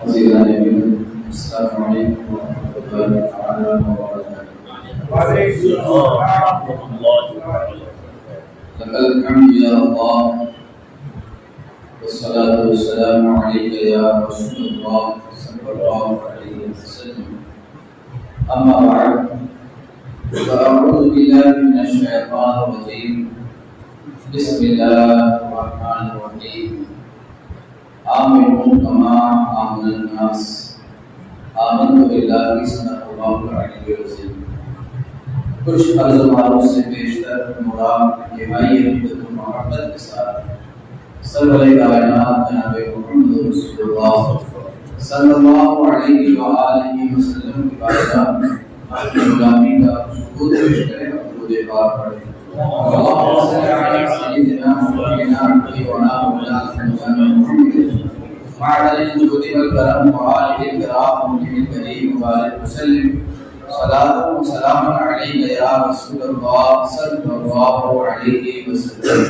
السلام علیکم ورحمۃ اللہ تعالی وبرکاتہ۔ وعلیکم السلام ورحمۃ اللہ وبرکاتہ۔ لك الحمد يا الله والصلاة والسلام عليك يا رسول الله صلى الله عليه وسلم، أما بعد فأعوذ بالله من الشيطان الرجيم، بسم الله الرحمن الرحيم، آمنوا كما آمن الناس، آمنت بالله صدق الله العلي العظيم۔ کچھ عرض معروف سے بیشتر مراد انتہائی عقیدت و محبت کے ساتھ سرور کائنات جناب محمد رسول اللہ صلی اللہ علیہ وآلہ وسلم کی بارگاہ میں اپنی غلامی کا شکر پیش کریں اور درود پاک پڑھیں۔ اللهم صل على سيدنا مولانا مولانا محمد وعلى الجود والكرم وآله الكرام ومن الكريم وبارك وسلم صلاة وسلام عليك يا رسول الله صلى الله عليه وسلم۔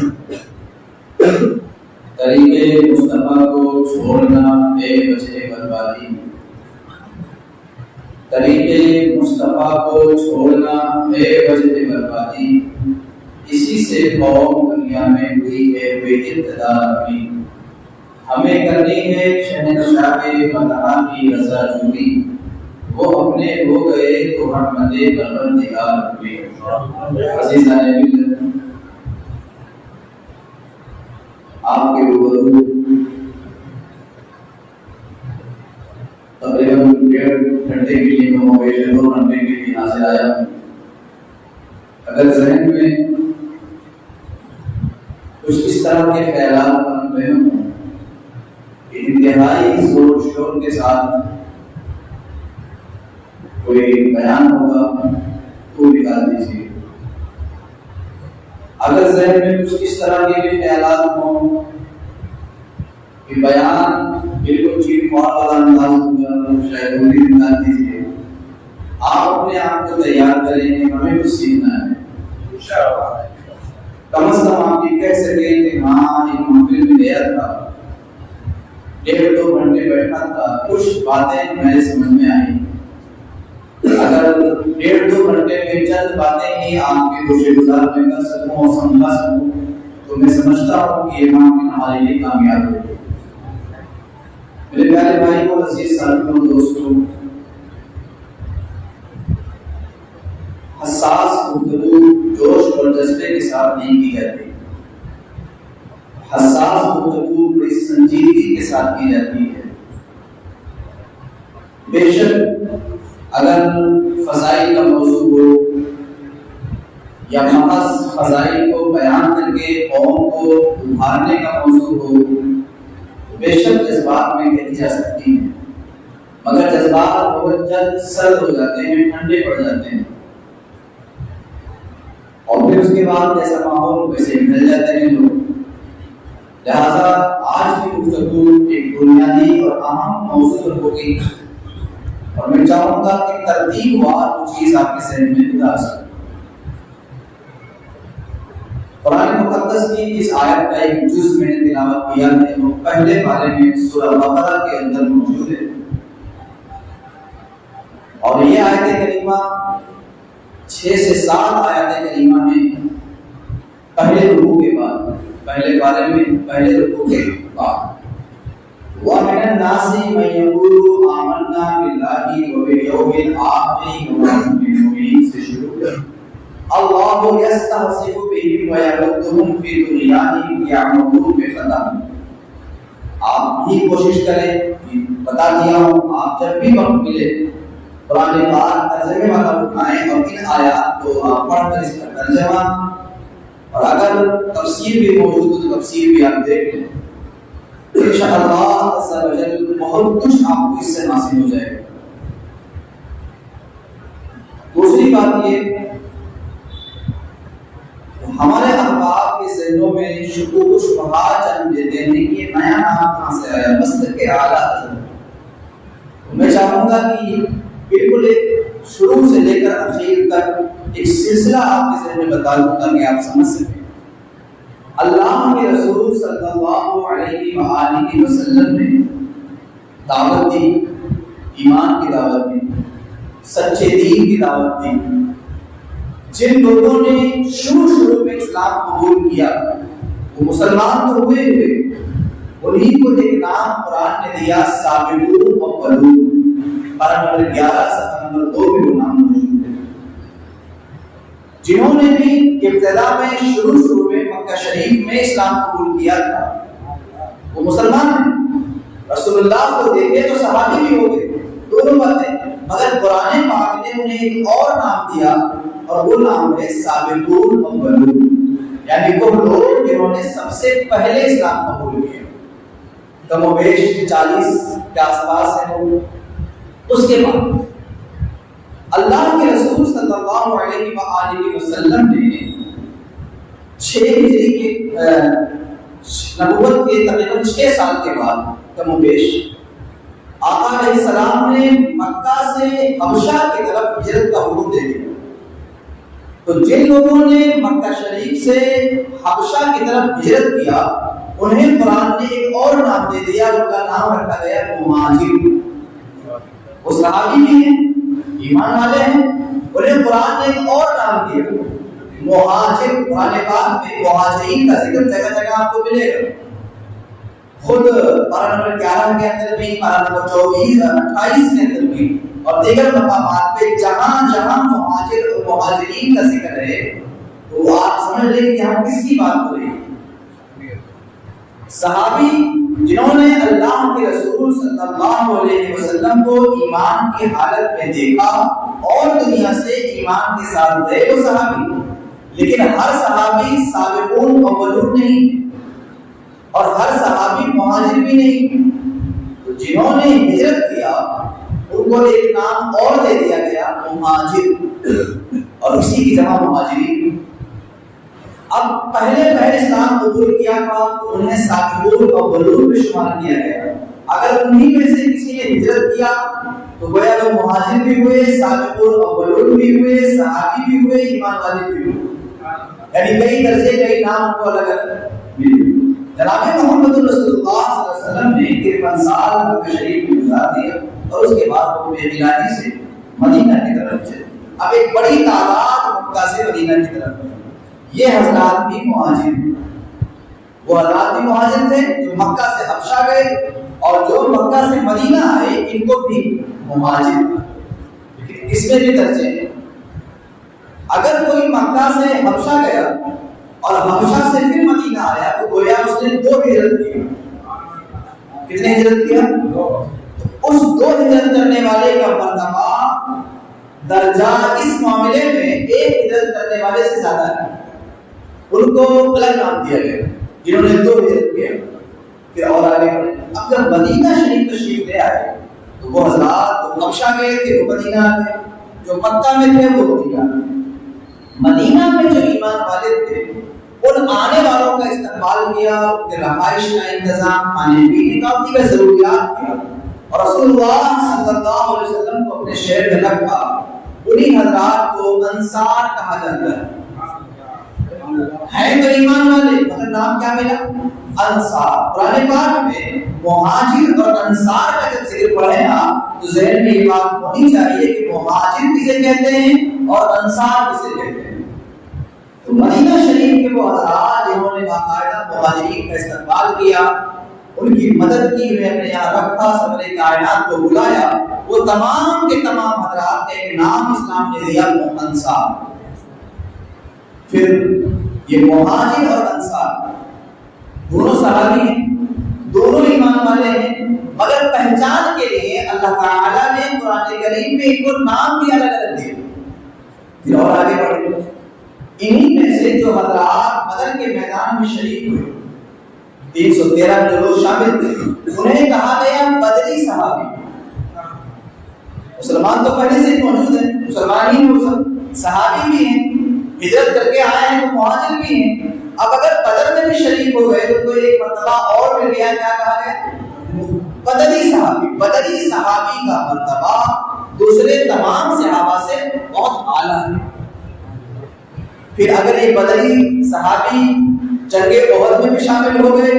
طریقے مصطفیٰ کو چھوڑنا بے وجہ بربادی، طریقے مصطفیٰ کو چھوڑنا بے وجہ بربادی، اسی سے قوم دنیا میں ہوئی ہے بے ابتدا اپنی۔ ہمیں کرنی ہے شہنشاہ مدحہ کی رضا جوئی، وہ اپنے ہو گئے تو رحمت پروردگار ہوئے۔ عزیزان ملت، آپ کے روبرو تقریباً 1.5 گھنٹے کے لیے میں مویشن 2 گھنٹے کے لیے حاضر آیا ہوں۔ اگر ذہن میں کچھ اس طرح کے خیالات بن رہے ہوں کہ انتہائی زور شور کے ساتھ کوئی بیان ہوگا تو نکال دیجیے۔ اگر ذہن میں کچھ اس طرح کے بھی خیالات ہوں کہ بیان بالکل چیٹ فاٹ والا انداز ہوگا تو شاید وہ بھی نکال دیجیے۔ آپ اپنے آپ کو تیار کریں کہ ہمیں کچھ سیکھنا ہے، کم از کم آپ یہ کہہ سکیں کہ ہاں ایک محفل میں گیا تھا، 1.5-2 گھنٹے بیٹھا تھا، کچھ باتیں میرے سمجھ میں آئیں۔ اگر 1.5-2 گھنٹے میں چند باتیں ہی آپ کے گوشے گزار میں کر سکوں اور سمجھا سکوں تو میں سمجھتا ہوں کہ یہ محفل ہمارے لیے کامیاب ہوگی۔ میرے پیارے بھائی اور عزیز ساتھیوں دوستوں، حساس گفتگو جوش اور جذبے کے ساتھ نہیں کی جاتی، حساس گفتگو بڑی سنجیدگی کے ساتھ کی جاتی ہے۔ بے شک اگر فضائل کا موضوع ہو یا محض فضائل کو بیان کر کے قوم کو ابھارنے کا موضوع ہو تو بے شک جذبات میں کہی جا سکتی ہیں، مگر جذبات بہت جلد سرد ہو جاتے ہیں، ٹھنڈے پڑ جاتے ہیں، اور پھر اس کے بعد جیسا ماحول ویسے ڈھل جاتے ہیں لوگ۔ لہذا آج کی گفتگو ایک بنیادی اور اہم موضوع پر ہوگی، اور میں چاہوں گا کہ ترتیب وار وہ چیز آپ کے ذہن میں اتار سکے۔ قرآن مقدس کی اس آیت کا ایک جز میں نے تلاوت کیا ہے، وہ پہلے پارے میں سورہ بقرہ کے اندر موجود ہے، اور یہ آیت کریمہ 6 سے 7 آیات کریمہ میں پہلے رکوع کے بعد، پہلے پارے میں پہلے رکوع کے بعد وَمِنَ النَّاسِ مَن يَقُولُ آمَنَّا بِاللَّهِ وَبِالْيَوْمِ الْآخِرِ وَمَا هُمْ بِمُؤْمِنِينَ سے شروع ہے۔ اللہ يَسْتَهْزِئُ بِهِمْ وَيَمُدُّهُمْ فِي طُغْيَانِهِمْ يَعْمَهُونَ بِخَطَأٍ۔ آپ بھی کوشش کریں، بتا دیا ہوں، آپ جب بھی وقت ملے قرآن پاک ترجمے والا اٹھائیں اور ان آیات کو آپ پڑھ کر اس کا ترجمہ، اور اگر تفسیر بھی موجود ہو تو تفسیر بھی آپ دیکھ لیں، انشاءاللہ عز و جل بہت کچھ آپ کو اس سے حاصل ہو جائے گا۔ دوسری بات یہ ہمارے احباب کے ذہنوں میں شکوک و شبہات جنم دیتے ہیں کہ یہ نیا نام کہاں سے آیا، مسلک کے اعلیٰ حضرت۔ میں چاہوں گا کہ بالکل ایک شروع سے لے کر اخیر تک ایک سلسلہ آپ کے ذہن میں بتا دوں تاکہ آپ سمجھ سکیں۔ اللہ کے رسول صلی اللہ علیہ وآلہ وسلم نے دعوت دی، ایمان کی دعوت دی، سچے دین کی دعوت دی. جن لوگوں نے شروع میں اسلام قبول کیا وہ مسلمان تو ہوئے انہی کو ایک نام قرآن نے دیا سابقون اولون. پارہ نمبر 11 صفحہ نمبر 2 میں وہ نام موجود ہے. جنہوں نے بھی ابتدا میں شروع میں مکہ شریف میں اسلام قبول کیا تھا وہ مسلمان ہیں. رسول اللہ کو دیکھے تو صحابی بھی ہو گئے، دونوں باتیں، مگر قرآن پاک نے انہیں ایک اور نام دیا اور وہ نام ہے سابقون اولون، یعنی وہ لوگ جنہوں نے سب سے پہلے اسلام قبول کیا. کم و بیش 40 کے آس پاس ہے وہ. اس کے بعد اللہ کے رسول صلی اللہ علیہ وآلہ وسلم نے 6 ہجری کے نبوت کے تقریباً 6 سال کے بعد کم و بیش آقا علیہ السلام نے مکہ سے حبشہ کی طرف ہجرت کا حکم دے دیا. تو جن لوگوں نے مکہ شریف سے حبشہ کی طرف ہجرت کیا انہیں قرآن نے ایک اور نام دے دیا، ان کا نام رکھا گیا مہاجر. وہ صحابی بھی ہیں، ایمان والے ہیں، انہیں قرآن نے ایک اور نام دیا مہاجر. قرآن پاک میں مہاجرین کا ذکر جگہ جگہ آپ کو ملے گا. خود پارہ نمبر 11 کے اندر بھی، پارہ نمبر 24 28 کے اندر بھی اور دیگر مقامات پہ جہاں جہاں مہاجر اور مہاجرین کا ذکر ہے تو آپ سمجھ لیں کہ یہاں کس کی بات ہو رہی ہے. صحابی جنہوں نے اللہ کے رسول صلی اللہ علیہ وسلم کو ایمان کی حالت میں دیکھا اور دنیا سے ایمان کے ساتھ گئے وہ صحابی. لیکن ہر صحابی سابقون اولون نہیں اور ہر صحابی مہاجر بھی نہیں. تو جنہوں نے ہجرت کیا ان کو ایک نام اور دے دیا گیا مہاجر اور اسی کی جمع مہاجرین. اب پہلے اسلام قبول کیا تھا تو انہیں سابقون اولون میں شمار کیا گیا. اگر انہی میں سے کسی نے ہجرت کیا تو گویا وہ مہاجر بھی ہوئے، سابقون اولون بھی ہوئے، صحابی بھی ہوئے، ایمان والے بھی ہوئے. یعنی کئی درجے کئی نام کو الگ الگ ملے. جناب محمد رسول اللہ صلی اللہ علیہ وسلم نے 53 سال مکہ شریف میں گزار دیا اور اس کے بعد وہ بے ملاجی سے مدینہ کی طرف چلے. اب ایک بڑی تعداد مکہ سے مدینہ کی طرف ہے. یہ حضرات بھی مہاجر ہیں. وہ حضرات بھی مہاجر تھے جو مکہ سے حبشہ گئے اور جو مکہ سے مدینہ آئے ان کو بھی مہاجر. لیکن اس میں بھی درجے ہیں. اگر کوئی مکہ سے حبشہ گیا اور حبشہ سے پھر مدینہ آیا تو گویا اس نے 2 ہجرت کی. کتنے ہجرت کیا؟ اس 2 ہجرت کرنے والے کا مرتبہ درجہ اس معاملے میں 1 ہجرت کرنے والے سے زیادہ ہے. ان کو الگ نام دیا گیا جنہوں نے 2 ہجرت کیا. پھر اور آگے بڑھے. اب جب مدینہ شریف تشریف لے آئے تو وہ حضرات جو حبشہ گئے تھے وہ مدینہ آ گئے، جو مکہ میں تھے وہ مدینہ آ گئے. مدینہ میں جو ایمان والے تھے ان آنے والوں کا استقبال کیا، ان کے رہائش کا انتظام، کھانے پینے کا، دیگر ضروریات کیا اور رسول اللہ صلی اللہ علیہ وسلم کو اپنے شہر میں رکھا. انہی حضرات کو انصار کہا جاتا ہے. تو ایمان والے مگر نام کیا ملا؟ انصار. قرآن پاک میں مہاجر اور انصار کا جب ذکر پڑھے نا تو ذہن میں یہ بات ہونی چاہیے کہ مہاجر کسے کہتے ہیں اور انصار کسے کہتے ہیں. تو مدینہ شریف کے وہ حضرات جنہوں نے باقاعدہ مہاجرین کا استقبال کیا، ان کی مدد کی، انہیں اپنے یہاں رکھا، سرور کائنات کو بلایا، وہ تمام کے تمام حضرات کا ایک نام اسلام نے دیا انصار. پھر یہ مہاجر اور انصار دونوں صحابی ہیں، دونوں ایمان والے ہیں، مگر پہچان کے لیے اللہ تعالیٰ نے قرآن کریم میں ان کو نام بھی الگ الگ دیے. پھر اور آگے بڑھے. انہی میں سے جو حضرات بدر کے میدان میں شریک ہوئے 313 جو لوگ شامل تھے انہیں کہا گیا بدری صحابی. مسلمان تو پہلے سے موجود ہیں، مسلمان ہی صحابی بھی ہیں، ہجرت کر کے آئے ہیں تو مہاجر بھی ہیں. اب اگر بدر میں بھی شریک ہو گئے تو کوئی ایک مرتبہ اور مل گیا. کیا کہا گیا؟ بدری صحابی. بدری صحابی کا مرتبہ دوسرے تمام صحابہ سے بہت اعلیٰ ہے. پھر اگر ایک بدری صحابی جنگ احد میں بھی شامل ہو گئے،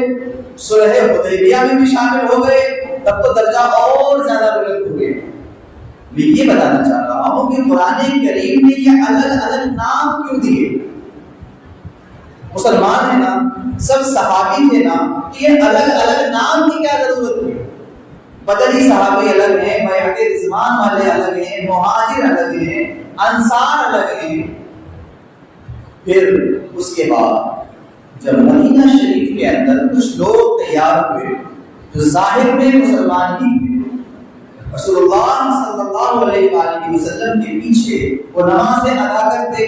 صلح حدیبیہ میں بھی شامل ہو گئے تب تو درجہ اور زیادہ بلند ہو گئے. میں یہ بتانا چاہ رہا ہوں کہ قرآن کریم نے یہ الگ الگ نام کیوں دیے؟ مسلمان ہیں نا، سب صحابی تھے نا، یہ الگ الگ نام کی کیا ضرورت تھی؟ بدری صحابی الگ ہیں، بیعت رضوان والے الگ ہیں، مہاجر الگ ہیں، انصار الگ ہیں. پھر اس کے بعد جب مدینہ شریف کے اندر کچھ لوگ تیار ہوئے جو ظاہر میں مسلمان ہی تھے، رسول اللہ صلی اللہ علیہ وآلہ وسلم کے پیچھے وہ نمازیں ادا کرتے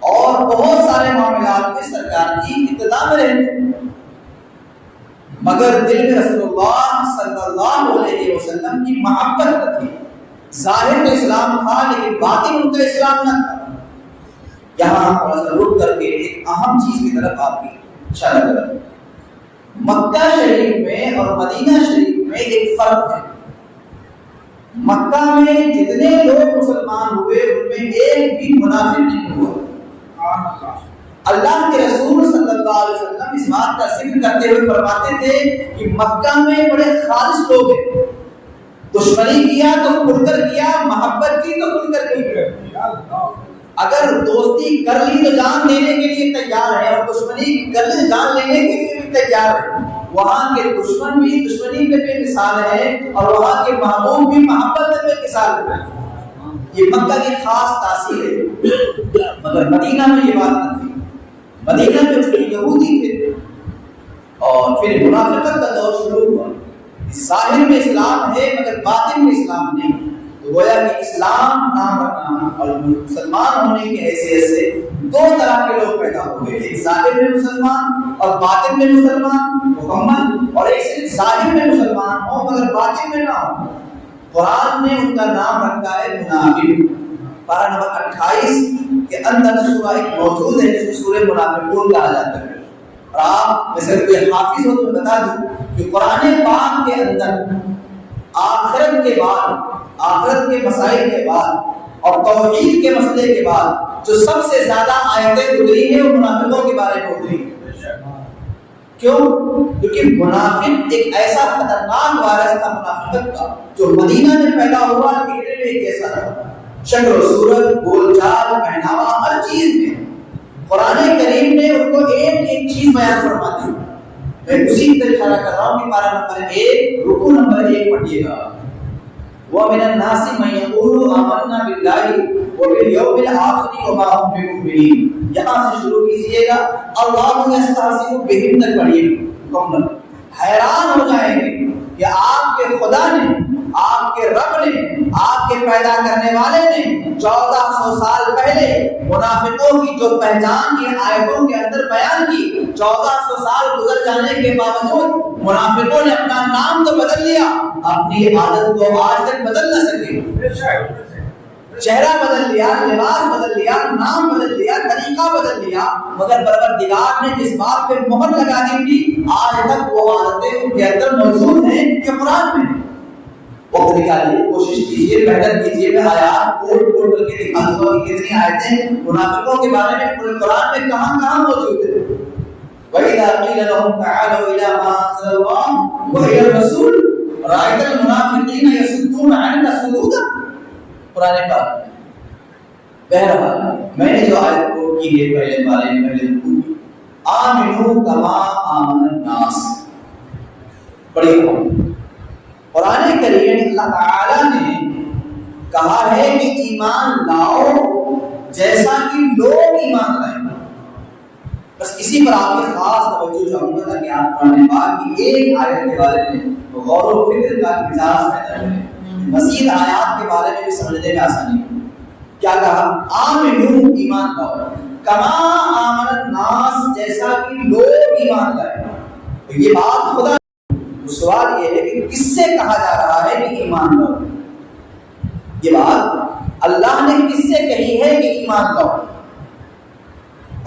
اور بہت سارے معاملات میں سرکار کی ابتدا میں رہتے، مگر دل میں رسول اللہ صلی اللہ علیہ وسلم کی محبت نہ تھی. ظاہر تو اسلام تھا لیکن باطن ان کا اسلام نہ تھا. یہاں ہم تھوڑا سا رک کر کے ایک اہم چیز کی طرف آپ کی اشارہ کریں. مکہ شریف میں اور مدینہ شریف میں ایک فرق ہے. مکہ میں جتنے لوگ مسلمان ہوئے ان میں ایک بھی منافق نہیں ہوا. اللہ کے رسول صلی اللہ علیہ وسلم اس بات کا ذکر کرتے ہوئے فرماتے تھے کہ مکہ میں بڑے خالص لوگ ہیں، دشمنی کیا تو کھل کر کیا، محبت کی تو کھل کر کی. اگر دوستی کر لی تو جان دینے کے لیے تیار ہے، اور دشمنی کر لی جان لینے کے لیے بھی تیار ہے. وہاں کے دشمن بھی دشمنی میں بے مثال ہے اور وہاں کے محبوب بھی محبت میں بے مثال ہے. یہ مکہ کی خاص تاثیر ہے. مگر مدینہ میں یہ بات نہ تھی. مدینہ میں جو یہودی تھے اور پھر منافقت کا دور شروع ہوا. ظاہر میں اسلام ہے مگر باطن میں اسلام نہیں. تو گویا کہ اسلام نام رکھنا اور مسلمان ہونے کی حیثیت سے دو طرح کے لوگ پیدا ہو گئے. ایک ظاہر میں مسلمان اور باطن میں مسلمان مکمل، اور ایک صرف ظاہر میں مسلمان ہو مگر باطن میں نہ ہو. قرآن نے ان کا نام رکھا ہے منافق. پارہ نمبر 28 کے اندر سورہ ایک موجود ہے جس کو سورہ منافقون کہا جاتا ہے. اور آپ میں سے کوئی حافظ ہو تو بتا دوں کہ قرآن پاک کے اندر آخرت کے بعد، آخرت کے مسائل کے بعد اور توحید کے مسئلے کے بعد جو سب سے زیادہ آیتیں گزری ہیں وہ منافقوں کے بارے میں گزری. کیوں؟ کیونکہ منافق ایک ایسا خطرناک وائرس تھا منافقت کا جو مدینہ میں پیدا ہوا. دکھنے میں ایک جیسا تھا، شکل و صورت، بول چال، پہناوا، ہر چیز میں. قرآن کریم نے ان کو ایک ایک چیز بیان فرما دی. میں اسی کی طرف اشارہ کر رہا ہوں کہ پارہ نمبر 1 رکوع نمبر 1 پڑھیے گا. وَمِنَ النَّاسِ مَن يَقُولُ آمَنَّا بِاللَّهِ وَبِالْيَوْمِ الْآخِرِ وَمَا هُم بِمُؤْمِنِينَ. یہاں سے شروع کیجئے گا. اللہ یستہزئ بہم تک پڑھیے مکمل. حیران ہو جائیں گے کہ آپ کے خدا نے، آپ کے رب نے، آپ کے پیدا کرنے والے نے 1400 سال پہلے منافقوں کی جو پہچان کی آیتوں کے اندر بیان کی، 1400 سال گزر جانے کے باوجود منافقوں نے اپنا نام تو بدل لیا، اپنی عادت کو آج تک بدل نہ سکے. چہرہ بدل لیا، لباس بدل لیا، نام بدل لیا، طریقہ بدل لیا، مگر پروردگار نے جس بات پہ مہر لگا دی تھی آج تک وہ عادتیں ان کے اندر موجود ہیں کہ قرآن میں. وقت نکالیے، کوشش کیجیے، محنت کیجیے. میں آیات کوٹ کوٹ کر کے دکھا دوں گا کہ کتنی آیتیں منافقوں کے بارے میں پورے قرآن میں کہاں کہاں موجود ہیں. وَإِذَا قِيلَ لَهُمْ تَعَالَوْا إِلَىٰ مَا أَنزَلَ اللَّهُ وَإِلَى الرَّسُولِ رَأَيْتَ الْمُنَافِقِينَ يَصُدُّونَ عَنْكَ صُدُودًا. قرآن پاک. بہرحال میں نے جو آیت کوٹ کی ہے پہلے بارے میں پہلے پوری آمنوا کما آمن الناس پڑھی. قرآن کریم اللہ تعالی نے کہا ہے کہ ایمان لاؤ جیسا کہ لوگ ایمان لائیں. بس اسی پر آپ کی خاص توجہ چاہوں گا تاکہ آپ قرآن پاک کی ایک آیت کے بارے میں غور و فکر کا مزاج پیدا کریں. مزید آیات کے بارے میں بھی سمجھنے میں آسانی ہے. کیا کہا؟ آمنو ایمان لاؤ کما آمن الناس جیسا کہ لوگ ایمان لائیں. تو یہ بات خدا، سوال یہ ہے کہ کس سے کہا جا رہا ہے کہ ایمان لاؤ؟ یہ بات اللہ نے کس سے کہی ہے کہ ایمان لاؤ،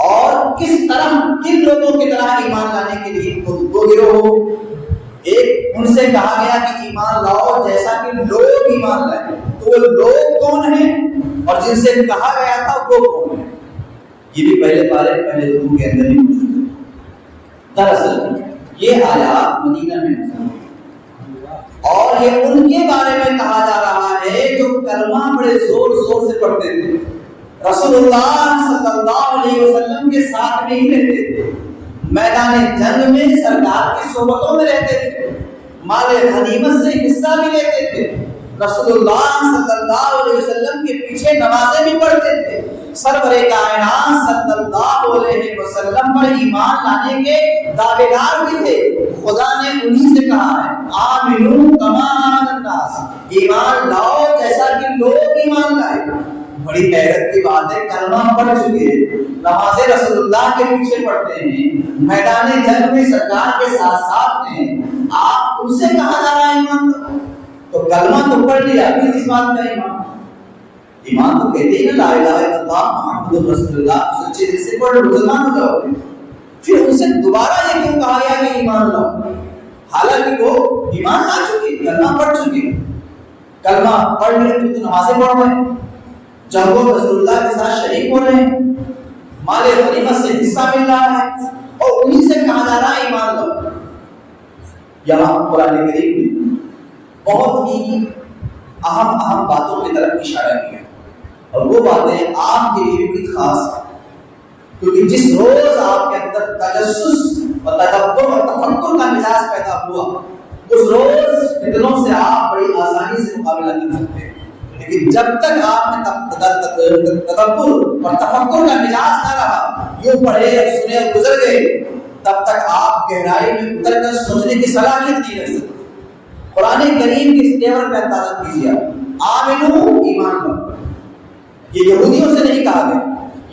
اور کس طرح کن لوگوں کی طرح ایمان لانے کے لیے دو گروہ ہو. ایک ان سے کہا گیا کہ ایمان لاؤ جیسا کہ لوگ ایمان لائیں. تو وہ لوگ کون ہیں اور جن سے کہا گیا تھا وہ کون ہیں؟ یہ بھی پہلے پہلے رکوع کے اندر ہی موجود ہے. دراصل یہ آیات مدینہ میں نازل ہوئی. اور یہ ان کے بارے میں کہا جا رہا ہے جو کلمہ بڑے زور زور سے پڑھتے تھے، رسول اللہ صلی اللہ علیہ وسلم کے ساتھ میں ہی رہتے تھے، میدان جنگ میں سرکار کی صحبتوں میں رہتے تھے، مال غنیمت سے حصہ بھی لیتے تھے، رسول اللہ صلی اللہ علیہ وسلم کے پیچھے نمازیں بھی پڑھتے تھے، سرور کائنات صلی اللہ علیہ وسلم پر ایمان لانے کے دعویدار بھی تھے۔ خدا نے انہی سے کہا ہے آمنو کما آمن الناس، ایمان لاؤ جیسا کہ لوگ ایمان لائے۔ بڑی حیرت کی بات ہے، کلمہ پڑھ چکے، نمازیں رسول اللہ کے پیچھے پڑھتے ہیں، میدان جنگ میں سرکار کے ساتھ ساتھ ہیں، آپ ان سے کہا جا رہا ہے ایمان لاؤ؟ تو کلمہ تو پڑھ لیا، پھر اس بات کا ایمان تو کہتے ہیں نا لا الہ الا اللہ محمد رسول اللہ، سچے دل سے پڑھ مسلمان ہو جاؤ گے۔ پھر ان سے دوبارہ یہ کیوں کہا گیا کہ ایمان لاؤ؟ حالانکہ وہ ایمان لا چکے، کلمہ پڑھ چکے، کلمہ پڑھ لے تو نمازیں پڑھ رہے ہیں، جنگوں رسول اللہ کے ساتھ شریک ہو رہے ہیں، مال غنیمت سے حصہ مل رہا ہے، اور انہی سے کہا جا رہا ہے ایمان لاؤ۔ یہاں قرآن کریم میں بہت ہی اہم باتوں کی طرف اشارہ کیا، اور وہ باتیں آپ کے لیے بھی خاص ہیں، کیونکہ جس روز آپ کے اندر تجسس اور تدبر اور تفکر کا مزاج پیدا ہوا، اس روز فتنوں سے آپ بڑی آسانی سے مقابلہ کر سکتے ہیں، لیکن جب تک آپ میں تدبر اور تفکر کا مزاج نہ رہا، یوں پڑھے اور سنے اور گزر گئے، تب تک آپ گہرائی میں اتر کر سوچنے کی صلاحیت نہیں رکھ سکتے۔ قرآن کریم کے اس تیور میں اندازہ کیجیے، آمنو ایمان لاؤ، یہ یہودیوں سے نہیں کہا گیا،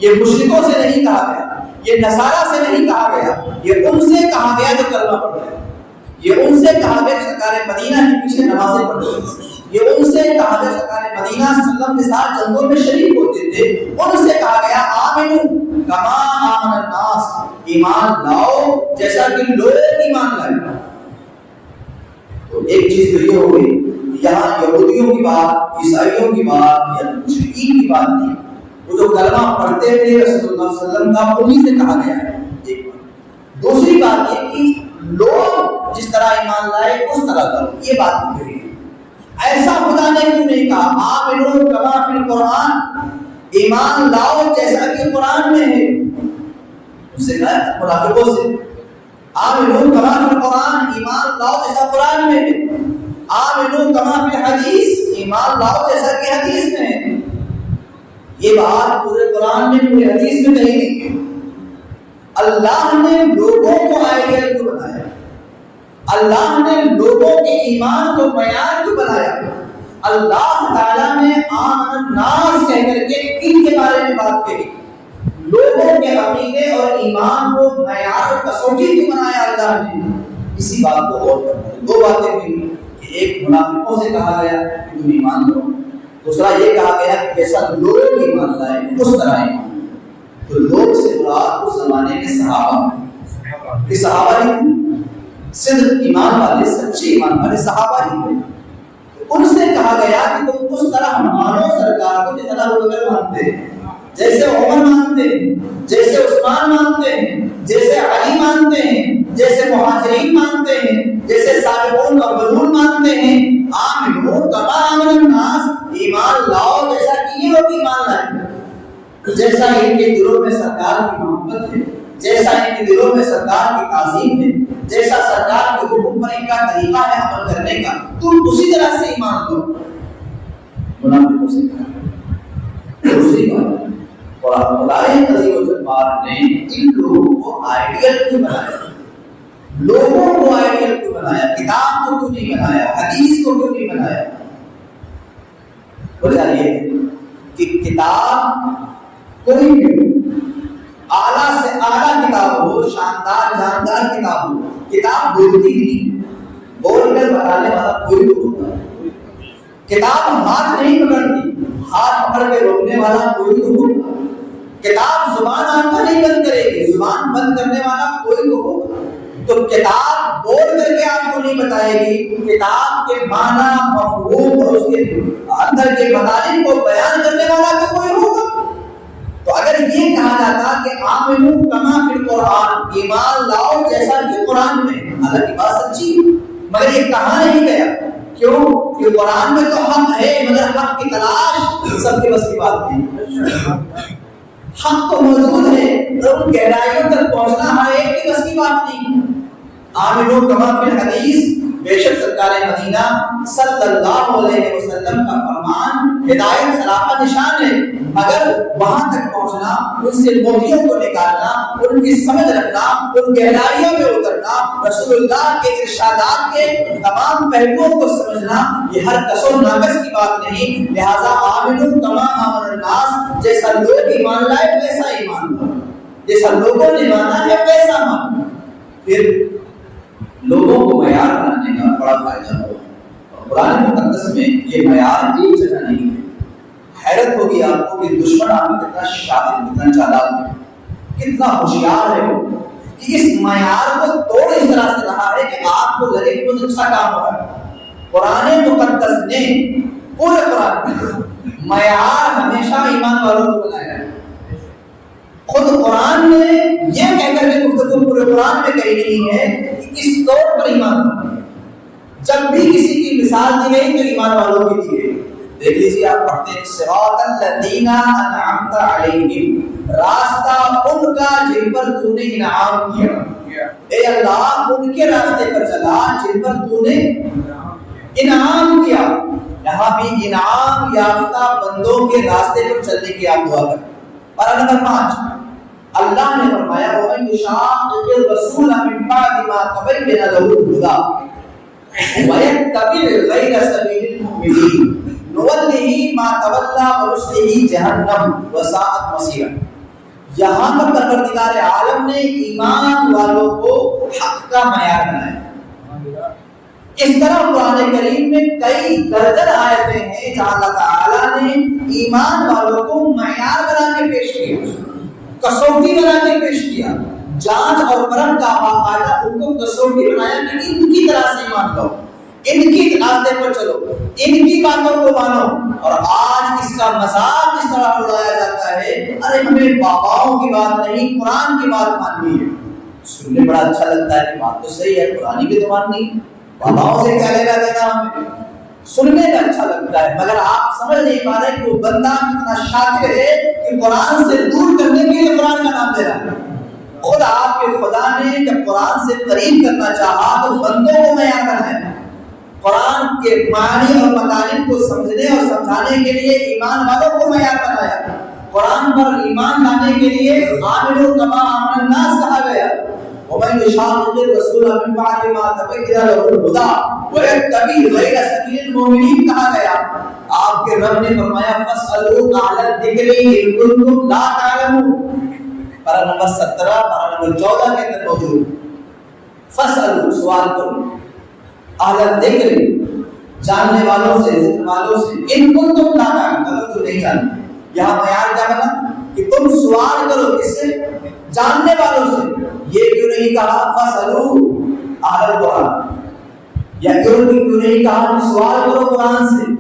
یہ مشرکوں سے نہیں کہا گیا، یہ نصارہ سے نہیں کہا گیا، یہ ان سے کہا گیا جو کلمہ پڑھتے ہیں، یہ ان سے کہا گیا سرکار مدینہ کے پیچھے نمازیں پڑھتے ہیں، یہ ان سے کہا گیا سرکار مدینہ صلی اللہ علیہ وسلم کے ساتھ جنگوں میں شریک ہوتے تھے، ان سے کہا گیا آمنو کما آمن الناس، ایمان لاؤ جیسا کہ لوگ ایمان لائے۔ تو ایک چیز تو یہ ہو گئی، یہاں یہودیوں کی بات، عیسائیوں کی بات یا مشرکین کی بات نہیں، وہ جو کلمہ پڑھتے تھے رسول اللہ صلی اللہ علیہ وسلم کا انہی سے کہا گیا ہے، ایک بات۔ دوسری بات یہ کہ لوگ جس طرح ایمان لائے اس طرح کرو، یہ بات کہی ہے۔ ایسا خدا نے کیوں نہیں کہا آمنو کما فی القرآن، ایمان لاؤ جیسا کہ قرآن میں ہے؟ اس سے کہا منافقوں سے آمنو کما فی القرآن، ایمان لاؤ جیسا قرآن میں ہے، آمنو کما فی الحدیث، ایمان لاؤ جیسا کہ حدیث میں ہے۔ یہ بات پورے قرآن میں پورے حدیث میں کہیں نہیں ہے۔ اللہ نے لوگوں کو آئیڈیل کیوں بنایا؟ اللہ نے لوگوں کے ایمان کو معیار کیوں بنایا؟ اللہ تعالیٰ نے آمن الناس کہہ کر کے ان کے بارے میں بات کہی، لوگوں کے عقیدے اور ایمان کو معیار اور کسوٹی کیوں بنایا اللہ نے؟ اسی بات کو غور کرنا ہے۔ دو باتیں ہوئی کہ ایک منافقوں سے کہا گیا کہ تم ایمان لو، دوسرا یہ کہا گیا کہ جیسا لوگ ایمان لائے اس طرح ایمان۔ تو لوگ سے مراد اس زمانے کے صحابہ، کہ صحابہ ہی صدق ایمان والے، سچے ایمان والے صحابہ ہی تھے، ان سے کہا گیا کہ تم اس طرح مانو سرکار کو جتنا ابو بکر مانتے ہیں، جیسے عمر مانتے ہیں، جیسے عثمان مانتے ہیں، جیسے علی مانتے ہیں، جیسے مہاجرین مانتے ہیں، جیسے سابقون اولون مانتے ہیں۔ آمنو کما آمن الناس، ایمان لاؤ جیسا کہ یہ لوگ ایمان لائے، جیسا ان کے دلوں میں سرکار کی محبت ہے، جیسا ان کے دلوں میں سرکار کی تعظیم ہے، جیسا سرکار کے حکم پر ان کا طریقہ ہے عمل کرنے کا، تم اسی طرح سے ایمان لو۔ منافقوں سے کہا دوسری بات، اور خدائے عزیز و جبار نے ان لوگوں کو آئیڈیل کیوں بنایا؟ لوگوں کو آئیڈیل کیوں بنایا؟ کتاب کو کیوں نہیں بنایا؟ حدیث کو کیوں نہیں بنایا؟ وجہ یہ ہے کہ کتاب کوئی بھی اعلیٰ سے اعلیٰ کتاب ہو، شاندار جاندار کتاب ہو، کتاب بولتی نہیں، بول کر بتانے والا کوئی تو ہوتا ہے۔ کتاب ہاتھ نہیں پکڑتی، ہاتھ پکڑ کے روکنے والا کوئی تو ہوگا۔ کتاب زبان آپ کا نہیں بند کرے گی، زبان بند کرنے والا کوئی تو ہوگا۔ تو کتاب بول کر کے آپ کو نہیں بتائے گی، کتاب کے معنی، مفہوم اور اس کے اندر کے مطالب کو بیان کرنے والا تو کوئی ہوگا۔ تو اگر یہ کہا جاتا کہ آمنو کما فی القرآن، ایمان لاؤ جیسا کہ قرآن میں، حالانکہ بات سچی، مگر یہ کہا نہیں گیا۔ کیوں کہ قرآن میں تو حق ہے مگر حق کی تلاش سب کے بس کی بات نہیں. حق تو موجود ہے اور ان گہرائیوں تک پہنچنا ہر ایک کی بس کی بات نہیں. آمنو کما فی الحدیث، بے شک سرکار مدینہ صلی اللہ علیہ وسلم کا فرمان ہدایت سراپا نشان ہے، مگر وہاں تک پہنچنا، ان سے موتیوں کو نکالنا، ان کی سمجھ رکھنا، ان گہرائیوں میں اترنا، رسول اللہ کے ارشادات کے تمام پہلوؤں کو سمجھنا، یہ ہر کس و ناقص کی بات نہیں. لہذا آمنو کما آمن الناس، جیسا لوگ ایمان لائے ویسا ایمان لاؤ، جیسا لوگوں نے مانا ہے ویسا مانو. پھر لوگوں کو معیار بنانے کا بڑا فائدہ ہوگا. قرآن مقدس میں یہ معیار ایک جگہ نہیں ہے. حیرت ہوگی آپ کو کہ دشمن آپ کو کتنا شاطر، کتنا چالاک ہے، کتنا ہوشیار ہے وہ، کہ اس معیار کو توڑ اس طرح سے رہا ہے کہ آپ کو لگے کہ بہت اچھا کام ہو رہا ہے. قرآن مقدس نے پورے قرآن میں معیار ہمیشہ ایمان والوں کو بنایا ہے. خود قرآن نے یہ کہہ کر کے گفتگو پورے قرآن میں کہی نہیں ہے کہ اس طور پر ایمان والوں، جب بھی کسی کی مثال دی گئی تو ایمان والوں کی دی گئی. دیکھ لیجیے آپ پڑھتے ہیں صراط الذین انعمت علیہم، راستہ ان کا جن پر تو نے انعام کیا. اے اللہ ان کے راستے پر چلا جن پر تو نے انعام کیا. یہاں بھی انعام یافتہ بندوں کے راستے پر چلنے کی آپ دعا کریں. اور نمبر 5 اللہ نے فرمایا وَمَن يُشَاقِقِ الرَّسُولَ مِن بَعْدِ مَا تَبَيَّنَ لَهُ الْهُدَىٰ وَيَتَّبِعْ غَيْرَ سَبِيلِ الْمُؤْمِنِينَ نُوَلِّهِ مَا تَوَلَّىٰ وَنُصْلِهِ جَهَنَّمَ وَسَاءَتْ مَصِيرًا. یہاں پر پروردگار عالم نے ایمان والوں کو حق کا معیار بنایا. اس طرح قرآن کریم میں کئی درجن آیتیں ہیں جہاں اللہ تعالیٰ نے ایمان والوں کو معیار بنا کے پیش کیا، کسوٹی بنا کے پیش کیا. جانچ اور پرکھ کا باقاعدہ ان کو کسوٹی بنایا کہ ان کی طرح سے ایمان لاؤ، ان کی راستے پر چلو، ان کی باتوں کو مانو. اور آج اس کا مذاق اس طرح اڑایا جاتا ہے ارے ہمیں باباؤں کی بات نہیں قرآن کی بات ماننی ہے. سننے بڑا اچھا لگتا ہے کہ بات تو صحیح ہے، قرآن کی تو ماننی ہے، باباؤں سے کیا لینا دینا ہمیں. سننے میں اچھا لگتا ہے مگر آپ سمجھ نہیں پا رہے کہ وہ بندہ کتنا شاطر ہے کہ قرآن سے دور کرنے کے لیے قرآن کا نام لے رہا ہے. خود آپ کے خدا نے جب قرآن سے قریب کرنا چاہا تو بندوں کو معیار بنایا. قرآن کے معنی اور مطالب کو سمجھنے اور سمجھانے کے لیے ایمان والوں کو معیار بنایا. قرآن پر ایمان لانے کے لیے آمنو کما آمن الناس کہا گیا. وَمَن يُشَاقِقِ الرَّسُولَ مِن بَعْدِ مَا تَبَيَّنَ لَهُ الْهُدَىٰ وَيَتَّبِعْ غَيْرَ سَبِيلِ الْمُؤْمِنِينَ کہا گیا. آپ کے رب نے فرمایا فَاسْأَلُوا أَهْلَ الذِّكْرِ إِن كُنتُمْ لَا تَعْلَمُونَ. پارہ نمبر 17 پارہ نمبر 14 کے اندر موجود. فَاسْأَلُوا سوال کرو، اہل الذکر جاننے والوں سے، ذکر والوں سے، ان کنتم لا تعلمون اگر تم نہیں جانتے. یہاں معیار کیا بنا کہ تم سوال کرو کس سے؟ جاننے والوں سے. یہ کیوں نہیں کہا فَاسْأَلُوا أَهْلَ الْقُرْآنِ، یا کیوں نہیں کہا سوال کرو قرآن سے؟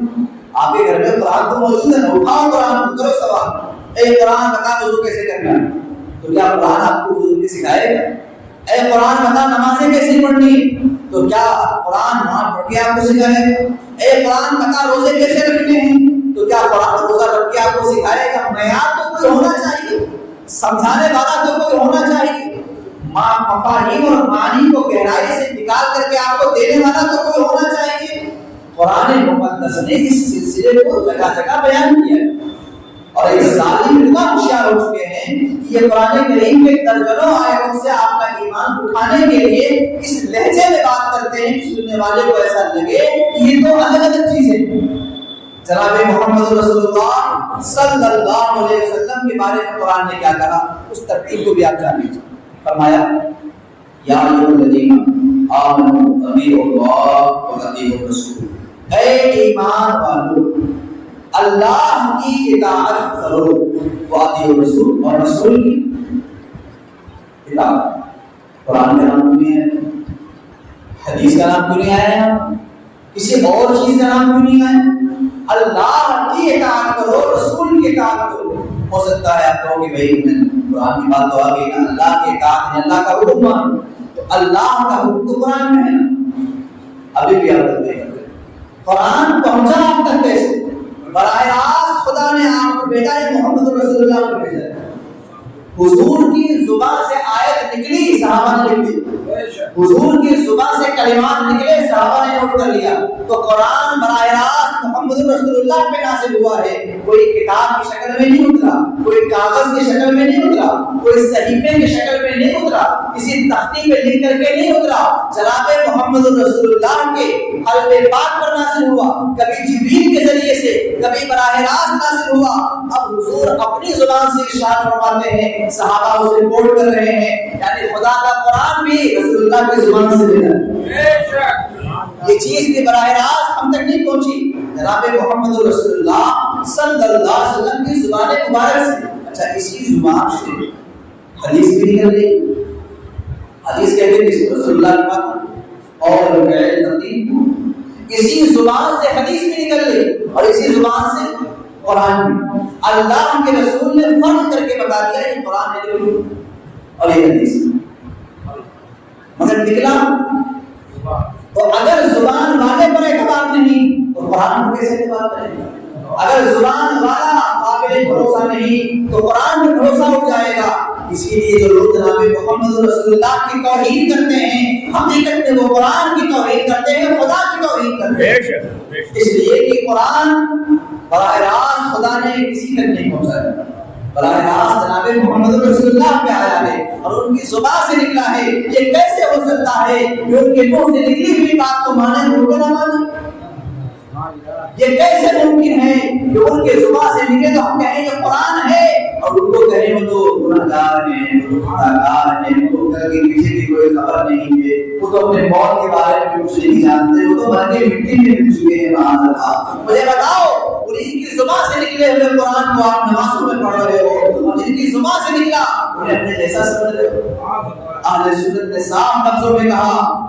آپ کے گھر میں قرآن تو موجود ہے نا، اٹھاؤ قرآن کو کرو سوال. اے قرآن بتا وضو کیسے کرنا ہے؟ تو کیا قرآن آپ کو وضو کی سکھائے گا؟ اے قرآن بتا نمازیں کیسے پڑھنی ہے؟ تو کیا قرآن وہاں پڑھ کے آپ کو سکھائے گا؟ اے قرآن بتا روزے کیسے رکھنے ہیں؟ تو کیا قرآن روزہ رکھ کے آپ کو سکھائے گا؟ معیار تو کوئی ہونا چاہیے، سمجھانے والا تو کوئی ہونا چاہیے، مفاہیم اور معنی کو گہرائی سے نکال کر کے آپ کو دینے والا تو کوئی ہونا چاہیے. قرآن مقدس نے اس سلسلے کو جگہ جگہ بیان کیا ہے. اور ایک ظالم اتنا ہوشیار ہو چکے ہیں کہ یہ قرآن کریم کے درجنوں آیتوں سے آپ کا ایمان اٹھانے کے لیے اس لہجے میں بات کرتے ہیں کہ سننے والے کو ایسا لگے کہ یہ تو الگ الگ چیزیں ہیں. جناب محمد رسول اللہ صلی اللہ علیہ وسلم کے بارے میں قرآن نے کیا کہا اس ترتیب کو بھی آپ جان لیجیے. فرمایا یا ایھا الذین آمنوا اطیعوا اللہ واطیعوا الرسول، اے ایمان والو اللہ کی اطاعت کرو، واطیعوا الرسول اور رسول کی اطاعت. قرآن کا نام کیوں نہیں ہے؟ حدیث کا نام کیوں نہیں آیا؟ کسی اور چیز کا نام کیوں نہیں آیا؟ اللہ کی اطاعت کرو، رسول کی اطاعت کرو. ہو سکتا ہے آپ کہو کہ بھائی قرآن کی بات تو آ گئی نا، اللہ کی اطاعت ہے، اللہ کا حکم مانو. تو اللہ کا حکم تو قرآن میں ہے نا. ابھی بھی آپ کرتے ہیں قرآن پہنچا آپ تک کیسے؟ براہ راست خدا نے آپ کو بھیجا ہے، محمد رسول اللہ کو بھیجا ہے۔ حضور کی زبان سے آیت نکلی، صحابہ نے لکھ دی، حضور کی زبان سے کلمات نکلے، صحابہ نے نوٹ کر لیا۔ تو قرآن براہ راست محمد رسول اللہ پہ نازل ہوا ہے، کوئی کتاب کی شکل میں نہیں اترا، کوئی کاغذ کی شکل میں نہیں اترا، کوئی صحیفے کی شکل میں نہیں اترا، کسی تختی پہ لکھ کر کے نہیں اترا، جناب محمد رسول اللہ کے قلب پاک پر نازل ہوا، کبھی جبریل کے ذریعے سے، کبھی براہ راست نازل ہوا۔ اب حضور اپنی زبان سے ارشاد فرماتے ہیں، صحابہ اسے کوٹ کر رہے ہیں، یعنی خدا کا قرآن بھی رسول اللہ کی زبان سے ملا ہے۔ یہ چیز بھی براہ راست ہم تک نہیں پہنچی، جناب محمد رسول اللہ صلی اللہ علیہ وسلم کی زبان مبارک سے۔ اچھا، اسی زبان سے حدیث بھی نکل گئی، حدیث کہتے ہیں کہ رسول اللہ کی بات اور ترتیب، اسی زبان سے حدیث بھی نکل گئی اور اسی زبان سے قرآن بھی۔ اللہ کے رسول نے فرق کر کے بتا دیا کہ قرآن ہے اور یہ حدیث، مگر نکلا تو اگر زبان والے پر اعتبار نہیں تو قرآن کو کیسے اعتبار کرے گا؟ اگر زبان والا قابل بھروسہ نہیں تو قرآن پر بھروسہ ہو جائے گا۔ اسی لیے جو لوگ جناب محمد رسول اللہ کی توہین کرتے ہیں، حقیقت میں وہ قرآن کی توہین کرتے ہیں، خدا کی توہین کرتے ہیں، اس لیے کہ قرآن براہ راست خدا نے کسی تک نہیں پہنچایا، براہ راست جناب محمد رسول اللہ پہ آیا ہے اور ان کی زبان سے نکلا ہے۔ یہ کیسے ہو سکتا ہے کہ ان کے منہ سے نکلی ہوئی بات کو مانے ان کو نہ مانے؟ یہ کیسے ممکن ہے کہ ان کے زبان سے نکلے تو ہم کہیں یہ قرآن ہے اور ان کو کہیں وہ تو گناہگار ہیں، وہ تو خطاکار ہیں، ان کو کل کے پیچھے کی کوئی خبر نہیں ہے، وہ تو اپنے موت کے بارے میں کچھ نہیں جانتے، وہ تو مر کے مٹی میں مل چکے ہیں۔ معاذ اللہ، مجھے بتاؤ انہیں کی زبان سے نکلے ہوئے قرآن کو آپ نمازوں میں پڑھ رہے ہو اور جن کی زبان سے نکلا انہیں اپنے جیسا سمجھ رہے ہو؟ اہل سنت نے صاف لفظوں میں کہا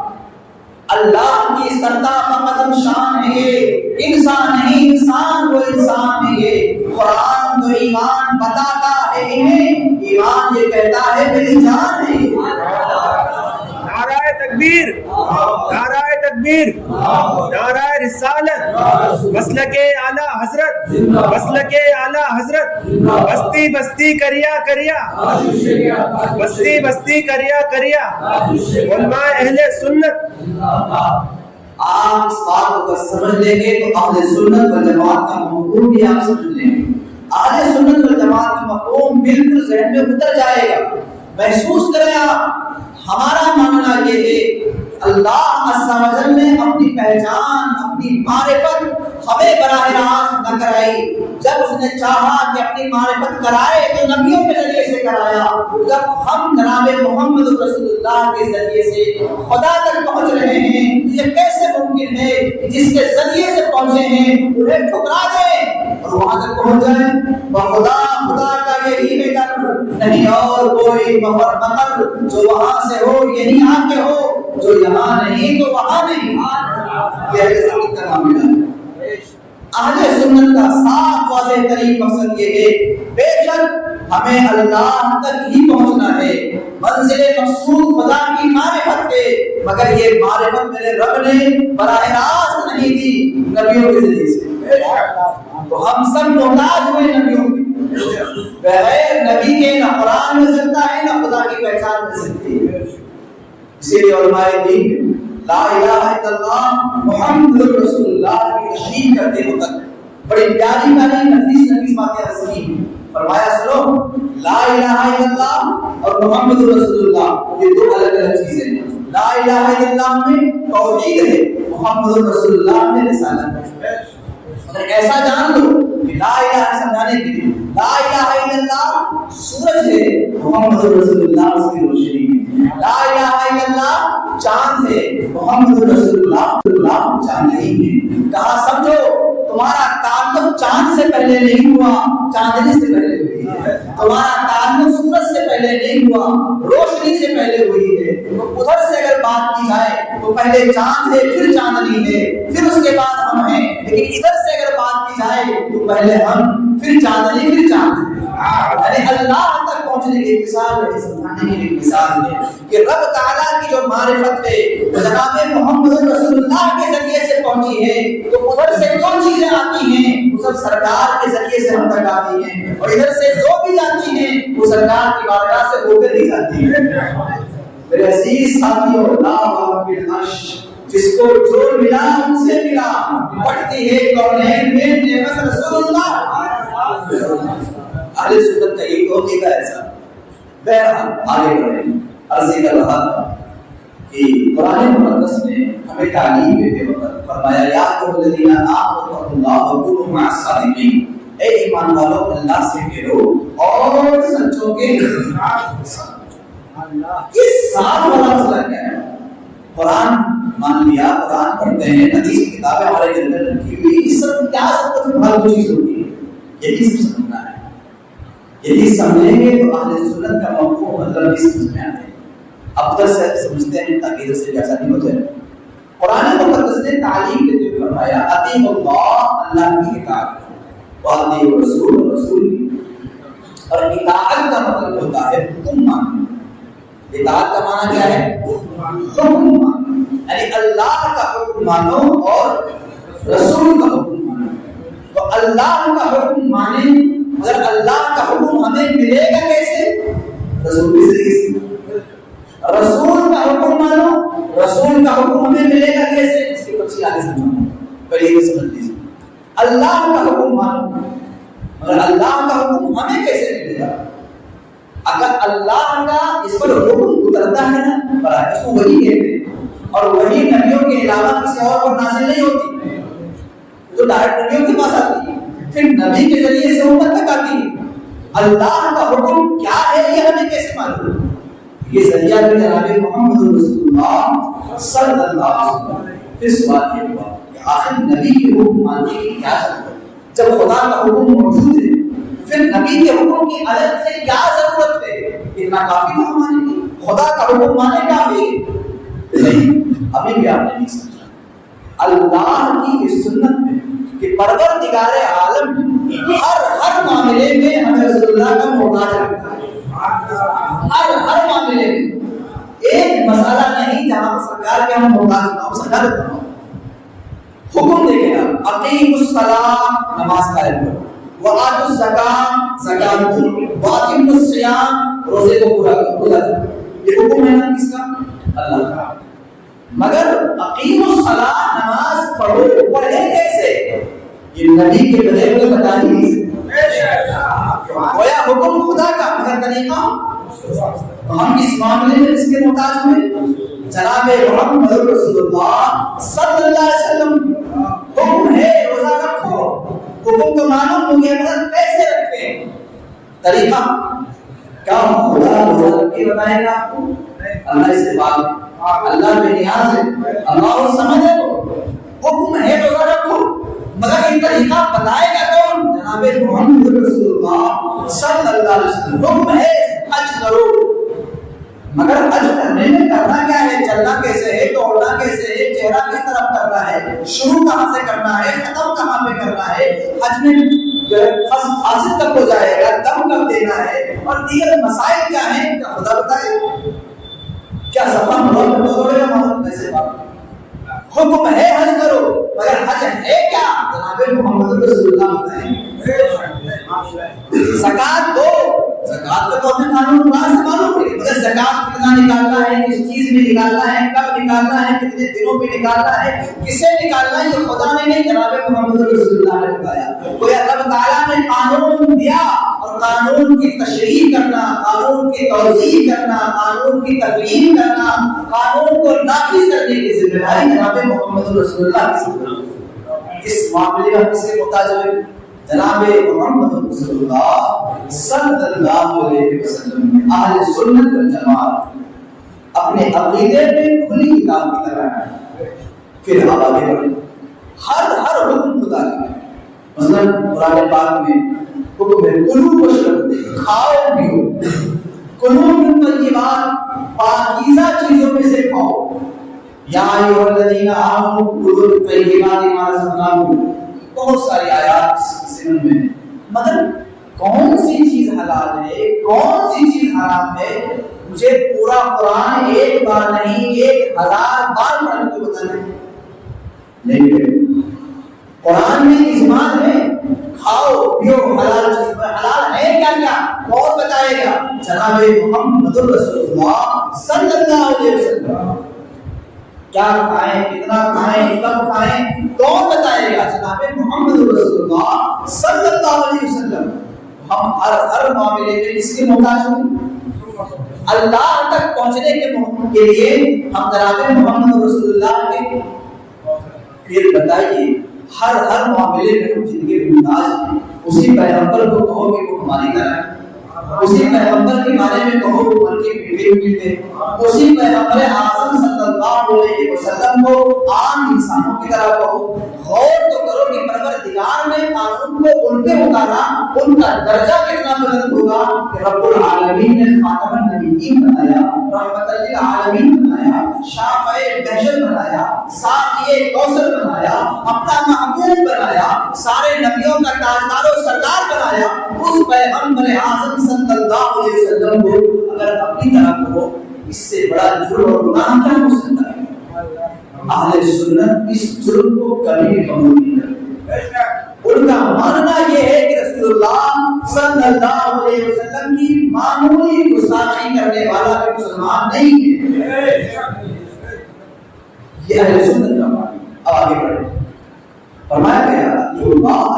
اللہ کی سرتا قدم شان ہے یہ، انسان نہیں انسان وہ انسان ہے یہ۔ قرآن تو ایمان بتاتا ہے انہیں، ایمان یہ کہتا ہے میری جان ہے۔ نعرہ تکبیر، نعرہ تکبیر، نعرہ رسالت، مسلک اعلی حضرت، مسلک اعلی حضرت، بستی بستی کریا کریا، بستی بستی کریا کریا، علماء اہل سنت۔ آپ اس بات کو سمجھ لیں گے تو اہل سنت والجماعت کا مفہوم بھی آپ سمجھ لیں گے۔ اہل سنت والجماعت کا مفہوم بالکل ذہن میں اتر جائے گا، محسوس کریں آپ۔ ہمارا ماننا یہ ہے اللہ عز و جل نے اپنی پہچان، اپنی معرفت ہمیں براہ راست نہ کرائی۔ جب اس نے چاہا کہ اپنی معرفت کرائے تو نبیوں کے ذریعے سے کرایا۔ جب ہم جناب محمد رسول اللہ کے ذریعے سے خدا تک پہنچ رہے ہیں، یہ کیسے ممکن ہے کہ جس کے ذریعے سے پہنچے ہیں انہیں ٹھکرا دیں اور وہاں تک پہنچ جائیں؟ خدا خدا کا یہی ہے در، نہیں اور کوئی مفر مقر، جو وہاں سے ہو یہی آ کے ہو، جو یہاں نہیں تو وہاں نہیں۔ یہ اہل سنت کا معاملہ ہے۔ اہل سنت کا صاف واضح ترین مقصد یہ ہے بے شک ہمیں اللہ تک ہی پہنچنا ہے، منزل مقصود خدا کی معرفت ہے، مگر یہ معرفت میرے رب نے براہ راست نہیں دی، نبیوں کے ذریعے سے۔ تو ہم سب محتاج ہوئے نبیوں کے، بغیر نبی کے نہ قرآن مل سکتا ہے نہ خدا کی پہچان مل سکتی ہے۔ اسی لیے علماء دین لا الہ الا اللہ محمد رسول اللہ کی تشریح کرتے وقت بڑی پیاری پیاری نفیس باتیں رسمی فرمایا، سنو لا الہ الا اللہ اور محمد رسول اللہ یہ دو الگ الگ چیزیں ہیں۔ لا الہ الا اللہ میں توحید ہے، محمد رسول اللہ میں رسالت ہے۔ اگر ایسا جان لو کہ لا الہ سمجھانے کے لیے لا الہ الا اللہ سورج ہے، محمد رسول اللہ اس کی روشنی ہے۔ لا الہ الا اللہ چاند ہے، محمد رسول اللہ چاند نہیں ہے۔ کہا سمجھو تمہارا تعلق چاند سے پہلے نہیں ہوا، چاندنی سے پہلے ہوئی ہے۔ تمہارا تعلق سورج سے پہلے نہیں ہوا، روشنی سے پہلے ہوئی ہے۔ تو ادھر سے اگر بات کی جائے تو پہلے چاند ہے، پھر چاندنی ہے، پھر اس کے بعد ہم ہیں۔ لیکن ادھر سے اگر بات کی جائے تو پہلے ہم، پھر چاندنی، پھر چاند ہے۔ یعنی اللہ تک پہنچنے کی مثال ہے، سمجھانے کی مثال ہے کہ رب تعالیٰ کی جو معرفت ہے جناب محمد رسول اللہ کے ذریعے سے پہنچی ہے تو ادھر سے جو چیزیں آتی ہیں وہ سب سرکار کے ذریعے سے ہم تک آتی ہیں، اور ادھر سے جو بھی جاتی ہیں وہ سرکار کی بارگاہ سے ہو کر ہی جاتی ہیں۔ میرے عزیز ساتھیوں، لا بالعرش، جس کو جو ملا ان سے ملا، پڑھتی ہے کونین میں نعمت رسول اللہ۔ اہل سنت کا ایک طریقہ ایسا۔ بہرحال آگے بڑھیں، عرض کر رہا تھا کہ قرآن مقدس نے ہمیں تعلیم دیتے وقت فرمایا یا ایھا الذین آمنوا اتقوا اللہ وکونوا مع الصادقین، اے ایمان والو اللہ سے ڈرو اور سچوں کے ساتھ۔ یہ ساتھ والا مسئلہ کیا ہے؟ قرآن مان لیا، قرآن پڑھتے ہیں، حدیث کی کتابیں ہمارے گھر میں رکھی ہوئی، اس سب کیا سب کچھ بھالو چیز ہوتی ہے، یہی سب سمجھنا ہے۔ یہی سمجھیں گے تو اہل سنت کا مفہوم مطلب بھی سمجھ میں آتے ہیں۔ اب تک سے سمجھتے ہیں تاکہ ادھر سے ایسا نہیں ہو جائے۔ قرآن مقدس نے تعلیم دیتے ہوئے فرمایا اطیعوا اللہ، اللہ کی اطاعت کرو، واطیعوا الرسول، رسول کی، اور اطاعت کا مطلب ہوتا ہے حکم ماننا۔ اطاعت کا معنی کیا ہے؟ حکم ماننا، یعنی اللہ کا حکم مانو اور رسول کا حکم مانو۔ تو اللہ کا حکم مانے، مگر اللہ کا حکم ہمیں ملے گا کیسے؟ رسول کے ذریعے سے۔ رسول کا حکم مانو، رسول کا حکم ہمیں ملے گا کیسے؟ اس کی تفصیل آگے سمجھاؤں گا، پہلے یہ سمجھ لیجیے۔ اللہ کا حکم مانو، مگر اللہ کا حکم ہمیں کیسے ملے گا؟ اگر اللہ کا اس پر حکم اترتا ہے نا برائے، اس کو وحی کہتے ہیں، اور وحی نبیوں کے علاوہ کسی اور پر نازل نہیں ہوتی، تو ڈائریکٹ نبیوں کے پاس آتی ہے، پھر نبی کے ذریعے سے امت تک آتی ہے۔ اللہ کا حکم کیا ہے یہ ہمیں کیسے معلوم؟ یہ ذریعہ بھی جناب محمد رسول اللہ صلی اللہ علیہ وسلم۔ پھر سوال یہ ہوا کہ آخر نبی کے حکم ماننے کی کیا ضرورت ہے؟ جب خدا کا حکم موجود ہے پھر نبی کے حکم کی الگ سے کیا ضرورت ہے؟ اتنا کافی نہ ہمارے لیے؟ خدا کا حکم مانے کافی نہیں، ابھی بھی آپ نے نہیں سمجھا۔ اللہ کی اس سنت میں کہ پروردگار عالم ہر معاملے میں ہمیں رسول اللہ کا محتاج رکھتا ہے، ہر معاملے میں۔ ایک مسئلہ نہیں جہاں سرکار کے ہم محتاج نہ ہو، سرکار کا حکم دیکھیں آپ، اقیموا الصلاۃ، نماز قائم کرو، وآتوا الزکاۃ، زکات دو، واتموا الصیام، روزے کو پورا کرو۔ یہ حکم ہے نا کس کا؟ اللہ کا۔ مگر اقیموا الصلاۃ، نماز پڑھو، پڑھے کیسے؟ یہ نبی کے بغیر تو بتا ہی نہیں سکتے۔ گویا حکم خدا کا، مگر طریقہ ہم اس معاملے میں اس کے محتاج ہوئے۔ جناب محمد رسول اللہ صلی اللہ علیہ وسلم حکم ہے روزہ رکھو، حکم تو معلوم ہو گیا، مگر کیسے رکھیں؟ طریقہ کیا خدا روزہ رکھ کے بتائے گا آپ کو؟ اللہ اس سے بات ہے، اللہ بے نیاز ہے، اللہ سمجھ ہے، حکم ہے روزہ رکھو، مگر یہ طریقہ بتائے گا کون؟ جناب محمد رسول اللہ صلی اللہ علیہ وسلم۔ حکم ہے حج کرو، مگر حج کرنے میں کرنا کیا ہے؟ چلنا کیسے ہے، دوڑنا کیسے ہے، چہرہ کس طرف کرنا ہے، شروع کہاں سے کرنا ہے، ختم کہاں پہ کرنا ہے، حج میں حاصل کب ہو جائے گا، دم کب دینا ہے، اور دیگر مسائل کیا ہیں، کیا خدا بتائے؟ کیا صفا مروا میں دوڑے گا محمد کیسے بات؟ حکم ہے حج کرو، مگر حج ہے کیا؟ جناب محمد رسول اللہ بتائیں۔ زکات دو، زکات کا تو ہمیں معلوم ہے، مگر زکات کتنا نکالنا ہے، کس چیز میں نکالنا ہے، کب نکالنا ہے، کتنے دنوں میں نکالنا ہے، کسے نکالنا ہے، یہ خدا نے نہیں جناب محمد رسول اللہ نے بتایا۔ کوئی اللہ تعالیٰ نے قانون دیا، اور قانون کی تشریح کرنا، قانون کی توضیح کرنا، قانون کی تفہیم کرنا، قانون کو نافذ کرنے کی ذمہ داری جناب محمد رسول اللہ کی ذمہ داری۔ اس معاملے میں کس کے محتاج ہوئے؟ جناب محمد رسول اللہ صلی اللہ علیہ وسلم۔ اہل سنت والجماعت اپنے عقیدے میں کھلی کتاب کی طرح ہے۔ پھر آپ آگے بڑھیں، ہر حکم خدا کا، مثلا قرآن پاک میں حکم ہے کلوا واشربوا، کھاؤ پیو، کلوا من طیبات، پاکیزہ چیزوں میں سے کھاؤ، یا ایھا الذین آمنوا کلوا من طیبات ما رزقناکم۔ بہت ساری آیات سمجھ میں، مگر کون سی چیز حلال ہے، کون سی چیز حرام ہے، مجھے پورا قرآن ایک بار نہیں 1000 بار پڑھنے کو بتانا ہے۔ نہیں ہے۔ قرآن میں اجمال ہے، کھاؤ پیو حلال چیز پر، حلال ہے کیا کیا کون بتائے گا؟ جناب محمد رسول اللہ صلی اللہ علیہ وسلم۔ کیا کھائیں، کتنا کھائیں، کب کھائیں، کون بتائے گا؟ جناب محمد رسول اللہ صلی اللہ علیہ وسلم۔ ہم ہر معاملے میں کس کے محتاج ہیں؟ اللہ تک پہنچنے کے لیے ہم جناب محمد رسول اللہ کے، پھر بتائیے ہر معاملے میں ہم جن کے محتاج ہیں، اسی پیغمبر کو کہو کہ وہ ہماری طرح ہے، اسی پیغمبر کے بارے میں کہو وہ ان کے بیٹے بیٹے، اسی پیغمبر اعظم صلی اللہ علیہ وسلم کو عام انسانوں کی طرح کہو۔ غور تو کرو کہ پروردگار نے قانون کو ان پہ اتارا، ان کا درجہ کتنا بلند ہوگا کہ رب العالمین نے خاتم النبیین بنایا، رحمت للعالمین بنایا، شافع بہشت بنایا، ساقی کوثر بنایا، اپنا محبوب بنایا، سارے نبیوں کا تاجدار و سردار بنایا۔ اس پیغمبر اعظم صلی اللہ علیہ وسلم کو اگر اپنی طرح کہو، اس سے بڑا جرم اور گناہ کیا ہو سکتا ہے؟ اہل سنت اس جرم کو کبھی بھی قبول نہیں کرتے۔ ان کا ماننا یہ ہے کہ رسول اللہ صلی اللہ علیہ وسلم کی معمولی گستاخی کرنے والا بھی مسلمان نہیں ہے۔ یہ اہل سنت کا ماننا۔ اب آگے بڑھیں، فرمایا گیا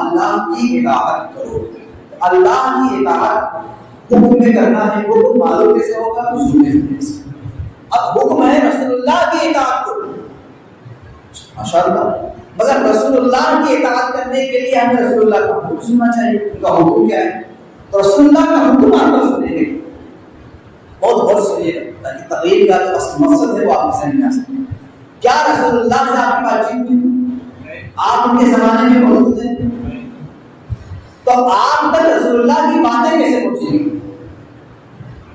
اللہ کی اطاعت کرو۔ اللہ کی اطاعت حکم میں کرنا ہے، حکم معلوم کیسے ہوگا؟ رسول سے۔ اب حکم ہے رسول اللہ کی اطاعت کرو، ماشاء اللہ، مگر رسول اللہ کی اطاعت کرنے کے لیے ہمیں رسول اللہ کا حکم سننا چاہیے۔ ان کا حکم کیا ہے؟ تو رسول اللہ کا حکم آپ کو سنیں گے، بہت غور سے سنیے تاکہ تقریر کا جو اصل مقصد ہے وہ آپ سمجھ آ سکے۔ کیا رسول اللہ سے آپ کی بات چیت ہوئی؟ آپ ان کے زمانے میں موجود ہیں، تو آپ تک رسول اللہ کی باتیں کیسے پہنچیں گی؟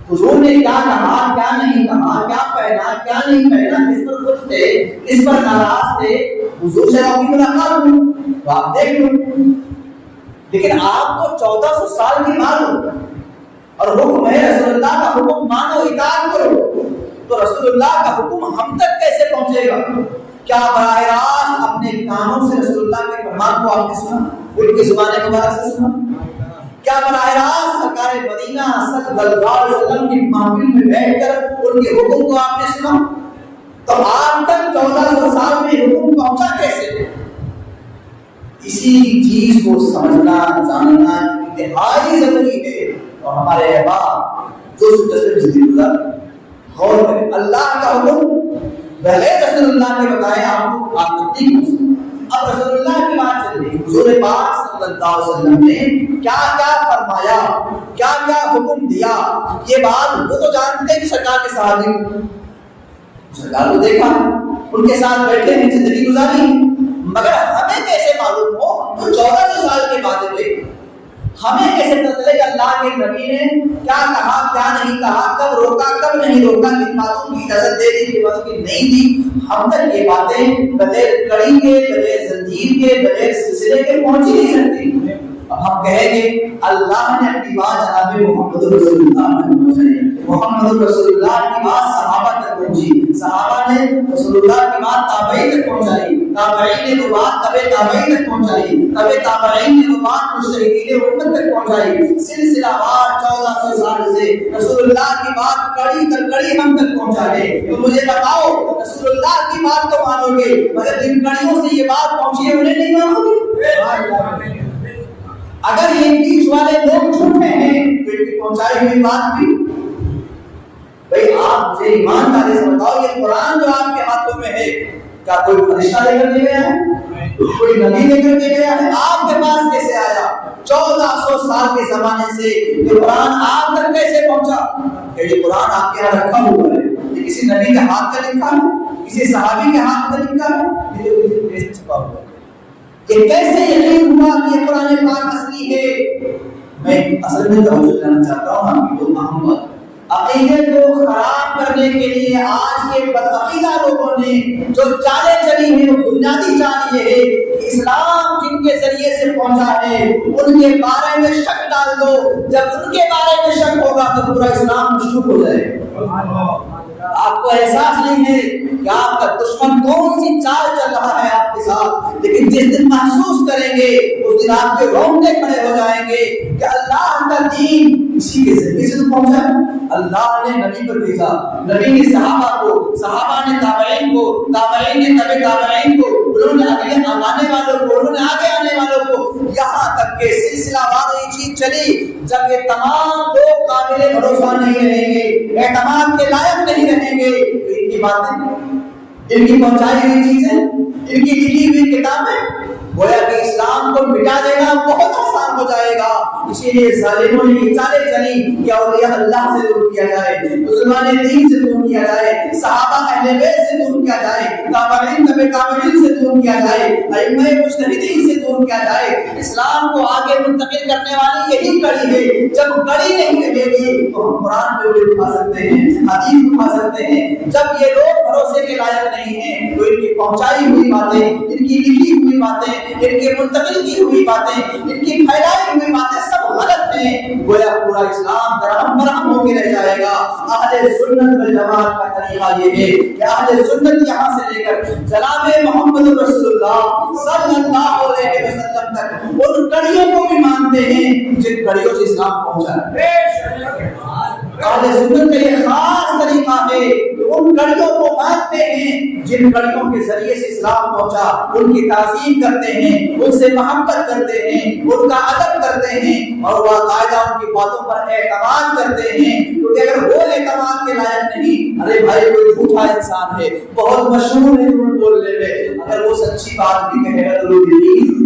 حضور نے کیا کہا، کیا نہیں کہا، کیا پہنا، کیا نہیں پہنا، کس پر خوش تھے، کس پر ناراض تھے، حضور سے آپ کی ملاقات ہوئی تو آپ دیکھ لو۔ لیکن آپ کو 1400 سال کی بات ہو اور حکم ہے رسول اللہ کا حکم مانو، اطاعت کرو، تو رسول اللہ کا حکم ہم تک کیسے پہنچے گا؟ کیا براہ راست اپنے کانوں سے رسول اللہ کے فرمان کو آپ نے سنا، ان کی زبان مبارک سے سنا؟ کیا براہ راست سرکار مدینہ صلی اللہ علیہ وسلم کی محفل میں بیٹھ کر ان کے حکم کو آپ نے سنا؟ تو آپ تک 1400 سال میں حکم پہنچا کیسے؟ اسی چیز کو سمجھنا جاننا انتہائی ضروری ہے۔ اور ہمارے احباب جو زندگی گزار غور کریں، اللہ کا حکم بغیر رسول اللہ کے بتائے آپ کو آپ نہیں ہو سکتے۔ اب رسول اللہ کی بات چل رہی، حضور پاک صلی اللہ علیہ وسلم نے کیا کیا فرمایا، کیا کیا حکم دیا، یہ بات وہ تو جانتے ہیں کہ سرکار کے صحابی سرکار کو دیکھا، ان کے ساتھ بیٹھے ہیں، زندگی گزاری، مگر ہمیں کیسے معلوم ہو؟ تو 1400 سال کے بعد ہوئے، ہمیں کیسے پتہ چلے کہ اللہ کے نبی نے کیا کہا، کیا نہیں کہا، کب روکا، کب نہیں روکا، کن باتوں کی اجازت دے دی، کن باتوں کی نہیں دی؟ ہم تک یہ باتیں بغیر کڑی کے، بغیر زنجیر کے، بغیر سلسلے کے پہنچ ہی نہیں سکتی۔ اب ہم کہیں گے اللہ نے اپنی بات جناب محمد رسول اللہ تک پہنچائی، محمد رسول اللہ کی بات صحابہ تک پہنچی، صحابہ نے رسول اللہ کی بات تابعین تک پہنچائی، تابعین نے وہ بات تبع تابعین تک پہنچائی، تبع تابعین نے وہ بات مجتہدین امت تک پہنچائی، سلسلہ وار 1400 سال سے رسول اللہ کی بات کڑی در کڑی ہم تک پہنچا ہے۔ تو مجھے بتاؤ، رسول اللہ کی بات تو مانو گے مگر جن کڑیوں سے یہ بات پہنچی ہے انہیں نہیں مانو گے؟ اگر یہ بیچ والے لوگ جھوٹے ہیں تو ان کی پہنچائی ہوئی بات بھی، بھئی آپ مجھے ایمانداری سے بتاؤ، یہ قرآن جو آپ کے ہاتھوں میں ہے کیا کوئی فرشتہ لے کر دے گیا ہے؟ کوئی نبی لے کر دے گیا ہے؟ آپ کے پاس کیسے آیا؟ 1400 سال کے زمانے سے یہ قرآن آپ تک کیسے پہنچا؟ کہ یہ قرآن آپ کے یہاں رکھا ہوا ہے، یہ کسی نبی کے ہاتھ کا لکھا ہے، کسی صحابی کے ہاتھ کا لکھا ہے، یہ کسی پیج میں چھپا ہوا ہے؟ یہ کیسے یقین ہوا کہ یہ قرآن پاک اصلی ہے؟ میں اصل میں توجہ کرنا چاہتا ہوں آپ کی دو محمد عقیدے کو خراب کرنے کے لیے آج کے بدعقیدہ لوگوں نے جو چالیں چلی ہیں، وہ بنیادی چال یہ ہے کہ اسلام جن کے ذریعے سے پہنچا ہے ان کے بارے میں شک ڈال دو، جب ان کے بارے میں شک ہوگا تو پورا اسلام مشکوک ہو جائے گا۔ آپ کو احساس نہیں ہے کہ آپ کا دشمن کون سی چال چل رہا ہے آپ کے ساتھ، لیکن جس دن محسوس کریں گے اس دن آپ کے رونگٹے کھڑے ہو جائیں گے کہ اللہ کا دین اسی کے ذریعے سے پہنچا ہے۔ اللہ نے نبی پر بھیجا، نبی نے صحابہ کو، صحابہ نے تابعین کو، تابعین نے تبع تابعین کو، انہوں نے اگلے آنے والوں کو، انہوں نے آگے آنے والوں کو، یہاں تک کہ سلسلہ وار یہ چیز چلی جب یہ تمام لوگ قابل بھروسہ نہیں رہیں گے، اعتماد کے لائق نہیں رہیں گے، تو ان کی باتیں، ان کی پہنچائی ہوئی چیزیں، ان کی لکھی ہوئی کتابیں گویا کہ اسلام کو مٹا دینا بہت آسان ہو جائے گا۔ اسی لیے ظالموں نے یہ چالیں چلی کہ اولیاء اللہ سے دور کیا جائے، مسلمان دین سے دور کیا جائے، صحابہ اہل بیت سے دور کیا جائے، تابعین تبع تابعین سے دور کیا جائے، ائمہ مجتہدین سے دور کیا جائے۔ اسلام کو آگے منتقل کرنے والی یہی کڑی ہے، جب کڑی نہیں رہے گی تو ہم قرآن پہ انگلی اٹھا سکتے ہیں، حدیث اٹھا سکتے ہیں۔ جب یہ لوگ بھروسے کے لائق نہیں ہیں تو ان کی پہنچائی ہوئی باتیں، ان کی لکھی ہوئی باتیں، ان کے منتقل کی ہوئی باتیں، ان کی پھیلائی ہوئی باتیں سب غلط ہیں۔ گویا پورا اسلام درہم برہم ہو کے رہ جائے گا۔ اہل سنت والجماعت کا طریقہ یہ ہے کہ اہل سنت یہاں سے لے کر جناب محمد رسول اللہ صلی اللہ علیہ وسلم تک ان کڑیوں کو بھی مانتے ہیں جن کڑیوں سے اسلام پہنچا ہے۔ اہل سنت کا یہ خاص طریقہ ہے کہ ان کڑیوں کو مانتے ہیں جن کڑیوں کے ذریعے سے اسلام پہنچا، ان کی تعظیم کرتے ہیں، ان سے محبت کرتے ہیں، ان کا ادب کرتے ہیں اور باقاعدہ ان کی باتوں پر اعتماد کرتے ہیں، کیونکہ اگر وہ اعتماد کے لائق نہیں، ارے بھائی کوئی جھوٹا انسان ہے، بہت مشہور ہے جھوٹ بولنے میں، اگر وہ سچی بات بھی کہے گا تو وہ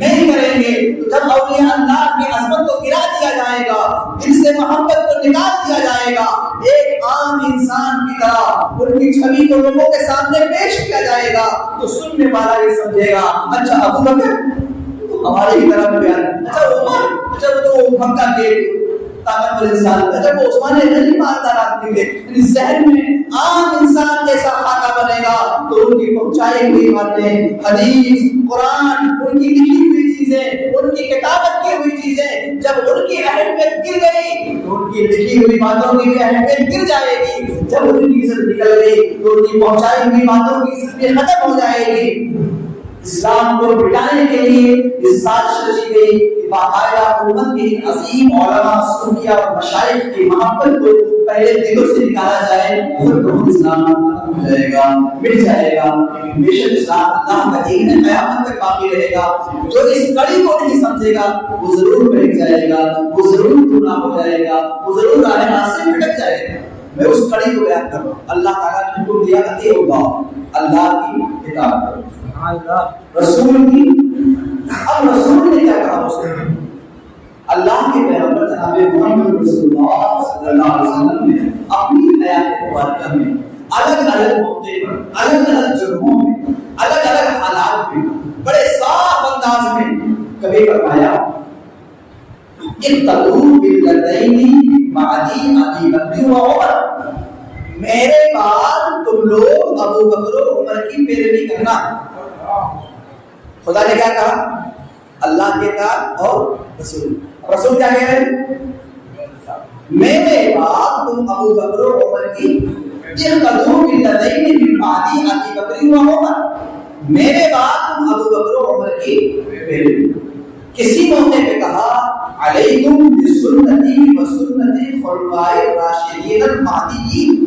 نہیں کریں گے۔ تو جب اولیاء اللہ کی عظمت کو گرا دیا جائے گا، ان سے محبت کو نکال دیا جائے گا، ایک عام انسان کی طرح ان کی چھوی کو لوگوں کے سامنے پیش کیا جائے گا تو سننے والا یہ سمجھے گا اچھا ابو بکر ہماری ہی طرف بیان، اچھا عمر، اچھا وہ تو مکہ کے طاقتور انسان ہے، جب وہ عثمان غنی مالدار آدمی تھے، یعنی ذہن میں عام انسان جیسا خاکہ بنے گا تو ان کی پہنچائی ہوئی باتیں، حدیث، قرآن، ان کی لکھی ہوئی چیزیں، ان کی کتابت کی ہوئی چیزیں جب ان کی اہمیت گر گئی تو ان کی لکھی ہوئی باتوں کی بھی اہمیت گر جائے گی، جب ان کی عزت نکل گئی تو ان کی پہنچائی ہوئی باتوں کی عزت بھی ختم ہو جائے گی۔ اسلام کو مٹانے کے لیے اس سازش رچی گئی کہ باقاعدہ امت کے عظیم علماء، صوفیاء اور مشائخ کی محبت کو پہلے دلوں سے نکالا جائے، خود بخود اسلام ختم ہو جائے گا، مٹ جائے گا۔ لیکن بے شک اسلام اللہ کا دین ہے، قیامت تک باقی رہے گا۔ جو اس کڑی کو نہیں سمجھے گا وہ ضرور بہک جائے گا، وہ ضرور گمراہ ہو جائے گا، وہ ضرور راہ راست سے بھٹک جائے گا۔ میں اس کڑی کو بیان کر رہا ہوں۔ اللہ تعالیٰ نے حکم دیا اطیعوا اللہ، اللہ کی اطاعت کرو، رسول کی۔ اب رسول نے کیا کہا اس نے؟ اللہ کے پیغمبر جناب محمد رسول اللہ صلی اللہ علیہ وسلم نے اپنی حیات مبارکہ میں الگ الگ موقع پر، الگ الگ جگہوں میں، الگ الگ حالات میں بڑے صاف انداز میں کبھی فرمایا اقتدوا بالذین بعدی ابی بکر و عمر، میرے بعد تم لوگ ابو بکر و عمر کی پیروی کرنا۔ خدا نے کیا کہا؟ اللہ کے اطاعت اور رسول۔ رسول کیا کہہ رہے ہیں؟ میرے بعد تم ابو بکر و عمر کی اقتدوا بالذین من بعد ابی بکر و عمر، میرے بعد تم ابو بکر و عمر کی پیروی۔ کسی موقع پہ کہا علیکم بسنتی و سنت خلفائے الراشدین المہدیین،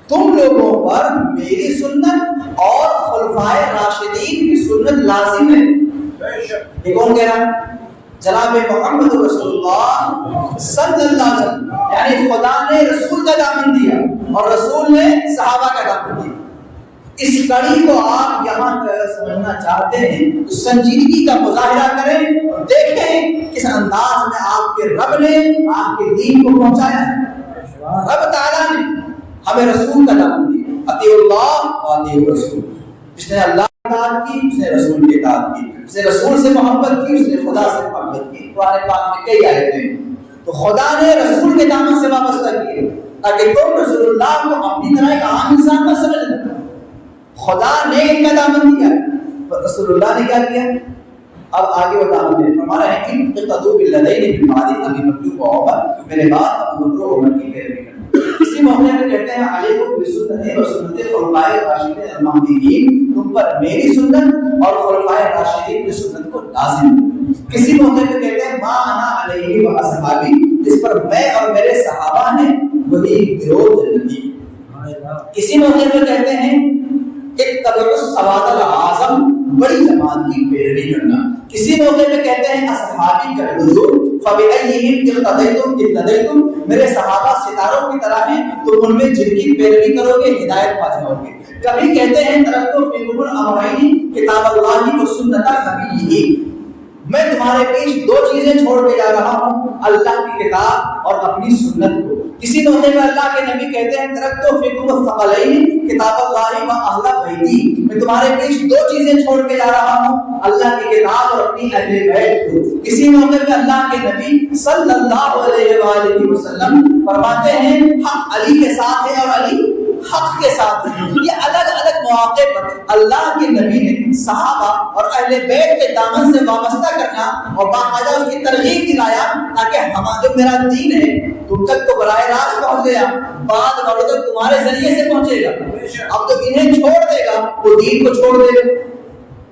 تم لوگوں پر میری سنت اور خلفائے راشدین کی سنت لازم ہے۔ یہ کون کہہ رہا ہے؟ جناب محمد رسول اللہ صلی اللہ علیہ وسلم، یعنی خدا نے رسول کا دامن دیا اور رسول نے صحابہ کا دامن دیا۔ اس کڑی کو آپ یہاں سمجھنا چاہتے ہیں تو سنجیدگی کا مظاہرہ کریں اور دیکھیں کس انداز میں آپ کے رب نے آپ کے دین کو پہنچایا ہے۔ رب تعالیٰ نے ہمیں رسول کا دامن دیا، اطیعوا اللہ و اطیعوا الرسول۔ جس نے اللہ کی اطاعت کی اس نے رسول کی اطاعت کی، اس نے رسول سے محبت کی اس نے خدا سے محبت کی۔ قرآن پاک میں کئی آیتیں ہیں تو خدا نے رسول کے دامن سے وابستہ کیے تاکہ تم رسول اللہ کو اپنی طرح ایک عام انسان نہ سمجھنا۔ خدا نے ان کا دامن دیا اور رسول اللہ نے کیا کیا؟ اب آگے وہ دامن دے ہمارا ہے کہ اقتدوا بالذین من بعد ابی بکر و عمر، میرے بعد ابو بکر و عمر کی پیروی کرنا۔ اسی موقع پہ کہتے ہیں علیکم بسنتی و سنت خلفائے راشدین المہدیین، تم پر میری سنت اور خلفائے راشدین کی سنت کو لازم. کسی موقع پہ کہتے ہیں ما انا علیہ و اصحابی، جس پر میں اور میرے صحابہ ہیں وہی گروہ جنتی. کسی موقع پہ کہتے ہیں اتبعوا السواد الاعظم، بڑی جماعت کی پیروی کرنا. کسی موقع پہ کہتے ہیں اصحابی کا حضور فبأیہم اقتدیتم، میرے صحابہ ستاروں کی طرح ہیں، تم ان میں جن کی پیروی کرو گے ہدایت پا جاؤ گے. کبھی کہتے ہیں ترکت فیکم الامرین کتاب اللہ و سنت نبیہ، میں تمہارے بیچ دو چیزیں چھوڑ کے جا رہا ہوں، اللہ کی کتاب اور اپنی سنت کو. کسی موقع میں اللہ کے نبی کہتے ہیں ترکت فیکم الثقلین کتاب اللہ و اہل بیتی، میں تمہارے بیچ دو چیزیں چھوڑ کے جا رہا ہوں، اللہ کی کتاب اور اپنی اہل بیت کو. کسی موقع میں اللہ کے نبی صلی اللہ علیہ وآلہ وسلم فرماتے ہیں حق علی کے ساتھ ہے اور علی حق کے ساتھ ہے. یہ الگ الگ مواقع پر اللہ کے نبی نے صحابہ اور اہل بیت کے دامن سے وابستہ کرنا اور باقاعدہ اس کی ترغیب دلایا تاکہ ہمارا جو میرا دین ہے تم تک تو براہ راست پہنچ گیا، بعد والوں تک تمہارے ذریعے سے پہنچے گا. اب تو انہیں چھوڑ دے گا وہ دین کو چھوڑ دے گا.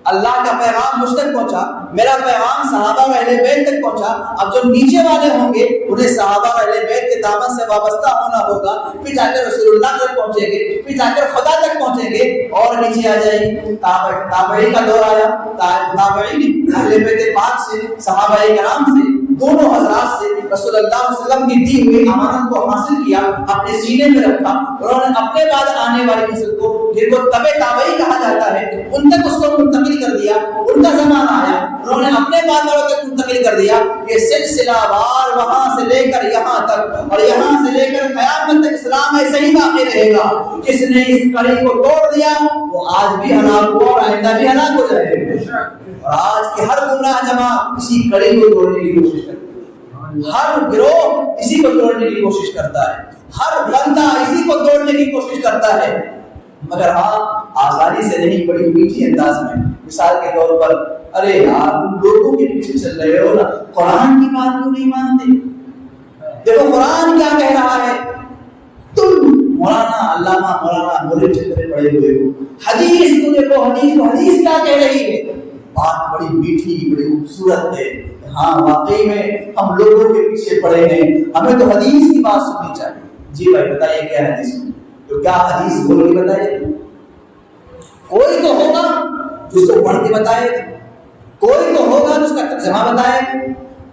اللہ کا پیغام مجھ تک پہنچا، میرا پیغام صحابہ اور اہل بیت تک پہنچا. اب جو نیچے والے ہوں گے انہیں صحابہ اور اہل بیت کے دامن سے وابستہ ہونا ہوگا، پھر جا کر رسول اللہ تک پہنچیں گے، پھر جا کر خدا تک پہنچیں گے. اور نیچے آ جائیں گے تابعین کا دور آیا، تابعین اہل بیت پاک سے صحابہ کرام سے دونوں حضرات سے رسول اللہ صلی اللہ علیہ وسلم کی دی ہوئی امانت کو حاصل کیا، اپنے سینے میں رکھا. انہوں نے اپنے بعد آنے والی نسل کو جن کو تبع تابعی کہا جاتا ہے ان تک اس کو منتقل کر دیا. ان کا زمانہ آیا، انہوں نے اپنے بعد والوں تک منتقل کر دیا. یہ سلسلہ وار وہاں سے لے کر یہاں تک اور یہاں سے لے کر قیامت تک اسلام ایسے ہی باقی رہے گا. جس نے اس کڑی کو توڑ دیا وہ آج بھی ہلاک ہوا اور آئندہ بھی ہلاک ہو جائے گا. اور آج کے ہر گمراہ جماعت اسی کڑی کو توڑنے کی کوشش کرتی ہے، ہر گروہ اسی کو توڑنے کی کوشش کرتا ہے، ہر بندہ اسی کو توڑنے کی کوشش کرتا ہے. مگر ہاں آسانی سے نہیں، بڑی میٹھی انداز میں. مثال کے طور پر ارے یار تم لوگوں کے پیچھے چل رہے ہو نا، قرآن کی بات کیوں نہیں مانتے؟ دیکھو قرآن کیا کہہ رہا ہے. تم مولانا علامہ مولانا مولوی چکرے پڑے ہوئے ہو، حدیث کو دیکھو، حدیث کیا کہہ رہی ہے. بات بڑی میٹھی بڑی خوبصورت ہے. ہاں واقعی میں ہم لوگوں کے پیچھے پڑے ہیں، ہمیں تو حدیث کی بات سننی چاہیے. جی بھائی بتائیے کیا حدیث ہے؟ تو کیا حدیث بول کے بتائیے؟ کوئی تو ہوگا جس کو پڑھ کے بتائے، کوئی تو ہوگا جس کا ترجمہ بتائے،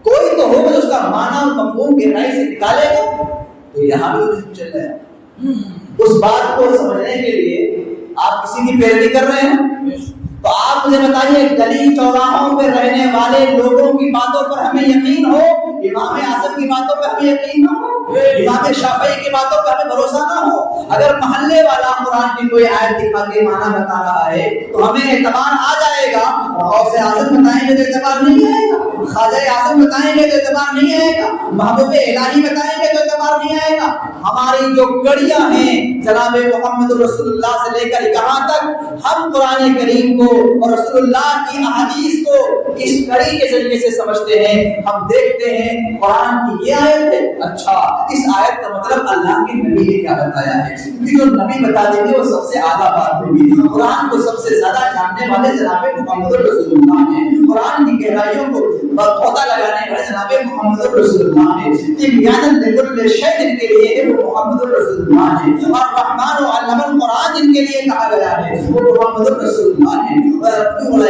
کوئی تو ہوگا جس کا معنی اور مفہوم گہرائی سے نکالے گا. تو یہاں بھی چل رہا ہے. اس بات کو سمجھنے کے لیے آپ کسی کی پیروی کر رہے ہیں تو آپ مجھے بتائیے گلی چوراہوں پہ رہنے والے لوگوں کی باتوں پر ہمیں یقین ہو، امام اعظم کی باتوں پہ ہمیں یقین نہ ہو، امام شافعی کی باتوں پہ ہمیں بھروسہ نہ ہو. اگر محلے والا قرآن کی کوئی آیت دکھا کے معنی بتا رہا ہے تو ہمیں اعتبار آ جائے گا. غوث اعظم بتائیں گے تو اعتبار نہیں آئے گا، خواجہ اعظم بتائیں گے تو اعتبار نہیں آئے گا، محبوب الہی بتائیں گے تو اعتبار نہیں آئے گا. ہماری جو کڑیاں ہیں جناب محمد رسول اللہ سے لے کر یہاں تک، ہم قرآن کریم کو اور رسول اللہ کی احادیث کو اس کڑی کے ذریعے سے سمجھتے ہیں. ہم دیکھتے ہیں قرآن کی یہ آیت ہے، اچھا اس آیت کا مطلب اللہ کے نبی نے کیا بتایا ہے، کیونکہ جو نبی بتا دیں گے وہ سب سے اعلیٰ بات ہوگی. قرآن کو سب سے زیادہ جاننے والے جناب محمد رسول اللہ ہیں، قرآن کی گہرائیوں کو پتہ لگانے والے جناب محمد رسول اللہ ہیں. تبیانا لکل شیء جن کے لیے وہ محمد رسول اللہ ہیں، اور رحمان و علم القرآن جن کے لیے کہا گیا ہے وہ محمد رسول اللہ ہیں، اور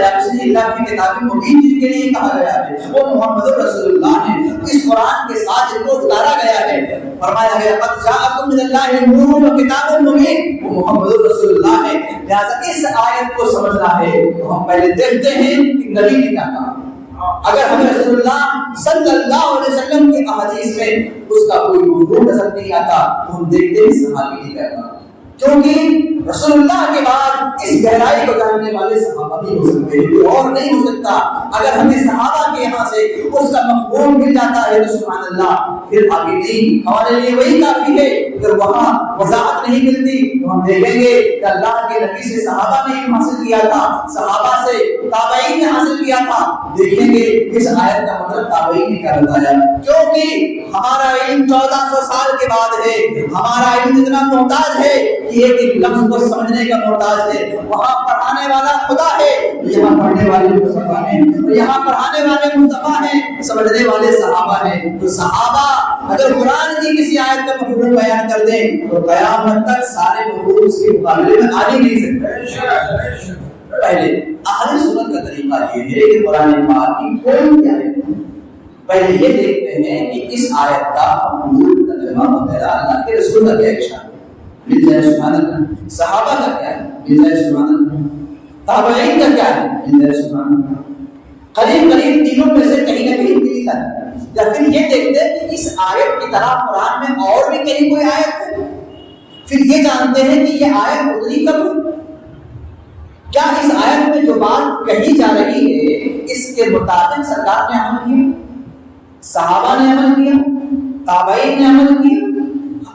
اللہ کی کتاب مبین جن کے لیے کہا گیا ہے وہ محمد رسول اللہ ہیں. اس قرآن کے ساتھ جن کو اتارا گیا ہے، فرمایا گیا قد جاءکم من اللہ نور و کتاب مبین، وہ محمد رسول اللہ ہے. لہذا اس آیت کو سمجھنا ہے تو ہم پہلے دیکھتے ہیں کہ نبی نے کیا کہا. اگر ہمیں رسول اللہ صلی اللہ علیہ وسلم کی احادیث میں اس کا کوئی مفہوم نظر نہیں آتا تو ہم دیکھتے ہیں صحابی نے کیا کہا، کیونکہ رسول اللہ کے بعد اس گہرائی کو جاننے والے صحابہ نہیں ہو سکتے، کوئی اور نہیں ہو سکتا. اگر ہمیں صحابہ کے یہاں سے اس کا مفہوم مل جاتا ہے تو سبحان اللہ پھر آگے نہیں، ہمارے لیے وہی کافی ہے. اگر وہاں وضاحت نہیں ملتی تو ہم دیکھیں گے کہ اللہ کے نبی سے صحابہ نے حاصل کیا تھا، صحابہ سے تابعین نے حاصل کیا تھا. دیکھیں گے اس آیت کا مطلب تابعین نے کیا بتایا, کیونکہ ہمارا علم 1400 سال کے بعد ہے, ہمارا علم اتنا محتاج ہے کہ ایک ایک لفظ کو سمجھنے کا محتاج ہے. وہاں پڑھانے والا خدا ہے, یہاں پڑھنے والے مصطفیٰ ہیں, یہاں پڑھانے والے مصطفیٰ ہیں, سمجھنے والے صحابہ ہیں. تو صحابہ اگر قرآن کی کسی آیت کا مفہوم بیان کر دیں تو قیامت تک سارے مفہوم اس کے مقابلے میں آ ہی نہیں سکتے. پہلے اہل سنت کا طریقہ یہ ہے کہ قرآن پاک کی کوئی آیت پہلے یہ دیکھتے ہیں کہ اس آیت کا مفہوم ترجمہ وغیرہ اللہ کے رسول کا کیا اشارہ ہے, مل جائے سبحان اللہ. صحابہ کا کیا ہے, مل جائے سبحان اللہ. تابعین کا کیا ہے, مل جائے سبحان اللہ. قریب قریب تینوں میں سے کہیں نہ کہیں ملتا ہے. یا پھر یہ دیکھتے ہیں کہ اس آیت کی طرح قرآن میں اور بھی کہیں کوئی آیت ہے, پھر یہ جانتے ہیں کہ یہ آیت اتری کب ہے, کیا اس آیت میں جو بات کہی جا رہی ہے اس کے مطابق سرکار نے عمل کیا, صحابہ نے عمل کیا, تابعین نے عمل کیا.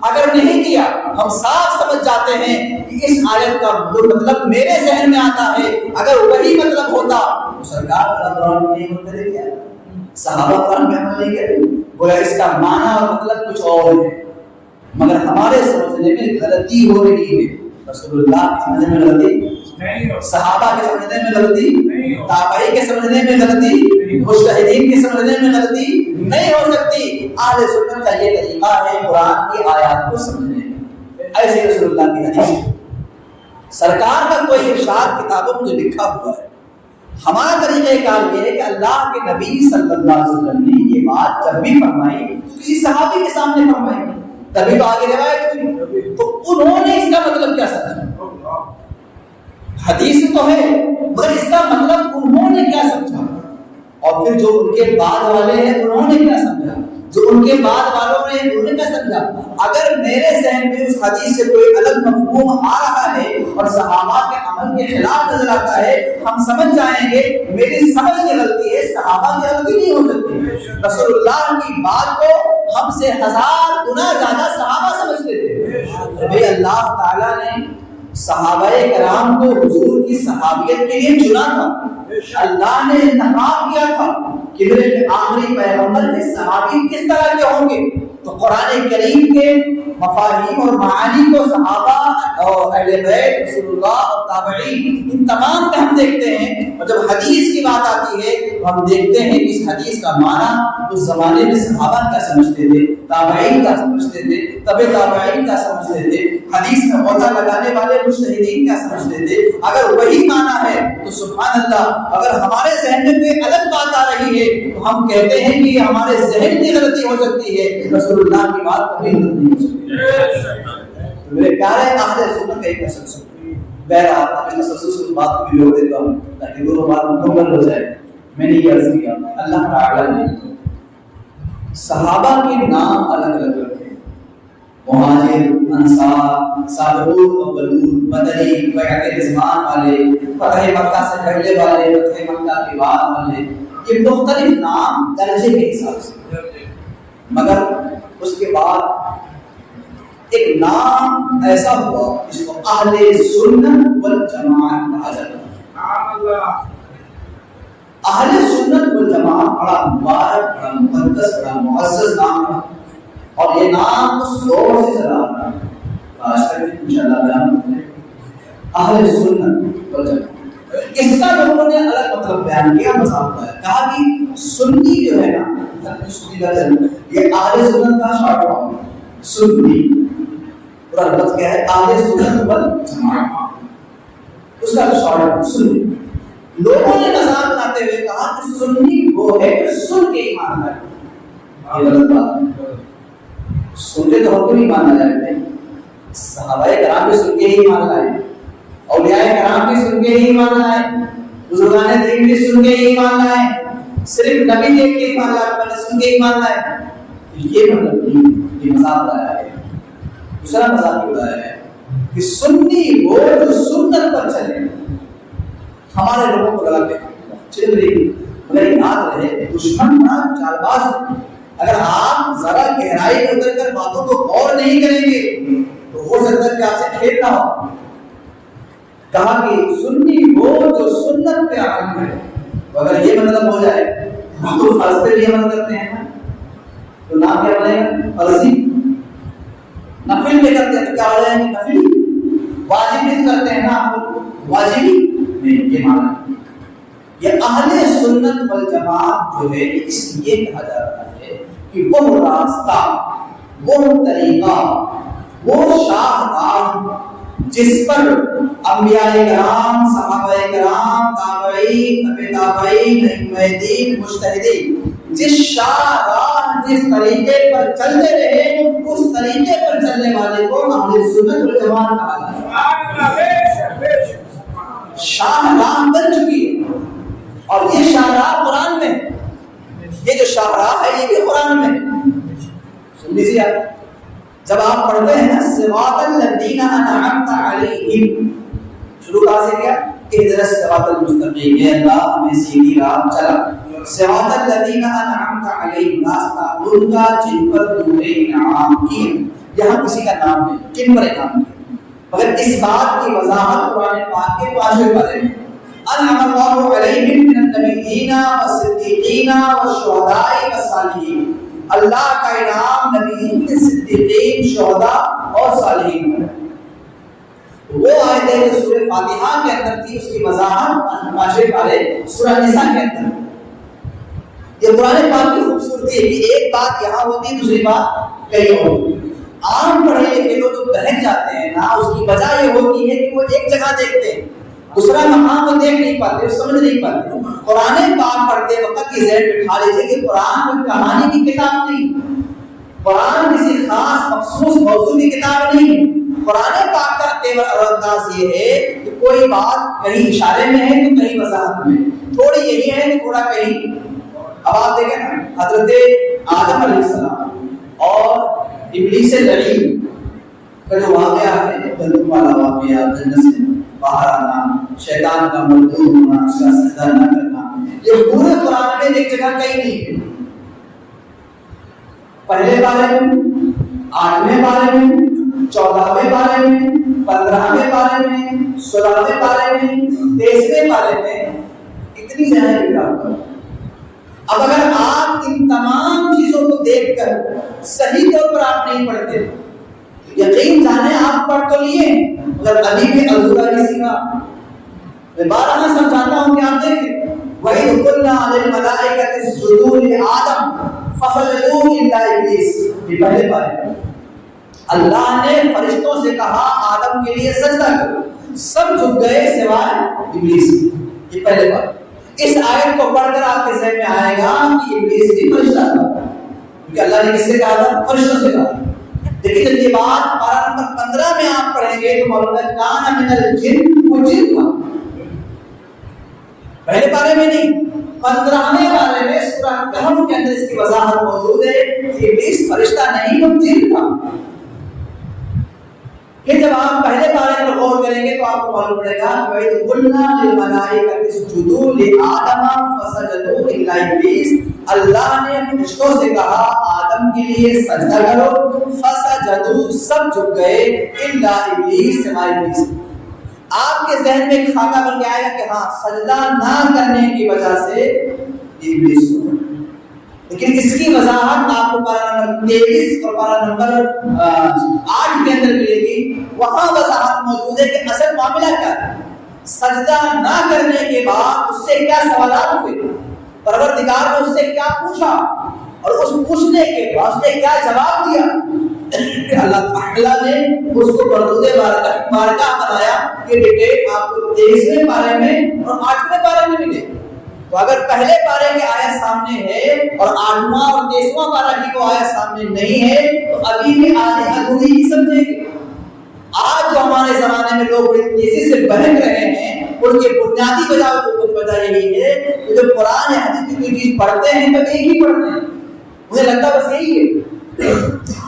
اگر نہیں کیا ہم صاف سمجھ جاتے ہیں کہ اس آیت کا مطلب میرے ذہن میں آتا ہے, اگر وہی مطلب ہوتا تو سرکار قرآن نہیں ہوتے کیا, صحابہ قرآن میں عمل نہیں کرتے, گویا اس کا معنی اور مطلب کچھ اور ہے, مگر ہمارے سمجھنے میں غلطی ہو رہی ہے. رسول اللہ کے سمجھنے میں غلطی, صحابہ کے سمجھنے میں غلطی, تابعین کے سمجھنے میں غلطی, مجتہدین کے سمجھنے میں غلطی نہیں ہو سکتی. اہل سنت کا یہ طریقہ ہے قرآن کی آیات کو سمجھنے میں. ایسے رسول اللہ کی حدیث, سرکار کا کوئی ارشاد کتابوں میں جو لکھا ہوا ہے, ہمارا طریقہ کار یہ ہے کہ اللہ کے نبی صلی اللہ علیہ وسلم نے یہ بات جب بھی فرمائی کسی صحابی کے سامنے فرمائی, تبھی تو آگے روایت ہوئی, تو انہوں نے اس کا مطلب کیا سمجھا. حدیث تو ہے مگر اس کا مطلب انہوں نے کیا سمجھا, اور پھر جو ان کے بعد والے ہیں انہوں نے کیا سمجھا, جو ان کے بعد والوں نے انہوں نے کیا سمجھا. اگر میرے ذہن میں اس حدیث سے کوئی الگ مفہوم آ رہا ہے اور صحابہ کے عمل کے خلاف نظر آتا ہے, ہم سمجھ جائیں گے میری سمجھ کی غلطی ہے, صحابہ کی غلطی نہیں ہو سکتی. رسول اللہ کی بات کو ہم سے 1000 گنا زیادہ صحابہ سمجھتے تھے. بھئی اللہ تعالیٰ نے صحابہ کرام کو حضور کی صحابیت کے لیے چنا تھا, اللہ نے انتخاب کیا تھا کہ میرے آخری پیغمبر کے صحابی کس طرح کے ہوں گے. تو قرآن کریم کے مفاہیم اور معانی کو صحابہ اور اہل بیت رسول اللہ اور تابعین ان تمام پہ ہم دیکھتے ہیں, اور جب حدیث کی بات آتی ہے تو ہم دیکھتے ہیں کہ اس حدیث کا معنی اس زمانے میں صحابہ کیا سمجھتے تھے, تابعین کیا سمجھتے تھے, تبع تابعین کیا سمجھتے تھے, حدیث میں موضع لگانے والے مجتہدین کیا سمجھتے تھے. اگر وہی معنی ہے تو سبحان اللہ, اگر ہمارے ذہن میں کوئی الگ بات آ رہی ہے تو ہم کہتے ہیں کہ یہ ہمارے ذہن کی غلطی ہو سکتی ہے, رسول اللہ کی بات کبھی غلط نہیں ہو سکتی. میرے پیارے اہل سنت کا ایک تسلسل, بہرحال اب اس تسلسل کی بات کو بھی جوڑ دیتا ہوں تاکہ دونوں بات مکمل ہو جائے. میں نے یہ عرض کیا اللہ تعالیٰ نے صحابہ کے نام الگ الگ رکھے, مہاجر, انصار, سابقون اولون, مدنی, بیعت رضوان والے, فتح مکہ سے پہلے والے, فتح مکہ کے بعد والے, یہ مختلف نام درجے کے حساب سے. مگر اس کے بعد ایک نام ایسا ہوا جس کو اہل سنت والجماعت کہا جاتا ہے. اہل سنت والجماعت بڑا مبارک, بڑا مقدس, بڑا معزز نام ہے, اور یہ نام اس دور سے چلا آ رہا ہے. آج تک انشاءاللہ بیان کریں اہل سنت والجماعت. اس کا لوگوں نے الگ مطلب بیان کیا, مذاق ہے, کہا کہ سنی جو ہے نا, یہ اہل سنت کا شارٹ فارم ہے. سنی پورا لفظ کیا ہے, اہل سنت والجماعت, اس کا شارٹ فارم سنی. لوگوں نے مذاق بناتے ہوئے کہا کہ سنی وہ ہے جو سن کے ایمان لائے. یہ غلط بات ہے, سن کے تو ہم کو نہیں مانا جائے. صحابہ کرام بھی سن کے ہی ایمان لائے, اولیاء کرام بھی سن کے ہی ایمان لائے, بزرگان دین بھی سن کے ہی ایمان لائے, صرف نبی دیکھ کے ایمان لائے, سن کے ایمان لائے. یہ مطلب نہیں, یہ مذاق بنایا ہے. دوسرا مذاق یہ بنایا ہے کہ سنی وہ جو سنت پر چلے. ہمارے لوگوں کو لگا کہ چل رہی, مگر یاد رہے دشمن کا چالباز. اگر آپ ذرا گہرائی میں اتر کر باتوں کو غور نہیں کریں گے تو ہو سکتا ہے کہ آپ سے کھیلنا ہو. کہا کہ سنی وہ جو سنت پہ عمل کرے. تو اگر یہ مطلب ہو جائے تو فرض پہ بھی عمل کرتے ہیں تو نام کیا بنے گا؟ فرضی. نفل پہ کرتے ہیں تو کیا ہو جائیں گے؟ نفلی. واجب بھی کرتے ہیں نا آپ واجبی نہیں. یہ مانا یہ اہل سنت والجماعت جو ہے اس لیے کہا جاتا ہے کہ وہ راستہ، وہ طریقہ، وہ شاہراہ جس پر انبیاء کرام، صحابہ کرام، تابعین، تبع تابعین، ائمہ دین، مجتہدین جس شاہراہ جس طریقے پر چلتے رہے اس طریقے پر چلنے والے کو اہل سنت والجماعت کہا جاتا ہے. شاہراہ بن چکی ہے اور یہ شاہراہ قرآن میں، یہ جو شاہراہ ہے یہ بھی قرآن میں. سن لیجیے آپ، جب آپ پڑھتے ہیں نا صراط الذین انعمت علیہم، شروع کہاں سے کیا؟ اہدنا الصراط المستقیم، اے اللہ ہمیں سیدھی راہ چلا. صراط الذین انعمت علیہم، راستہ ان کا جن پر تو نے انعام کیا. یہاں کسی کا نام نہیں، کن پر انعام کیا؟ مگر اس بات کی وضاحت قرآن پاک کے 5ویں پارے میں انعم اللہ علیہم من النبیین والصدیقین والشہداء والصالحین. اللہ کا انعام نبیین، صدیقین، شہداء اور صالحین پر. وہ آیتیں جو سورہ فاتحہ کے اندر تھی اس کی وضاحت 5ویں پارے سورہ نساء کے اندر. یہ قرآن پاک کی خوبصورتی ہے کہ ایک بات یہاں ہوتی ہے دوسری بات کہیں اور ہوتی. عام پڑھے لکھے لوگ جو بہک جاتے ہیں نا اس کی وجہ یہ ہوتی ہے کہ وہ ایک جگہ دیکھتے ہیں، دوسرا مقام کو دیکھ نہیں پاتے، سمجھ نہیں پاتے. قرآن پاک پڑھتے وقت کی ذہن بٹھا لیجیے کہ قرآن کوئی کہانی کی کتاب نہیں، قرآن کسی خاص مخصوص موضوع کی کتاب نہیں. قرآن پاک کا تیور اور انداز یہ ہے کہ کوئی بات کہیں اشارے میں ہے تو کہیں وضاحت میں، تھوڑی یہی ہے کہ تھوڑا کہیں. اب آپ دیکھیں نا حضرت آدم علیہ السلام اور ابلیس لعین کا جو واقعہ ہے، جنت والا واقعہ، جنت سے باہر آنا، شیطان کا مردود ہونا، اس کا سجدہ نہ کرنا، یہ پورے قرآن میں ایک جگہ کہیں نہیں ہے. پہلے بارے میں، 8ویں بارے میں، 14ویں بارے میں، 15ویں بارے میں، 16ویں بارے میں، 23ویں بارے میں، اتنی جگہیں گرا. اب اگر آپ ان تمام چیزوں کو دیکھ کر صحیح طور پر آپ نہیں پڑھتے، یقین جانے آپ پڑھ تو لیے مگر ابھی بھی ادھورا نہیں سیکھا. میں بارہا سمجھاتا ہوں کہ آپ دیکھیں وَإِذْ قُلْنَا لِلْمَلَائِكَةِ اسْجُدُوا لِآدَمَ فَسَجَدُوا إِلَّا إِبْلِيسَ. یہ پہلے بارے اللہ نے فرشتوں سے کہا آدم کے لیے سجدہ کرو، سب جھک گئے سوائے ابلیس. یہ پہلے بارے. اس آیت کو پڑھ کر آپ کے ذہن میں آئے گا کہ ابلیس بھی فرشتہ تھا، کیونکہ اللہ نے کس سے کہا تھا؟ فرشتوں سے کہا. لیکن جب یہ بات پارہ نمبر 15 میں آپ پڑھیں گے تو معلوم ہے کان من الجن، وہ جن تھا. پہلے پارے میں نہیں، 15ویں پارے میں سورہ کہف کے اندر اس کی وضاحت موجود ہے کہ ابلیس فرشتہ نہیں، وہ جن تھا. کہ جب آپ پہلے پارے پر غور کریں گے تو آپ کو معلوم پڑے گا کہ وَإِذْ قُلْنَا لِلْمَلَائِكَةِ اسْجُدُوا لِآدَمَ فَسَجَدُوا إِلَّا إِبْلِيسَ. اللہ نے فرشتوں سے کہا آدم کے لیے سجدہ کرو، فَسَجَدُوا سب جھک گئے، إِلَّا إِبْلِيسَ سوائے ابلیس. آپ کے ذہن میں ایک خاکہ بن کے آئے گا کہ ہاں سجدہ نہ کرنے کی وجہ سے ابلیس ہوا. لیکن اس کی وضاحت آپ کو پارہ نمبر 23 اور پارہ نمبر 8 کے اندر ملے گی. وہاں وضاحت موجود ہے کہ اصل معاملہ کیا ہے. سجدہ نہ کرنے کے بعد اس سے کیا سوالات ہوئے، پروردگار نے اس سے کیا پوچھا اور اس پوچھنے کے بعد اس نے کیا جواب دیا. اللہ تعالیٰ نے اس کو مردود بارگاہ بنایا کہ بیٹے آپ کو 23ویں پارے میں اور 8ویں پارے میں ملے. تو اگر پہلے پارے کی آیت سامنے ہے اور 8واں اور 23واں پارہ کی کو آیت سامنے نہیں ہے تو ابھی بھی آدھے ادھوری ہی سمجھیں گے. آج جو ہمارے زمانے میں لوگ بڑی تیزی سے بہک رہے ہیں ان کی بنیادی وجہ یہی ہے کہ جب قرآن حدیث کی کوئی چیز پڑھتے ہیں تو ایک ہی پڑھتے ہیں، مجھے لگتا بس یہی ہے.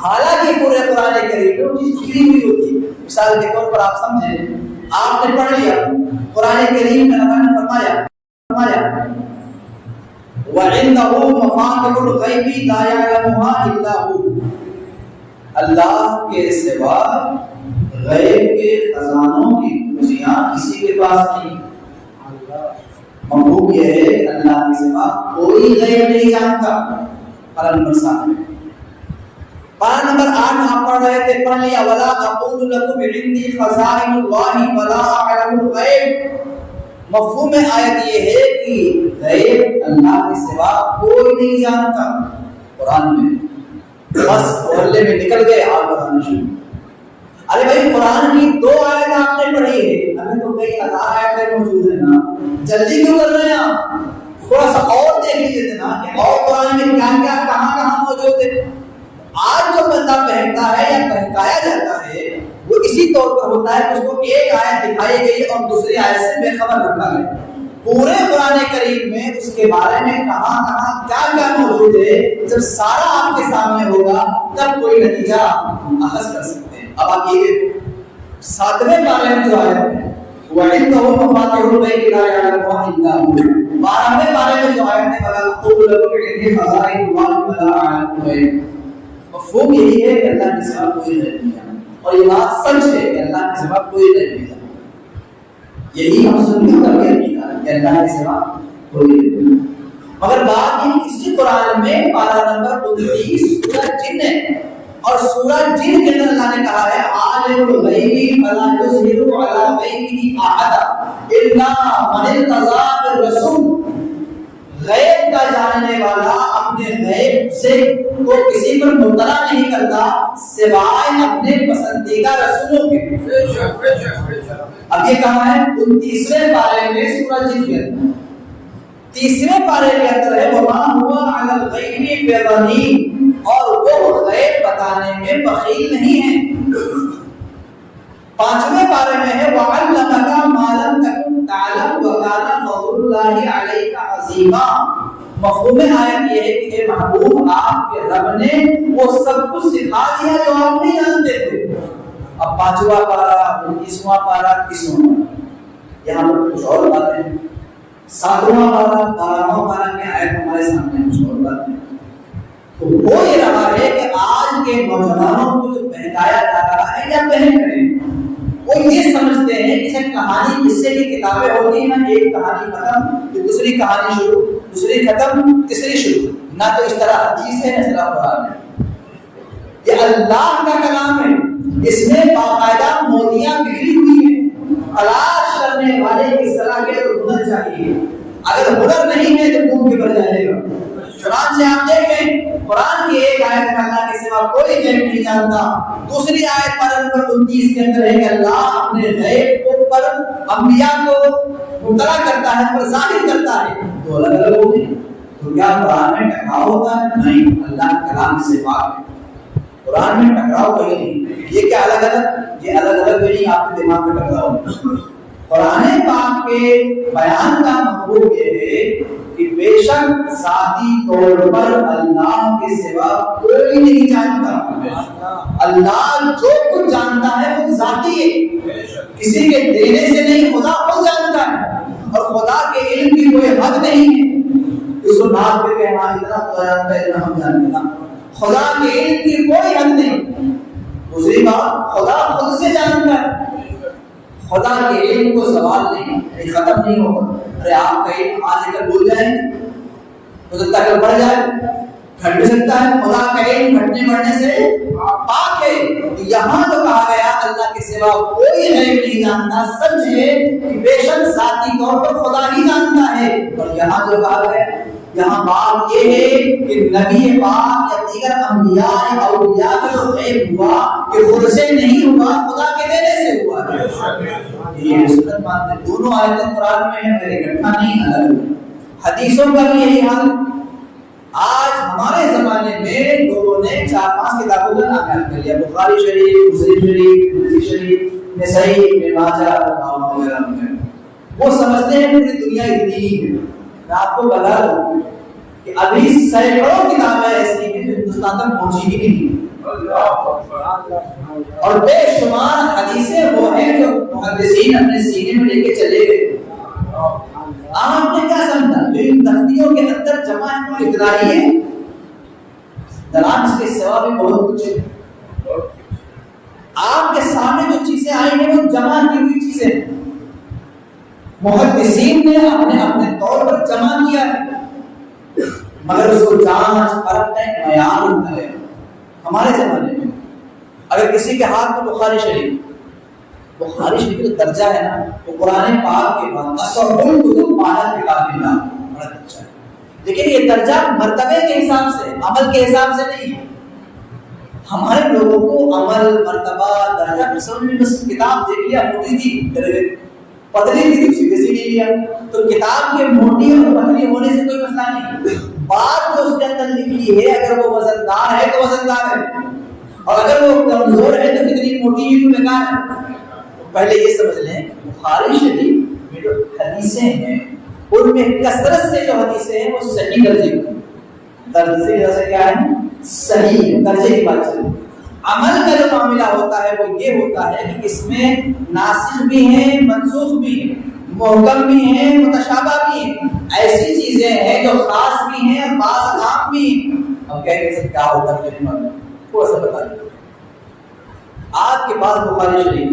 حالانکہ پورے قرآن کریم میں وہ چیز کھلی ہوئی ہوتی ہے. مثال کے طور پر آپ سمجھیں، آپ نے پڑھ لیا قرآن کریم میں اللہ نے فرمایا وَعِنْدَهُ مَفَاتِحُ الْغَيْبِ لَا يَعْلَمُهَا إِلَّا هُوَ. اللہ کے سوا غیب کے خزانوں کی کنجیاں کسی کے پاس نہیں. مفہوم یہ ہے اللہ کے سوا کوئی غیب نہیں جانتا. پارہ نمبر 7 میں. پارہ نمبر 8 آپ پڑھ رہے تھے, پڑھ لیا. ولا اقول لكم عندي خزائن الله ولا اعلم الغیب. مفہوم آیت یہ ہے کہ غیب اللہ کے سوا کوئی نہیں جانتا. قرآن میں بس محلے میں نکل گئے آپ بتانا شروع. ارے بھائی قرآن کی 2 آیت آپ نے پڑھی ہے, ہمیں تو کئی ہزار آیتیں موجود ہیں نا, جلدی کیوں کر رہے ہیں آپ؟ تھوڑا سا اور دیکھ لیجیے نا کہ اور قرآن میں کیا کیا کہاں کہاں موجود ہے. آج جو بندہ پہنتا ہے یا پہنکایا جاتا ہے وہ اسی طور پر ہوتا ہے کہ اس کو ایک آیت دکھائی گئی اور دوسری آیت سے بے خبر رکھا گیا. پورے قرآن کریم میں اس کے بارے میں کہاں کہاں کیا کیا موجود ہے, جب سارا آپ کے سامنے ہوگا تب کوئی نتیجہ اخذ کر سکتے ہیں. اب آپ یہ دیکھو 7ویں پارے میں جو آیت ہے وَعِنْدَهُ مَفَاتِحُ الْغَيْبِ لَا يَعْلَمُهَا إِلَّا هُوَ. 12ویں پارے میں جو آیت ہے وَلَا أَقُولُ لَكُمْ عِنْدِي خَزَائِنُ اللَّهِ وَلَا أَعْلَمُ الْغَيْبَ. مفہوم یہی ہے کہ اللہ کے سوا کوئی غیب نہیں جانتا, اور یہ بات سچ ہے کہ اللہ کے سوا کوئی غیب نہیں جانتا. یہی ہم سنیوں کا بھی عقیدہ ہے کہ اللہ کے سوا کوئی غیب نہیں جانتا. مگر بات یہ اسی قرآن میں پارہ نمبر 29 سورہ جن ہے, اور سورہ جن کے اندر اللہ نے کہا ہے عالم الغیب فلا یظہر علی غیبہ احد الا من ارتضی بالرسول. غیب کا جاننے والا اپنے غیب سے کو کسی پر مطلع نہیں کرتا سوائے اپنے پسندیدہ رسولوں کے. اب یہ کہا ہے 29ویں پارے میں سورہ جن کے اندر. 30ویں پارے کے اندر ہے وما هو علی الغیب بضنین, اور وہ غیب بتانے میں بخیل نہیں ہے. 5ویں پارے میں ہے وَعَلَّمَكَ مَا لَمْ تَكُنْ تَعْلَمُ وَكَانَ فَضْلُ اللَّهِ عَلَيْكَ عَظِيمًا. مفہوم آیت یہ ہے کہ اے محبوب آپ کے رب نے وہ سب کچھ سکھا دیا جو آپ نہیں جانتے تھے. اب 5واں پارہ 19واں پارہ 30واں یہاں پر کچھ اور باتیں ہیں. 7واں پارہ 12واں پارہ کی آیت ہمارے سامنے کچھ اور باتیں ہیں. تو وہ یہ رہا ہے کہ آج کے نوجوانوں کو جو بہکایا جا رہا ہے یا بہن رہے ہیں وہ یہ سمجھتے ہیں کہ کہانی قصے کی کتابیں ہوتی ہیں, ایک کہانی ختم تو دوسری کہانی شروع, دوسری ختم تیسری شروع. نہ تو اس طرح حدیث ہے نہ اس طرح قرآن ہے. یہ اللہ کا کلام ہے, اس میں باقاعدہ موتیاں بکھری ہوئی ہیں. تلاش کرنے والے کی صلاحیت تو ہنر چاہیے, اگر ہنر نہیں ہے تو ڈوب کے مر جائے گا. چنانچہ آپ دیکھیں قرآن کی ایک آیت میں اللہ کے سوا کوئی غیب نہیں جانتا. دوسری آیت پارہ نمبر 29 کے اندر ہے کہ اللہ اپنے غیب کو پر انبیاء کو مطلع کرتا ہے, پر ظاہر کرتا ہے. تو الگ الگ ہوتے ہیں. تو کیا قرآن میں ٹکراؤ ہوتا ہے؟ نہیں, اللہ کے کلام سے پاک ہے. قرآن میں ٹکراؤ کوئی نہیں. یہ کیا الگ الگ, یہ الگ الگ نہیں, آپ کے دماغ میں ٹکراؤ. قرآن پاک کے بیان کا مطلب یہ ہے کہ بے شک ذاتی طور پر اللہ کے سوا کوئی نہیں جانتا. اللہ جو کچھ جانتا ہے وہ ذاتی ہے, کسی کے دینے سے نہیں, خدا خود جانتا ہے. اور خدا کے علم کی کوئی حد نہیں ہے اس کو نام پہ کہنا اتنا خدا جانتا ہے اتنا ہم جانتے ہیں. خدا کے علم کی کوئی حد نہیں. دوسری بات خدا خود سے جانتا ہے. خدا کے علم کو سوال نہیں, ختم نہیں ہوگا. ارے آپ کا علم آج کل بھول جائیں ہو سکتا ہے کہ بڑھ جائے, گھٹ بھی سکتا ہے. خدا کا علم گھٹنے بڑھنے سے پاک ہے. یہاں جو کہا گیا اللہ کے سوا کوئی غیب نہیں جانتا, سچ ہے کہ بے شک ذاتی طور پر خدا ہی جانتا ہے. اور یہاں جو کہا گیا, یہاں بات یہ ہے کہ نبی پاک یا دیگر انبیاء یا اولیاء کا جو غیب ہوا کہ خود سے نہیں ہوا, خدا کے دینے سے ہوا ہے. یہ سنت بات ہے. دونوں آیتیں قرآن میں ہیں, میرے اکٹھا نہیں, الگ. حدیثوں کا بھی یہی حال. آج ہمارے زمانے میں لوگوں نے 4-5 کتابوں کا نام یاد کر لیا, بخاری شریف, مسلم شریف, ترمذی شریف, نسائی, ابن ماجہ وغیرہ وغیرہ. وہ سمجھتے ہیں پوری دنیا اتنی ہی ہے. میں آپ کو بتا دوں کہ ابھی سینکڑوں کتابیں ایسی ہیں جو ہندوستان تک پہنچی ہی نہیں, اور بے شمار حدیثیں وہ ہیں جو محدثین اپنے سینے میں لے کے چلے گئے. آپ نے کیا سمجھا جو ان تختیوں کے اندر جمع ہے وہ اتنا ہی ہے؟ دلان اس کے سوا بھی بہت کچھ ہے. آپ کے سامنے جو چیزیں آئی ہیں وہ جمع کی ہوئی چیزیں ہیں. محدثین نے اپنے طور پر جمع کیا ہے، مگر اس کو جانچ پرکھ کا ایک معیار ہوتا ہے۔ ہمارے زمانے میں اگر کسی کے ہاتھ میں بخاری شریف کا درجہ ہے نا، وہ قرآن پاک کے بعد اصحاب الکتب بعد کتاب اللہ بڑا درجہ ہے، لیکن یہ درجہ مرتبے کے حساب سے، عمل کے حساب سے نہیں ہے۔ ہمارے لوگوں کو عمل، مرتبہ، درجہ سمجھ میں بس کتاب دیکھ لیا موٹی تھی، پتلی تھی تو سیدھے لے لیا، تو کتاب کے موٹی اور پتلی ہونے سے کوئی مسئلہ نہیں، بات جو اس کے اندر لکھی ہے اگر وہ وزندار ہے تو وزندار ہے، اور اگر وہ کمزور ہے تو کتنی موٹی ہے تو بیکار ہے۔ پہلے یہ سمجھ لیں بخاری شریف میں جو حدیثیں ہیں ان میں کثرت سے جو حدیثیں ہیں وہ صحیح درجے کی، درجے جیسے کیا ہے صحیح درجے کی بات چلے۔ عمل کا جو معاملہ ہوتا ہے وہ یہ ہوتا ہے کہ اس میں ناسخ بھی ہیں، منسوخ بھی ہیں، محکم بھی ہیں، متشابہ بھی ہیں، ایسی چیزیں ہیں جو خاص بھی ہیں اور بعض عام بھی ہیں۔ ہم کہیں گے کیا ہوتا ہے مجھے معلوم، تھوڑا سا بتا دیں۔ آپ کے پاس بخاری شریف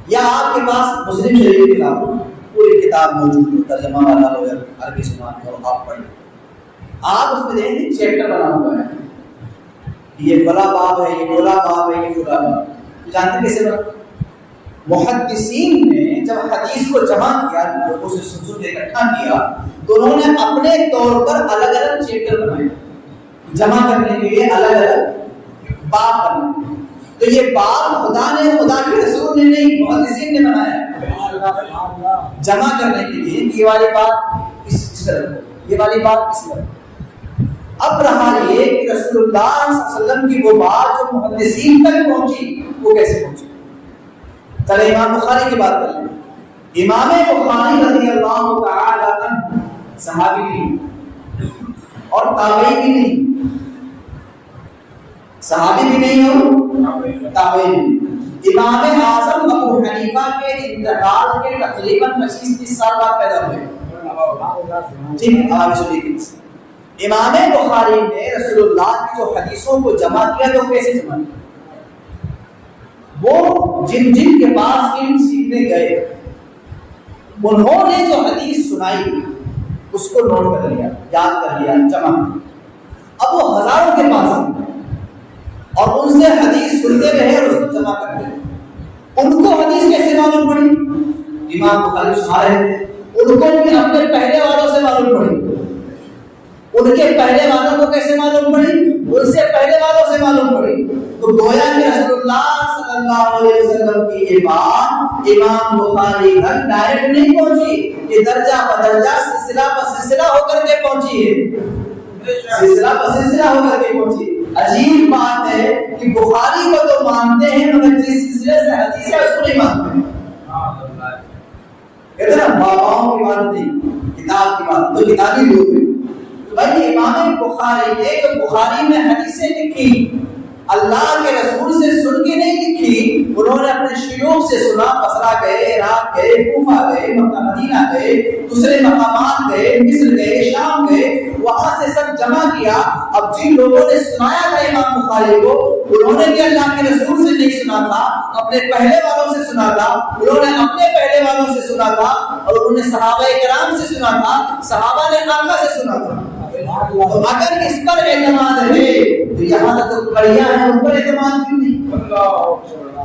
یا آپ کے پاس مسلم شریف کی کتاب پوری کتاب موجود ہے، ترجمہ والا ہو یا عربی زبان ہو، آپ پڑھیں، آپ اس میں دیکھیں چیپٹر بنا ہوا ہے، یہ فلاں باب ہے، یہ فلاں باب ہے، یہ فلاں باب، جانتے کیسے بنا؟ محدثین نے جب حدیث کو جمع کیا، لوگوں سے سن کے اکٹھا کیا، تو انہوں نے اپنے طور پر الگ الگ چیپٹر بنائے، جمع کرنے کے لیے الگ الگ باب بنائے۔ تو یہ باب خدا کے رسول نے نہیں، محدثین نے بنایا جمع کرنے کے لیے، یہ والی بات اس طرح، یہ والی بات اس طرح۔ اب رہا یہ کہ رسول اللہ صلی اللہ علیہ وسلم کی وہ بات جو محدثین تک پہنچی وہ کیسے پہنچی؟ چلے امام بخاری کی بات کر لیں۔ امام بخاری رضی اللہ تعالی عنہ صحابی نہیں اور تابعی بھی نہیں، صحابی بھی نہیں اور تابعی بھی نہیں۔ امام اعظم ابو حنیفہ کے انتقال کے تقریباً 25-30 سال بعد پیدا ہوئے، ٹھیک ہے، آپ سنیے۔ امام بخاری نے رسول اللہ کی جو حدیثوں کو جمع کیا تو کیسے جمع کیا؟ وہ جن کے پاس علم سیکھنے گئے انہوں نے جو حدیث سنائی اس کو نوٹ کر لیا، یاد کر لیا، جمع کیا۔ اب وہ ہزاروں کے پاس ہیں اور ان سے حدیث سنتے رہے اور اس کو جمع کرتے رہے۔ ان کو حدیث کیسے معلوم پڑی؟ امام بخاری سنا رہے تھے، ان کو بھی اپنے پہلے والوں سے معلوم پڑی۔ ان کے پہلے والوں کو کیسے معلوم پڑی؟ ان سے پہلے والوں سے معلوم پڑی۔ تو گویا کہ رسول اللہ صلی اللہ علیہ وسلم کی یہ بات امام بخاری تک ڈائریکٹ نہیں پہنچی، یہ درجہ بدرجہ سلسلہ بسلسلہ ہو کر کے پہنچی ہے، سلسلہ بسلسلہ ہو کر کے پہنچی۔ عجیب بات ہے کہ بخاری کو تو مانتے ہیں مگر جس سلسلے سے حدیث ہے اس کو نہیں مانتے ہیں۔ کہتے ہیں نا باباؤں کی بات نہیں، کتاب کی بات، تو کتابی لوگ ہیں۔ بھائی امام بخاری نے جو بخاری میں حدیثیں لکھی اللہ کے رسول سے سن کے نہیں لکھی، انہوں نے اپنے شیوخ سے سنا، بصرہ گئے، عراق گئے، کوفہ گئے، مکہ مدینہ گئے، دوسرے مقامات گئے، مصر گئے، شام گئے، وہاں سے سب جمع کیا۔ اب جن لوگوں نے سنایا تھا امام بخاری کو، انہوں نے بھی اللہ کے رسول سے نہیں سنا تھا، اپنے پہلے والوں سے سنا تھا، انہوں نے اپنے پہلے والوں سے سنا تھا، اور انہوں نے صحابہ کرام سے سنا تھا، صحابہ نے آقا سے سنا تھا۔ تو اگر اس پر اعتماد ہے تو یہاں تک بڑھیا ہے، ان پر اعتماد کیوں نہیں؟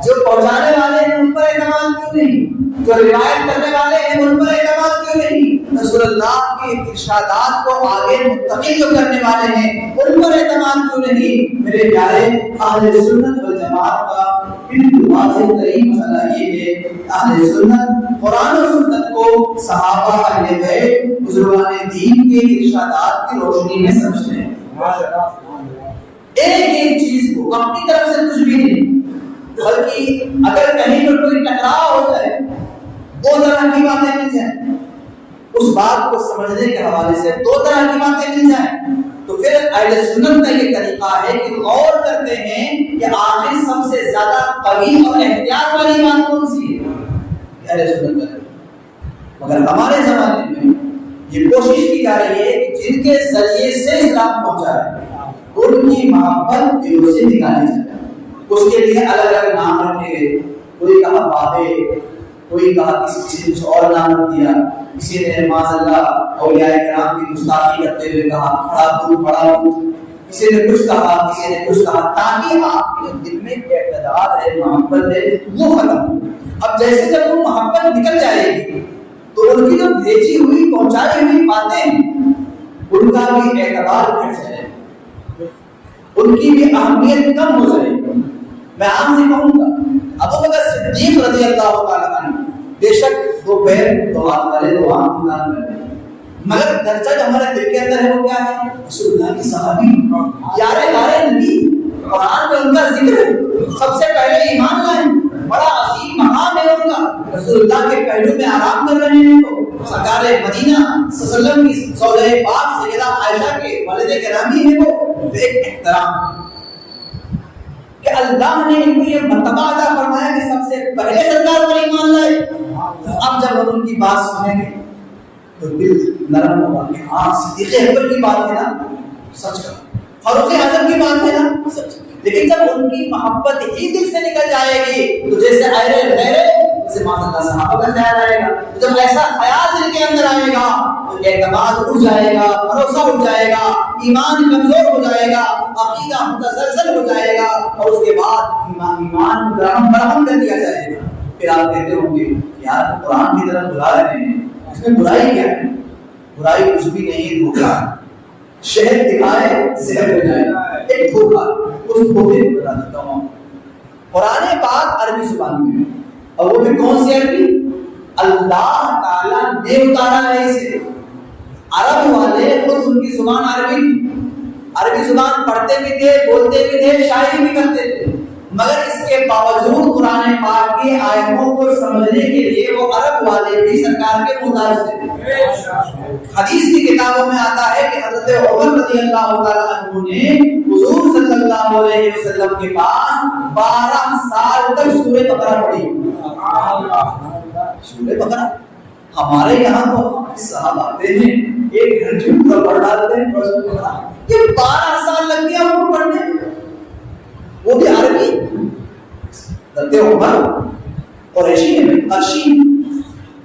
جو پہنچانے والے ہیں ان پر اعتماد کیوں نہیں؟ جو روایت کرنے والے ہیں ان پر اعتماد کیوں نہیں؟ رسول اللہ کے ارشادات کو آگے منتقل جو کرنے والے ہیں ان پر اعتماد کیوں نہیں؟ میرے پیارے اہل سنت والجماعت کا بالکل واضح ترین مسئلہ یہ ہے، اہل سنت قرآن و سنت کو صحابہ، اہل بیت، بزرگان دین کے ارشادات کی روشنی میں سمجھتے ہیں۔ ایک چیز کو اپنی طرف سے کچھ بھی نہیں، بلکہ اگر کہیں پر کوئی ٹکراؤ ہو جائے، دو طرح کی باتیں مل جائیں، اس بات کو سمجھنے کے حوالے سے دو طرح کی باتیں مل جائیں، تو پھر اہل سنت کا یہ طریقہ ہے کہ غور کرتے ہیں کہ آخر سب سے زیادہ قوی اور احتیاط والی بات کون سی ہے، اہل سنت کا۔ مگر ہمارے زمانے میں یہ کوشش کی جا رہی ہے کہ جن کے ذریعے سے اسلام پہنچا ہے ان کی محبت دلوں سے نکالی جائے، اس کے لیے الگ الگ نام رکھے گئے، کوئی کہا بابے، کوئی کہا کسی نے کچھ اور نام رکھ دیا، کسی نے معاذ اللہ اولیاء کرام کی گستاخی کرتے ہوئے کہا کھڑا ہو، کسی نے کچھ کہا کسی نے کچھ کہا، تاکہ آپ کے دل میں اعتداد ہے، محبت ہے، وہ ختم ہو۔ اب جیسے جب وہ محبت نکل جائے گی تو ان کی جو بھیجی ہوئی پہنچائی ہوئی باتیں ہیں ان کا بھی اعتبار گھٹ جائے گا، ان کی بھی اہمیت کم ہو جائے گی۔ میں آپ سے کہوں گا ابو بکر صدیق رضی اللہ تعالیٰ عنہ بے شک دو پیر دو ہاتھ والے دو آنکھ کان والے، مگر درجہ جو ہمارے دل کے اندر ہے وہ کیا ہے؟ رسول اللہ کے صحابی، یارے غارے نبی، قرآن میں ان کا ذکر ہے، سب سے پہلے ایمان لائیں، بڑا عظیم مقام ہے ان کا، رسول اللہ کے پہلو میں آرام کر رہے ہیں، تو سرکار مدینہ صلی اللہ علیہ وسلم کی زوجہ پاک سیدہ عائشہ کے والد گرامی ہیں، وہ ایک احترام کہ اللہ نے ان کو یہ مرتبہ عطا فرمایا کہ سب سے پہلے سرکار پر ایمان لائے۔ اب جب ہم ان کی بات سنیں گے تو دل نرم ہوگا کہ ہاں صدیق اکبر کی بات ہے نا سچ کا، فاروق اعظم کی بات ہے نا سچ، لیکن جب ان کی محبت ہی دل سے نکل جائے گی تو جیسے اہرے غیرے جیسے ماشاء اللہ صحابہ کا خیال آئے گا، جب ایسا خیال دل کے اندر آئے گا تو اعتماد اٹھ جائے گا، بھروسہ اٹھ جائے گا، ایمان کمزور ہو جائے گا، عقیدہ متزلزل ہو جائے گا، اور اس کے بعد ایمان برہم کر دیا جائے گا۔ پھر آپ کہتے ہوں گے یار قرآن کی طرف بلا رہے ہیں، اس میں برائی کیا ہے؟ برائی کچھ بھی نہیں، دھوکہ، شہد دکھائے زہر ہو جائے، ایک دھوکہ، اس دھوکے کو بتا دیتا ہوں۔ قرآن پاک عربی زبان میں، اور وہ بھی کون سی عربی؟ اللہ تعالیٰ نے اتارا ہے اسے۔ عرب والے خود ان کی زبان عربی زبان پڑھتے بھی تھے، بولتے بھی تھے، شاعری بھی کرتے تھے، مگر اس کے باوجود قرآن پاک کی آیتوں کو سمجھنے کے لیے وہ عرب والے بھی سرکار کے محتاج تھے۔ حدیث کی کتابوں میں آتا ہے کہ حضرت عمر رضی اللہ تعالیٰ عنہ نے حضور صلی اللہ علیہ وسلم کے پاس 12 سال تک سورہ بقرہ پڑھی۔ سورہ بقرہ ہمارے یہاں تو صاحب آتے ہیں ایک گھنٹے پورا پڑھ ڈالتے ہیں، یہ 12 سال لگ گیا ان کو پڑھنے میں، وہ بھی عربی۔ حضرت عمر قریشی ہیں، قرشی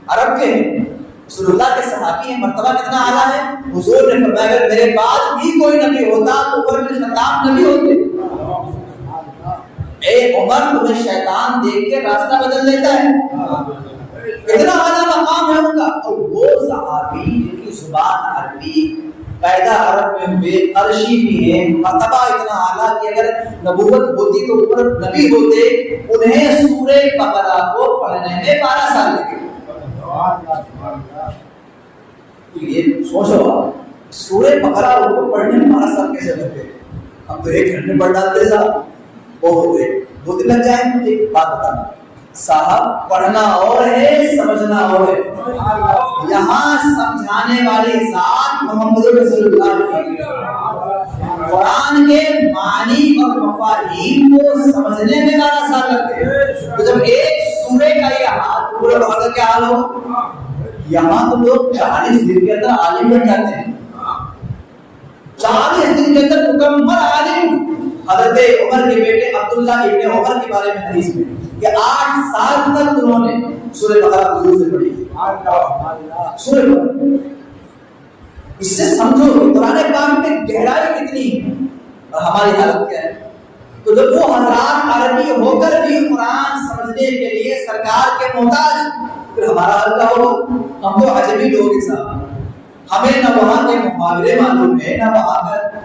عرب کے ہیں، رسول اللہ کے صحابی ہیں، مرتبہ کتنا اعلیٰ ہے۔ حضور نے فرمایا اگر میرے بعد بھی کوئی نبی ہوتا تو عمر بن خطاب نبی ہوتے۔ اے عمر تمہیں شیطان دیکھ کے راستہ بدل دیتا ہے، اتنا اعلیٰ مقام ہے ان کا۔ اور وہ صحابی جن کی زبان عربی، پیدا عرب میں ہوئے، قرشی بھی ہیں، مرتبہ اتنا اعلیٰ کہ اگر نبوت ہوتی تو عمر نبی ہوتے، انہیں سورہ بقرہ کو پڑھنے میں 12 سال لگے۔ یہ سوچو آپ سورہ بقرہ کو پڑھنے میں 12 سال کیسے لگتے؟ اب تو ایک گھنٹے پڑھ ڈالتے صاحب، وہ ہو گئے 2 دن لگ جائیں گے۔ ایک بات بتانا صاحب، پڑھنا اور ہے سمجھنا اور ہے۔ یہاں سمجھانے والی ذات محمد رسول اللہ کی، قرآن کے معنی اور مفاہیم کو سمجھنے میں 12 سال لگتے ہیں۔ تو جب ایک سورے کا یہ ہاتھ پورے بقرہ کیا حال ہو، یہاں تو لوگ 40 دن کے اندر عالم بن جاتے ہیں، 40 دن کے اندر مکمل عالم۔ حضرت عمر کے بیٹے عبداللہ ابن عمر کے بارے میں حدیث میں کہ 8 سال تک انہوں نے سورہ بقرہ حضور سے پڑھی، سورہ بقرہ۔ اس سے سمجھو قرآن پاک میں گہرائی کتنی ہے اور ہماری حالت کیا ہے۔ تو جب وہ حضرات عربی ہو کر بھی قرآن سمجھنے کے لیے سرکار کے محتاج، پھر ہمارا حال کیا ہوگا؟ ہم تو عجمی لوگ ہیں صاحب، ہمیں نہ وہاں کے محاورے معلوم ہے، نہ وہاں کا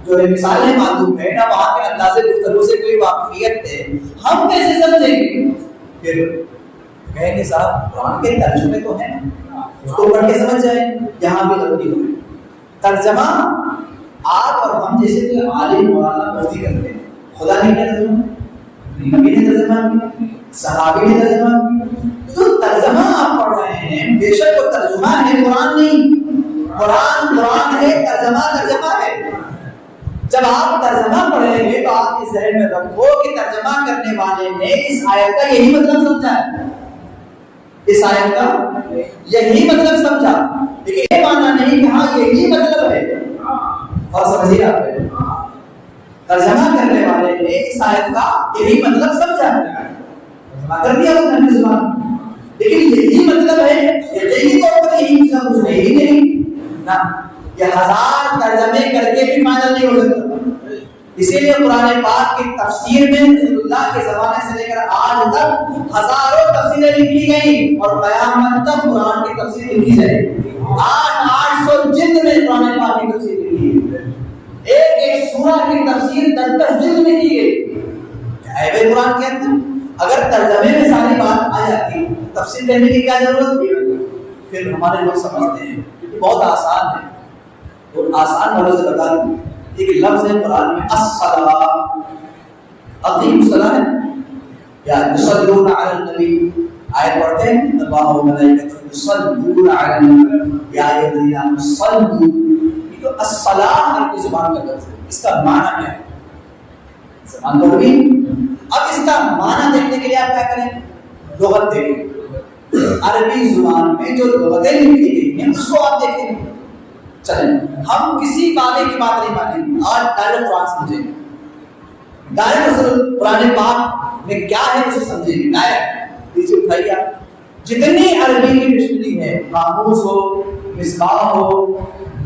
جو ہے مثالیں معلوم ہے، نہ وہاں کے انداز گفتگو سے کوئی واقفیت ہے، ہم کیسے سمجھیں گے؟ پھر کہیں گے صاحب قرآن کے ترجمے تو ہیں، اس کو پڑھ کے سمجھ جائیں، یہاں بھی غلطی ہوئی۔ ترجمہ آپ اور ہم جیسے کوئی عالم مولانا مفتی کرتے ہیں، خدا نے کیا ترجمہ، نبی نے ترجمہ کیا، صحابی نے ترجمہ کیا۔ تو ترجمہ آپ پڑھ رہے ہیں، بے شک وہ ترجمہ ہے، قرآن نہیں۔ قرآن ہے، ترجمہ ہے۔ جب آپ ترجمہ پڑھیں گے تو آپ اس ذہن میں رکھو کہ ترجمہ کرنے والے نے اس آیت کا یہی مطلب سمجھا ہے، اس آیت کا یہی مطلب سمجھا، لیکن یہ معنی نہیں کہ ہاں یہی مطلب ہے۔ اور سمجھیے آپ ترجمہ کرنے والے نے اس آیت کا یہی مطلب سمجھا ہے، ترجمہ کر دیا اس نے زبان، لیکن یہی مطلب ہے یقینی طور پر یہی مطلب کچھ ہے ہی نہیں نا. یہ 1000 ترجمے کر کے بھی فائدہ نہیں ہو سکتا. اسی لیے قرآن پاک کی تفسیر میں رسول اللہ کے زمانے سے لے کر آج تک ہزاروں تفسیریں لکھی گئی اور قیامت تک قرآن کی تفسیر لکھی جائے گی. 800 جلد میں قرآن پاک کی تفسیر لکھی گئی. ایک سورہ کی تفسیر 10 جلد میں کی گئی. ہے قرآن کے اندر اگر ترجمے میں ساری بات آ جاتی تفسیر کرنے کی کیا ضرورت تھی؟ پھر ہمارے لوگ سمجھتے ہیں کہ بہت آسان ہے. اور آسان والوں سے بتا دوں ایک لفظ ہے قرآن میں الصلاۃ. اقیم الصلاۃ یا یصلون علی النبی آیت پڑھتے ہیں اللہ و ملائکۃ یصلون علی النبی یا ایھا الذین آمنوا صلوا. یہ تو الصلاۃ عربی زبان کا لفظ ہے. اس کا معنی کیا ہے؟ زبان تو ہوگی. اب اس کا معنی دیکھنے کے لیے آپ کیا کریں؟ لغت دیکھیں. عربی زبان میں جو لغتیں لکھی گئی ہیں اس کو آپ دیکھیں. چلیں ہم کسی بابے کی بات نہیں مانیں اور ڈائریکٹ قرآن سمجھیں. ڈائریکٹ قرآن پاک میں کیا ہے اسے سمجھیں. ڈائریکٹ نیچے اٹھائیے آپ جتنی عربی کی ڈکشنری ہے قاموس ہو مصباح ہو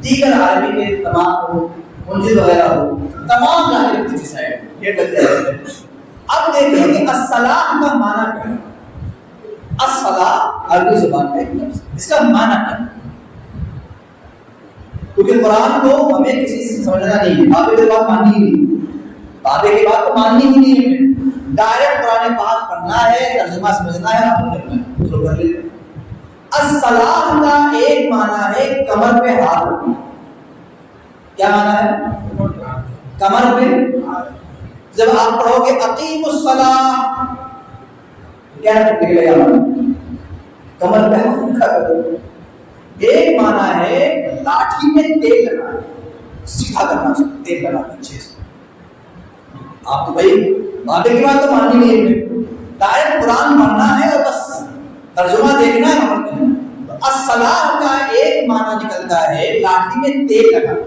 دیگر عربی کے تمام ہو منجد وغیرہ ہو تمام لا کے پیچھے سائڈ یہ ڈلتے ہیں. اب دیکھیں کہ الصلاۃ کا معنی کیا ہے. الصلاۃ عربی زبان کا ایک لفظ اس کا معنی کیا ہے؟ کیونکہ قرآن کو ہمیں کسی سے سمجھنا نہیں ہے. بابے کی بات ماننی ہی نہیں. بابے کی بات تو ماننی ہی نہیں ہے. ڈائریکٹ قرآن پاک پڑھنا ہے ترجمہ سمجھنا ہے عمل کرنا ہے. چلو کر لیتے. الصلاۃ کا ایک معنی ہے کمر پہ ہاتھ رکھنا. کیا معنی ہے؟ کمر پہ. جب آپ پڑھو گے اقیم الصلاۃ کیا نکلے گا؟ کمر پہ ہاتھ رکھا کرو. ایک معنی ہے لاٹھی میں تیل لگانا سیدھا کرنا تیل لگانا اچھے سے. آپ تو بھائی بابے کی بات تو ماننی نہیں ہے. ڈائریکٹ قرآن پڑھنا ہے اور بس ترجمہ دیکھنا ہے عمل کرنا. تو الصلاۃ کا ایک معنی نکلتا ہے لاٹھی میں تیل لگانا.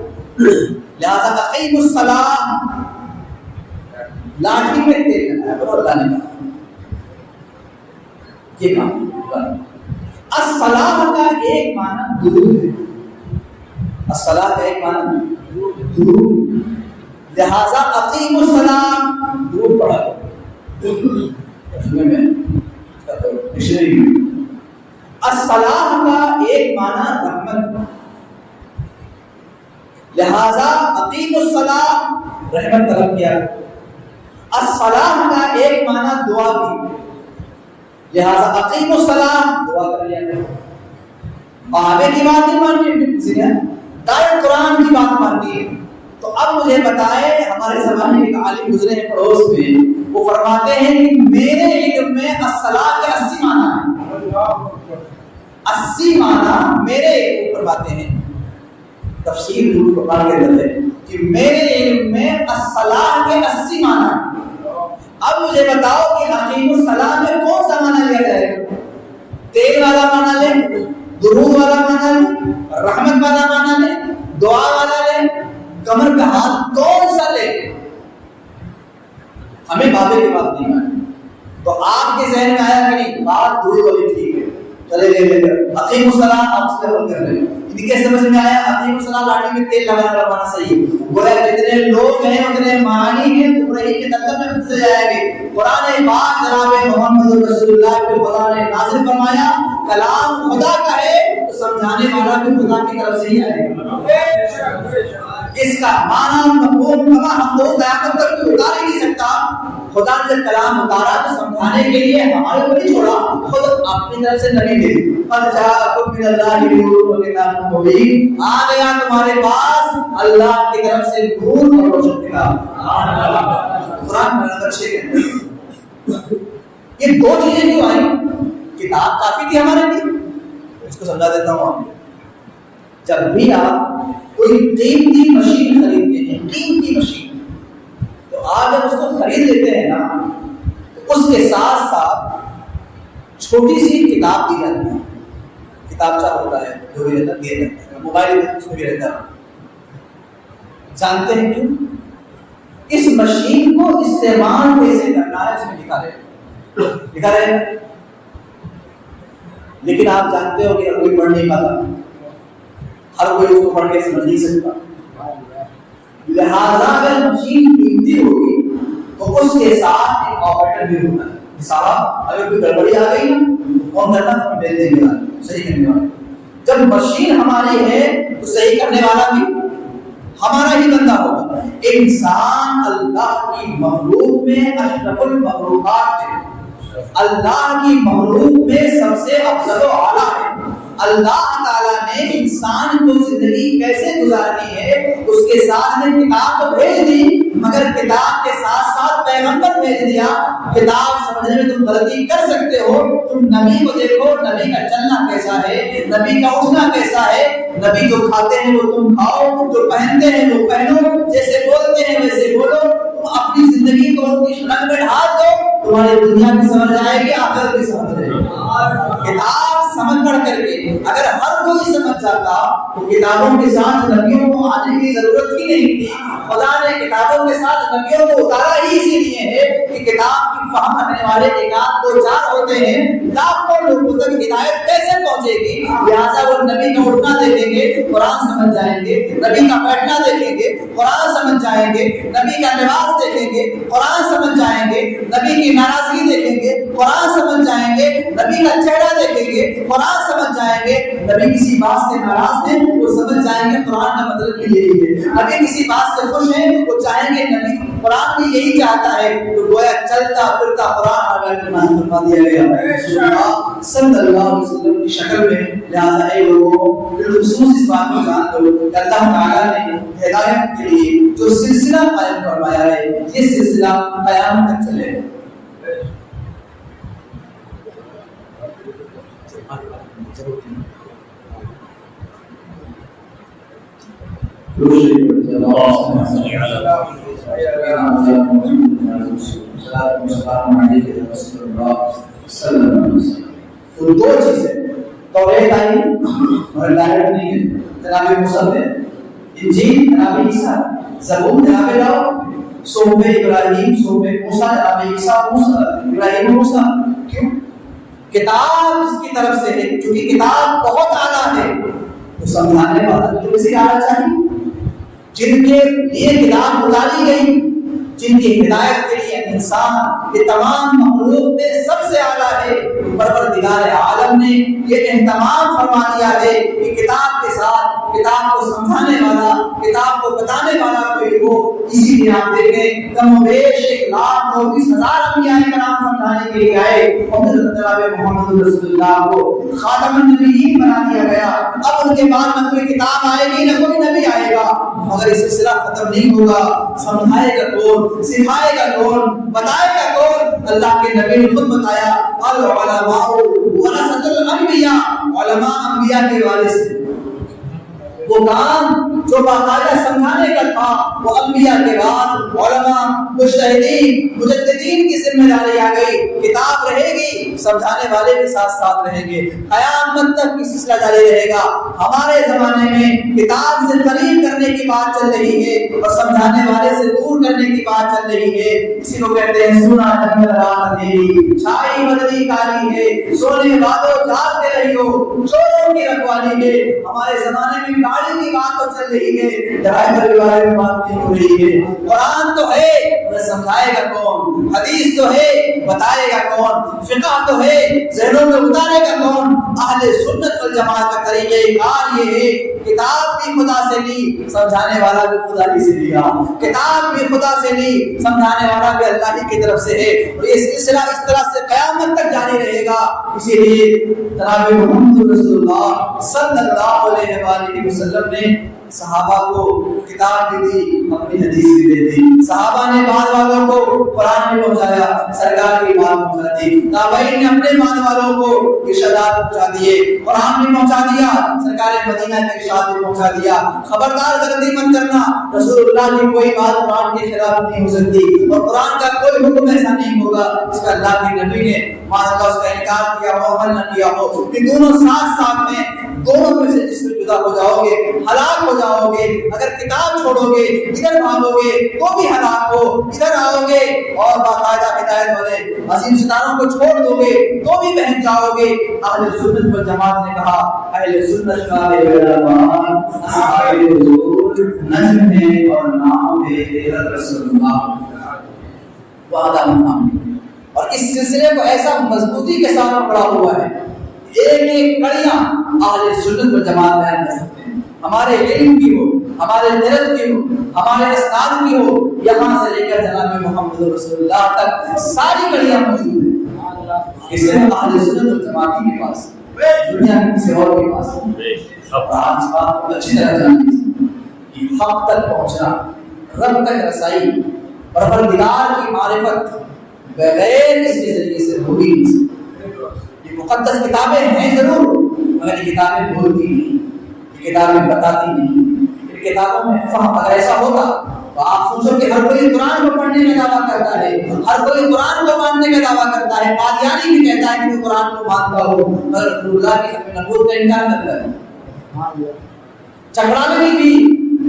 لہذا اقیم الصلاۃ لاٹھی میں تیل لگانا ہے. اللہ نے کہا یہ کام. الصلاۃ کا ایک معنی درود ہے. الصلاۃ کا ایک معنی درود. لہذا اقیم الصلاۃ درود پڑھا ترجمے میں. الصلاۃ کا ایک معنی رحمت. لہذا اقیم الصلاۃ رحمت طلب کیا. الصلاۃ کا ایک معنی دعا بھی. لہذا اقیم الصلاۃ دعا کر لیا. بابے کی بات نہیں ماننی ہے ڈائریکٹ قرآن کی بات ماننی ہے. تو اب مجھے بتائے ہمارے زمانے کے عالم گزرے ہیں پڑوس میں وہ فرماتے ہیں کہ میرے علم میں الصلاۃ کے 80 معنی ہیں. 80 معنی میرے علم فرماتے ہیں. تفسیر قرآن کے اندر ہے کہ میرے علم میں الصلاۃ کے 80 معنی ہیں. اب مجھے بتاؤ کہ اقیم الصلاۃ میں کون سا معنی لیا جائے گا؟ تیل والا معنی لیں, درود والا معنی لیں, رحمت والا معنی لیں, دعا والا لیں, کمر پہ ہاتھ کون سا لیں؟ ہمیں بابے کی بات نہیں مانی. تو آپ کے ذہن میں آیا کہ نہیں بات درود والی ٹھیک ہے چلے لے اقیم الصلاۃ آپ اس پہ عمل کر لیں. ان کے سمجھ میں آیا اقیم الصلاۃ لاٹھی میں تیل لگانے والا معنی صحیح ہے. گویا جتنے لوگ ہیں اتنے معنی ہیں گمراہی کے دلدل میں پھنس جائیں گے. قرآن پاک جناب محمد رسول اللہ کو خدا نے نازل فرمایا. کلام خدا کا ہے تو سمجھانے والا بھی خدا کی طرف سے ہی آئے گا. اس کا معنی مفہوم ہم لوگ قیامت تک کوئی اتار ہی نہیں سکتا. خدا نے جب کلام اتارا تو سمجھانے کے لیے ہمارے کو نہیں چھوڑا, خود اپنی طرف سے نبی دے. فَجَاءَكُم مِّنَ اللَّهِ نُورٌ وَكِتَابٌ مُّبِينٌ. آ گیا تمہارے پاس اللہ کی طرف سے نور اور روشن کتاب. قرآن میں نقشے کے یہ دو چیزیں کیوں آئی؟ کتاب کافی تھی ہمارے لیے. اس کو سمجھا دیتا ہوں. آپ جب بھی آپ کوئی قیمتی مشین خریدتے ہیں, قیمتی مشین, تو آپ جب اس کو خرید لیتے ہیں نا تو اس کے ساتھ ساتھ چھوٹی سی کتاب دی جاتی ہے. کتابچہ ہوتا ہے جو بھی رہتا دیا جاتا ہے, موبائل اس میں بھی رہتا ہے. جانتے ہیں کیوں؟ اس مشین کو استعمال کیسے کرنا ہے اس میں لکھا رہے. لیکن آپ جانتے ہو کہ ہر کوئی پڑھ نہیں پاتا، ہر کوئی اس کو پڑھ کے سمجھ نہیں سکتا، لہذا اگر مشین قیمتی ہوگی تو اس کے ساتھ ایک آپریٹر بھی ہوتا ہے۔ صاحب اگر کوئی گڑبڑی آ گئی نا فون کرنا ہم بھیج دیں گے صحیح کرنے والا۔ جب مشین ہماری ہے تو صحیح کرنے والا بھی ہمارا ہی بندہ ہوگا۔ انسان اللہ کی مخلوق میں اشرف المخلوقات ہے، اللہ کی مخلوق میں سب سے افضل و اعلیٰ ہے۔ اللہ تعالیٰ نے انسان کو زندگی کیسے گزارنی ہے اس کے ساتھ میں کتاب تو بھیج دی، مگر کتاب کے ساتھ ساتھ پیغمبر بھیج دیا۔ کتاب سمجھنے میں تم غلطی کر سکتے ہو، تم نبی کو دیکھو، نبی کا چلنا کیسا ہے، نبی کا اٹھنا کیسا ہے، نبی جو کھاتے ہیں وہ تم کھاؤ، جو پہنتے ہیں وہ پہنو، جیسے بولتے ہیں ویسے بولو، تم اپنی زندگی کو ان کی شرط میں ڈھال دو، تمہاری دنیا بھی سمجھ آئے گی، آخرت بھی سمجھ آئے گی۔ کتاب سمجھ پڑھ کر کے اگر ہر کوئی سمجھ جاتا تو کتابوں کے ساتھ نبیوں کو آنے کی ضرورت ہی نہیں تھی۔ خدا نے کتابوں کے ساتھ نبیوں کو اتارا ہی اسی لیے ہے کہ کتاب کی فہم رکھنے والے ایک آدھ دو چار ہوتے ہیں، لاکھوں لوگوں تک ہدایت کیسے پہنچے گی؟ لہٰذا وہ نبی کا اٹھنا دیکھیں گے قرآن سمجھ جائیں گے، نبی کا بیٹھنا دیکھیں گے قرآن سمجھ جائیں گے، نبی کا لباس دیکھیں گے قرآن سمجھ جائیں گے، نبی کی ناراضگی دیکھیں گے قرآن سمجھ جائیں گے، نبی کا چہرہ دیکھیں گے قرآن سمجھ جائیں گے، نبی کسی بات سے ناراض ہیں وہ سمجھ جائیں گے قرآن کا مطلب بھی یہی ہے، نبی کسی بات سے خوش ہیں وہ چاہیں گے نبی قرآن بھی یہی چاہتا ہے، تو گویا چلتا پھرتا قرآن آگے نازل فرما دیا گیا صلی اللہ علیہ وسلم کی شکل میں۔ لہٰذا اے لوگوں بالخصوص اس بات کو جان لو کہ اللہ تعالیٰ نے ہدایت کے لیے جو سلسلہ قائم فرمایا ہے یہ سلسلہ قیام تک چلے۔ تو دو چیزیں توریت آئی اور ڈائریکٹ نہیں ہے، جناب موسیٰ ہے، انجیل جناب عیسیٰ، زبور جناب داؤد، صحف ابراہیم صحف موسیٰ جناب عیسیٰ موسیٰ ابراہیم موسیٰ۔ کیوں؟ کتاب جس کی طرف سے ہے، کیونکہ کتاب بہت اعلیٰ ہے تو سمجھانے والا بھی اسی اعلیٰ چاہیے۔ جن کے لیے کتاب اتاری گئی، جن کی ہدایت کے لیے انسان یہ تمام مخلوق میں سب سے اعلیٰ ہے، پروردگار عالم نے یہ اہتمام فرما دیا ہے کہ کتاب کے ساتھ کتاب کو سمجھانے والا، کتاب کو بتانے والا کوئی ہو۔ اسی لیے آپ دیکھیں کم و بیش 1,29,000 انبیاء کرام سمجھانے کے لیے آئے، اور جناب محمد رسول اللہ کو خاتم النبیین بنا دیا گیا۔ اب ان کے بعد نہ کوئی کتاب آئے گی نہ کوئی نبی آئے گا، مگر یہ سلسلہ ختم نہیں ہوگا۔ سمجھائے گا کون، سکھائے گا کون، بتائے گا کون؟ اللہ کے نبی نے خود بتایا العلماء ورثۃ الانبیاء، علماء انبیاء کے وارث ہیں۔ وہ کام جو باقاعدہ سمجھانے کا تھا وہ انبیاء کے بعد علماء مجتہدین مجددین کی ذمہ داری آ گئی۔ کتاب رہے گی، سمجھانے والے بھی ساتھ ساتھ رہیں گے، قیامت تک یہ سلسلہ جاری رہے گا۔ ہمارے زمانے میں کتاب سے قریب کرنے کی بات چل رہی ہے اور سمجھانے والے سے دور کرنے کی بات چل رہی ہے۔ اسی کو کہتے ہیں سونا جنگل رات اندھیری، چھائی بدلی کالی ہے، سونے والو جاگتے رہیو، چوروں کی رکھوالی ہے۔ ہمارے زمانے میں گاڑی کی بات تو چل رہی ہے، ڈرائیور کے بارے میں بات نہیں ہو رہی ہے۔ قرآن تو ہے مگر سمجھائے گا کون، حدیث تو ہے بتائے گا کون، فقہ تو ہے ذہنوں میں اتارے گا کون؟ اہل سنت والجماعت کا طریقہ کار یہ ہے کتاب بھی خدا سے لی، سمجھانے والا بھی خدا ہی سے لیا، کتاب بھی خدا سے لی، سمجھانے والا بھی اللہ ہی کی طرف سے ہے، اور یہ سلسلہ اس طرح سے قیامت تک جاری رہے گا۔ اسی لیے جناب محمد رسول اللہ صلی اللہ علیہ وآلہ وسلم نے صحابہ کو کتاب بھی دی، اپنی حدیث بھی دے دی۔ صحابہ نے بعد والوں کو قرآن بھی پہنچایا، سرکار کی بات پہنچا دی۔ تابعین نے اپنے بعد والوں کو ارشادات پہنچا دیے، قرآن بھی پہنچا دیا، سرکار مدینہ کے ارشاد بھی پہنچا دیا۔ خبردار غلطی مت کرنا، رسول اللہ کی کوئی بات قرآن کے خلاف نہیں ہو سکتی، اور قرآن کا کوئی حکم ایسا نہیں ہوگا جس کا اللہ کے نبی نے مان اللہ اس کا انکار کیا ہو، عمل نہ کیا ہو۔ یہ دونوں ساتھ ساتھ میں، دونوں میں سے جس میں جدا جدا ہو جاؤ گے ہلاک ہو جاؤ گے. اگر کتاب چھوڑو گے ادھر بھاگو گے تو بھی ہلاک ہو, ادھر آؤ گے اور باقاعدہ ہدایت والے عظیم ستاروں کو چھوڑ دو گے تو بھی بہن جاؤ گے. اہل سنت والجماعت نے کہا اہل سنت کا علماء اصحاب حضور نجم ہے اور نام ہے رسول اللہ وعدہ محمد. اور اس سلسلے کو ایسا مضبوطی کے ساتھ پکڑا ہوا ہے, ایک ایک کڑیاں اہل سنت والجماعت بیان کر سکتے ہیں. ہمارے علم کی ہو, ہمارے درد کی ہو, ہمارے اسناد کی ہو, یہاں سے لے کر جناب محمد رسول اللہ تک ساری کڑیاں موجود ہیں. اس لیے اہل سنت والجماعت کے پاس دنیا میں کسی اور کے پاس آج بات کو اچھی طرح جانیں کہ حق تک پہنچنا, رب تک رسائی, پروردگار کی معرفت بغیر اس کے ذریعے سے ہو ہی نہیں سکتی. یہ مقدس کتابیں ہیں ضرور مگر یہ کتابیں بولتی نہیں, یہ کتابیں بتاتی نہیں. ان کتابوں میں فہم اگر ایسا ہوتا تو آپ سوچو کہ ہر کوئی قرآن کو پڑھنے کا دعویٰ کرتا ہے, ہر کوئی قرآن کو ماننے کا دعویٰ کرتا ہے. قادیانی بھی کہتا ہے کہ وہ قرآن کو مانتا ہو مگر رسول اللہ کی ختم نبوت کا انکار کرتا ہے. چکرانی بھی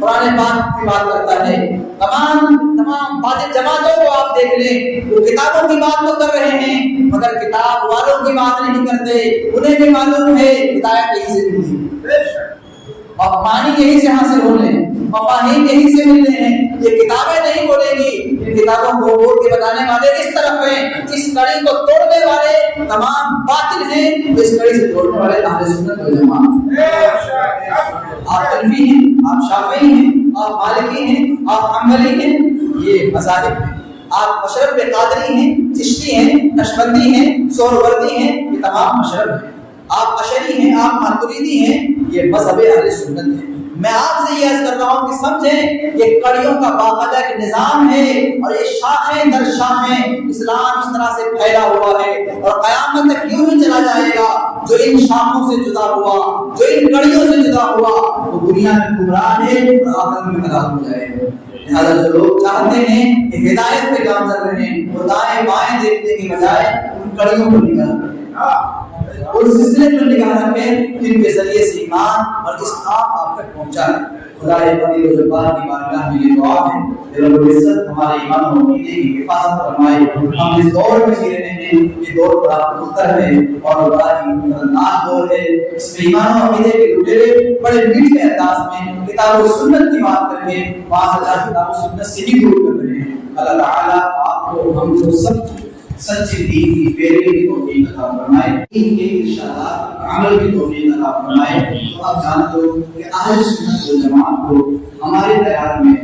قرآن پاک کی بات کرتا ہے. تمام باطل جماعتوں کو آپ دیکھ لیں, وہ کتابوں کی بات تو کر رہے ہیں مگر کتاب والوں کی بات نہیں کرتے. انہیں بھی معلوم ہے ہدایت یہیں سے ملتی ہے اور معنی یہیں سے حاصل ہونے ہیں, مفاہیم یہیں سے ملنے ہیں. یہ کتابیں نہیں بولیں گی, ان کتابوں کو بول کے بتانے والے اس طرف ہیں. اس کڑی کو توڑنے والے تمام باطل ہیں, اس کڑی سے توڑنے والے اہل سنت والجماعت. آپ حنفی ہیں, آپ شافعی ہیں, آپ مالکی ہیں, آپ حنبلی ہیں, یہ مذاہب ہیں. آپ مشرب قادری ہیں, چشتی ہیں, نقشبندی ہیں, سہروردی ہیں, یہ تمام مشرب ہیں. آپ اشعری ہیں, آپ ماتریدی ہیں, یہ مذہب اہل سنت ہے. میں آپ سے یہ عرض کر رہا ہوں کہ سمجھیں یہ کڑیوں کا باقاعدہ ایک نظام ہے اور یہ شاخیں در شاخیں اسلام اس طرح سے پھیلا ہوا ہے اور قیامت تک یوں ہی چلا جائے گا. جو ان شاخوں سے جدا ہوا, جو ان کڑیوں سے جدا ہوا, وہ دنیا میں گمراہ ہے اور آخرت میں ہلاک ہو جائے گا. لہٰذا جو لوگ چاہتے ہیں کہ ہدایت پہ گامزن رہیں, وہ دائیں بائیں دیکھنے کی بجائے ان کڑیوں کو نگاہ رکھیں, اس سلسلے پر نگاہ رکھیں جن کے ذریعے سے ایمان اور اسلام آپ تک پہنچا ہے. خدا قدیر و جبار کی بارگاہ میں یہ دعا ہے کہ رب العزت ہمارے ایمان و عقیدے کی حفاظت فرمائے. ہم اس دور میں جی رہے ہیں, یہ دور بڑا مختلف ہے اور بڑا ہی خطرناک دور ہے. اس میں ایمان و عقیدے کے لٹیرے بڑے میٹھے انداز میں کتاب و سنت کی بات کر کے بعض اللہ کتاب و سنت سے ہی دور کر رہے ہیں. اللہ تعالیٰ آپ کو ہم کو سب سچے دین کی پیروی کی توفیق عطا فرمائے, دین کے ارشادات عمل کی توفیق عطا فرمائے. تو آپ جانتے ہو کہ اہل سنت والجماعت کو ہمارے دیار میں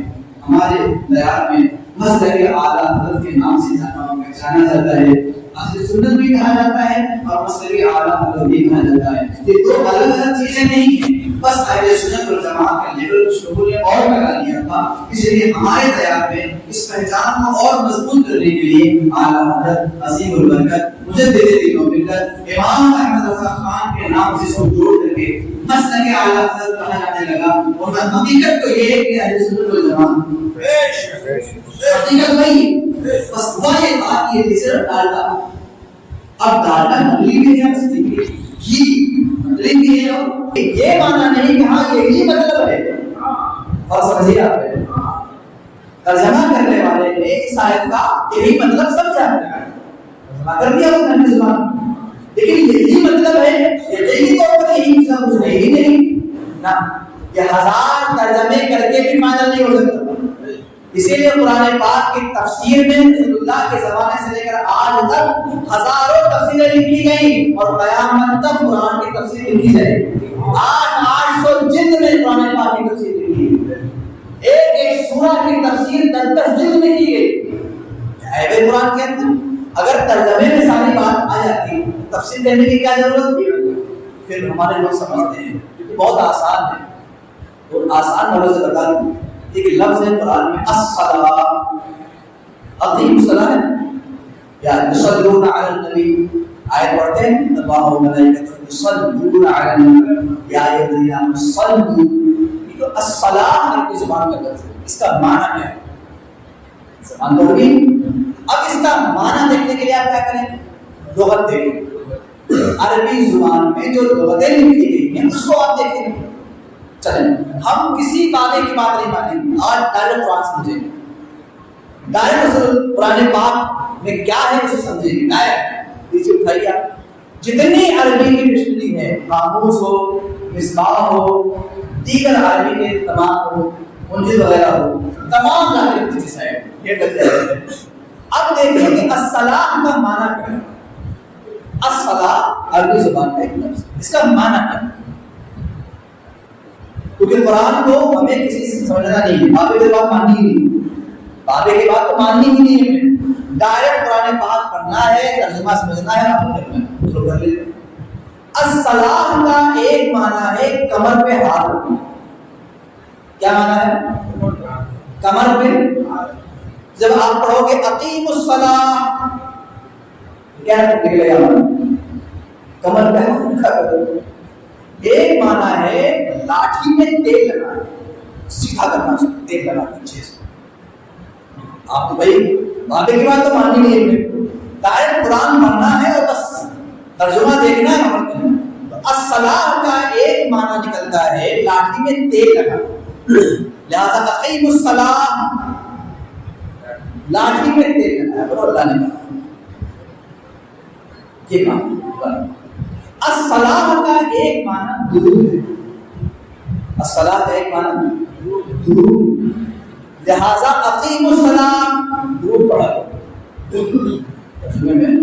مسلک اعلیٰ حضرت کے نام سے پہچانا جاتا ہے. اہل سنت بھی کہا جاتا ہے اور مسلک اعلیٰ حضرت بھی کہا جاتا ہے. یہ دو الگ الگ چیزیں نہیں ہیں, بس اہل سنت والجماعت کا لیبل کچھ لوگوں نے اور لگا دیا تھا. اس لیے ہمارے دیار میں اس پہچان کو اور مضبوط کرنے کے لیے اعلیٰ حضرت عظیم البرکت مجدد دین و ملت امام احمد رضا خان کے نام سے اس کو جوڑ کر کے مسلک اعلیٰ حضرت کہا جانے لگا. اور حقیقت تو یہ ہے کہ اہل سنت والجماعت حقیقت وہی, بس ہوا یہ بات یہ صرف ڈالتا. اب ڈالتا نقلی بھی ہے, گھی نقلی بھی ہے, اور یہ مانا نہیں کہ ہاں یہی مطلب ہے. اور سمجھیے آپ ترجمہ کرنے والے نے اس آیت کا یہی مطلب سمجھا کر دیا اس نے زبان, لیکن یہی مطلب ہے, یہی طور پر یہی مطلب کچھ نہیں نا. یہ ہزار ترجمے کر کے بھی فائدہ نہیں ہو سکتا. اسی لیے قرآن پاک کی تفسیر میں رسول اللہ کے زمانے سے لے کر آج تک ہزاروں تفسیریں لکھی گئی اور قیامت تک قرآن کی تفسیر لکھی جائے گی. 800 جلد میں قرآن پاک کی تفسیر لکھی گئی, ایک ایک سورہ کی تفسیر 10 جلد میں کی گئی. ہے قرآن کے اندر اگر ترجمے میں ساری بات آ جاتی, تفسیر کرنے کی کیا ضرورت تھی؟ پھر ہمارے لوگ سمجھتے ہیں بہت آسان ہے. اور آسان والوں سے بتا دوں, ایک لفظ ہے قرآن میں الصلاۃ, عظیم صلاۃ ہے یا یصلون علی النبی, آیت پڑھتے ہیں اللہ و ملائکۃ یصلون علی النبی یا ایھا الذین آمنوا صلوا. یہ تو الصلاۃ کی زبان کا لفظ ہے, اس کا معنی کیا ہے؟ زبان تو ہوگی. اب اس کا معنی دیکھنے کے لیے آپ کیا کریں, لغت دیکھیں. عربی زبان میں جو لغتیں لکھی گئی ہیں اس کو آپ دیکھیں. چلیں ہم کسی بابے کی بات نہیں مانیں گے، آج ڈائریکٹ قرآن سمجھیں گے، ڈائریکٹ قرآن پاک میں کیا ہے اسے سمجھیں گے۔ ڈائریکٹ نیچے اٹھائیے آپ، جتنی عربی کی ڈکشنری ہے، قاموس ہو، مصباح ہو، دیگر عربی کے تمام ہو، منجد وغیرہ ہو، تمام لا کے پیچھے سائڈ یہ کرتے ہیں۔ اب دیکھیں کہ الصلاۃ کا معنی کیا ہے۔ الصلاۃ عربی زبان کا ایک لفظ، اس کا معنی کیا ہے؟ کیونکہ قرآن کو ہمیں کسی سے سمجھنا نہیں ہے، بابے کی بات ماننی ہی نہیں، بابے کی بات تو ماننی ہی نہیں ہے، ڈائریکٹ قرآن پاک پڑھنا ہے، ترجمہ سمجھنا ہے، آپ کو کرنا ہے، تو کر لیتے۔ الصلاۃ کا ایک معنی ہے کمر پہ ہاتھ رکھنا۔ کیا معنی ہے؟ کمر پہ جب آپ پڑھو گے اقیموا الصلاۃ، کیا نکلے گا؟ کمر پہ ہاتھ رکھا کرو۔ ایک معنی ہے لاٹھی میں تیل لگانا، سیدھا کرنا، تیل لگانا اچھے سے۔ آپ تو بھائی بابے کی بات تو ماننی نہیں ہے، ڈائریکٹ قرآن پڑھنا ہے اور بس ترجمہ دیکھنا ہے، عمل کرنا ہے۔ الصلاۃ کا ایک معنی نکلتا ہے لاٹھی میں تیل لگانا، لہذا اقیموا الصلاۃ، لاٹھی میں تیل لگانا، بولو اللہ نے کہا یہ کام۔ الصلاۃ کا ایک معنی درود ہے، الصلاۃ کا ایک معنی درود، لہذا اقیموا الصلاۃ، درود پڑھا ترجمے میں۔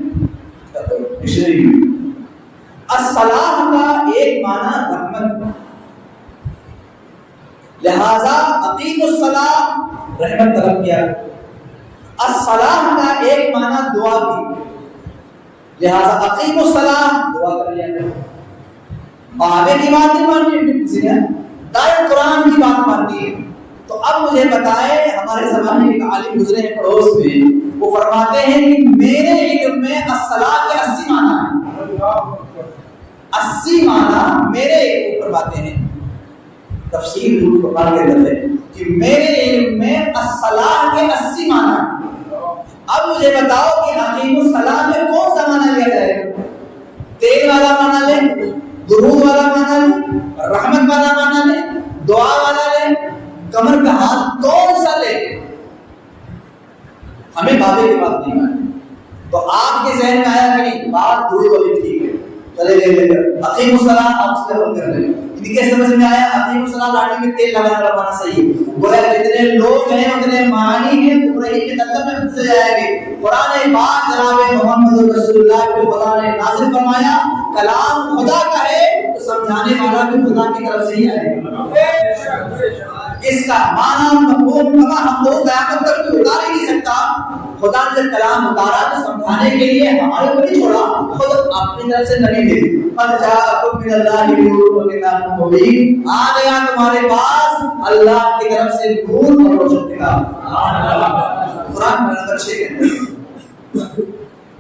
الصلاۃ کا ایک معنی رحمت، لہذا اقیموا الصلاۃ، رحمت طلب کیا۔ الصلاۃ کا ایک معنی دعا بھی، لہذا اقیموا الصلاۃ، دعا کر لیا۔ بابے کی بات نہیں ماننی ہے، ڈائریکٹ قرآن کی بات ماننی ہے۔ تو اب مجھے بتائیں، ہمارے زمانے کے عالم گزرے ہیں پڑوس میں، وہ فرماتے ہیں کہ میرے علم میں الصلاۃ کے 80 معنی ہیں، 80 معنی میرے علم فرماتے ہیں، تفسیر قرآن کے اندر ہے کہ میرے علم میں الصلاۃ کے 80 معنی ہیں۔ اب مجھے بتاؤ کہ اقیموا الصلاۃ میں کون سا معنی لیا جائے گا؟ تیل والا معنی لیں، درود والا معنی لیں، رحمت والا معنی لیں، دعا والا لیں، کمر پہ ہاتھ کون سا لیں؟ ہمیں بابے کی بات نہیں مانی، تو آپ کے ذہن میں آیا کہ نہیں بات درود والی ٹھیک ہے، چلے گئے اقیموا الصلاۃ، آپ اس پہ عمل کر لیں۔ کیسے سمجھ میں آیا؟ اقیموا الصلاۃ لاٹھی میں تیل لگانے والا معنی صحیح ہے۔ گویا جتنے لوگ ہیں اتنے معنی ہیں قرآن کے ترجمے میں پھنس جائیں گے۔ قرآن پاک جناب محمد رسول اللہ کو خدا نے نازل فرمایا، کلام خدا کا ہے تو سمجھانے والا بھی خدا کی طرف سے ہی آئے گا۔ اس کا معنی مفہوم ہم لوگ قیامت تک کوئی اتار ہی نہیں سکتا۔ خدا نے جب کلام اتارا تو سمجھانے کے لیے ہمارے کو نہیں چھوڑا، خود اپنی طرف سے نبی دے دی۔ فَجَاءَكُم مِّنَ اللَّهِ نُورٌ وَكِتَابٌ مُّبِينٌ، آ گیا تمہارے پاس اللہ کی طرف سے نور اور روشن کتاب۔ قرآن میں اچھے کہتے ہیں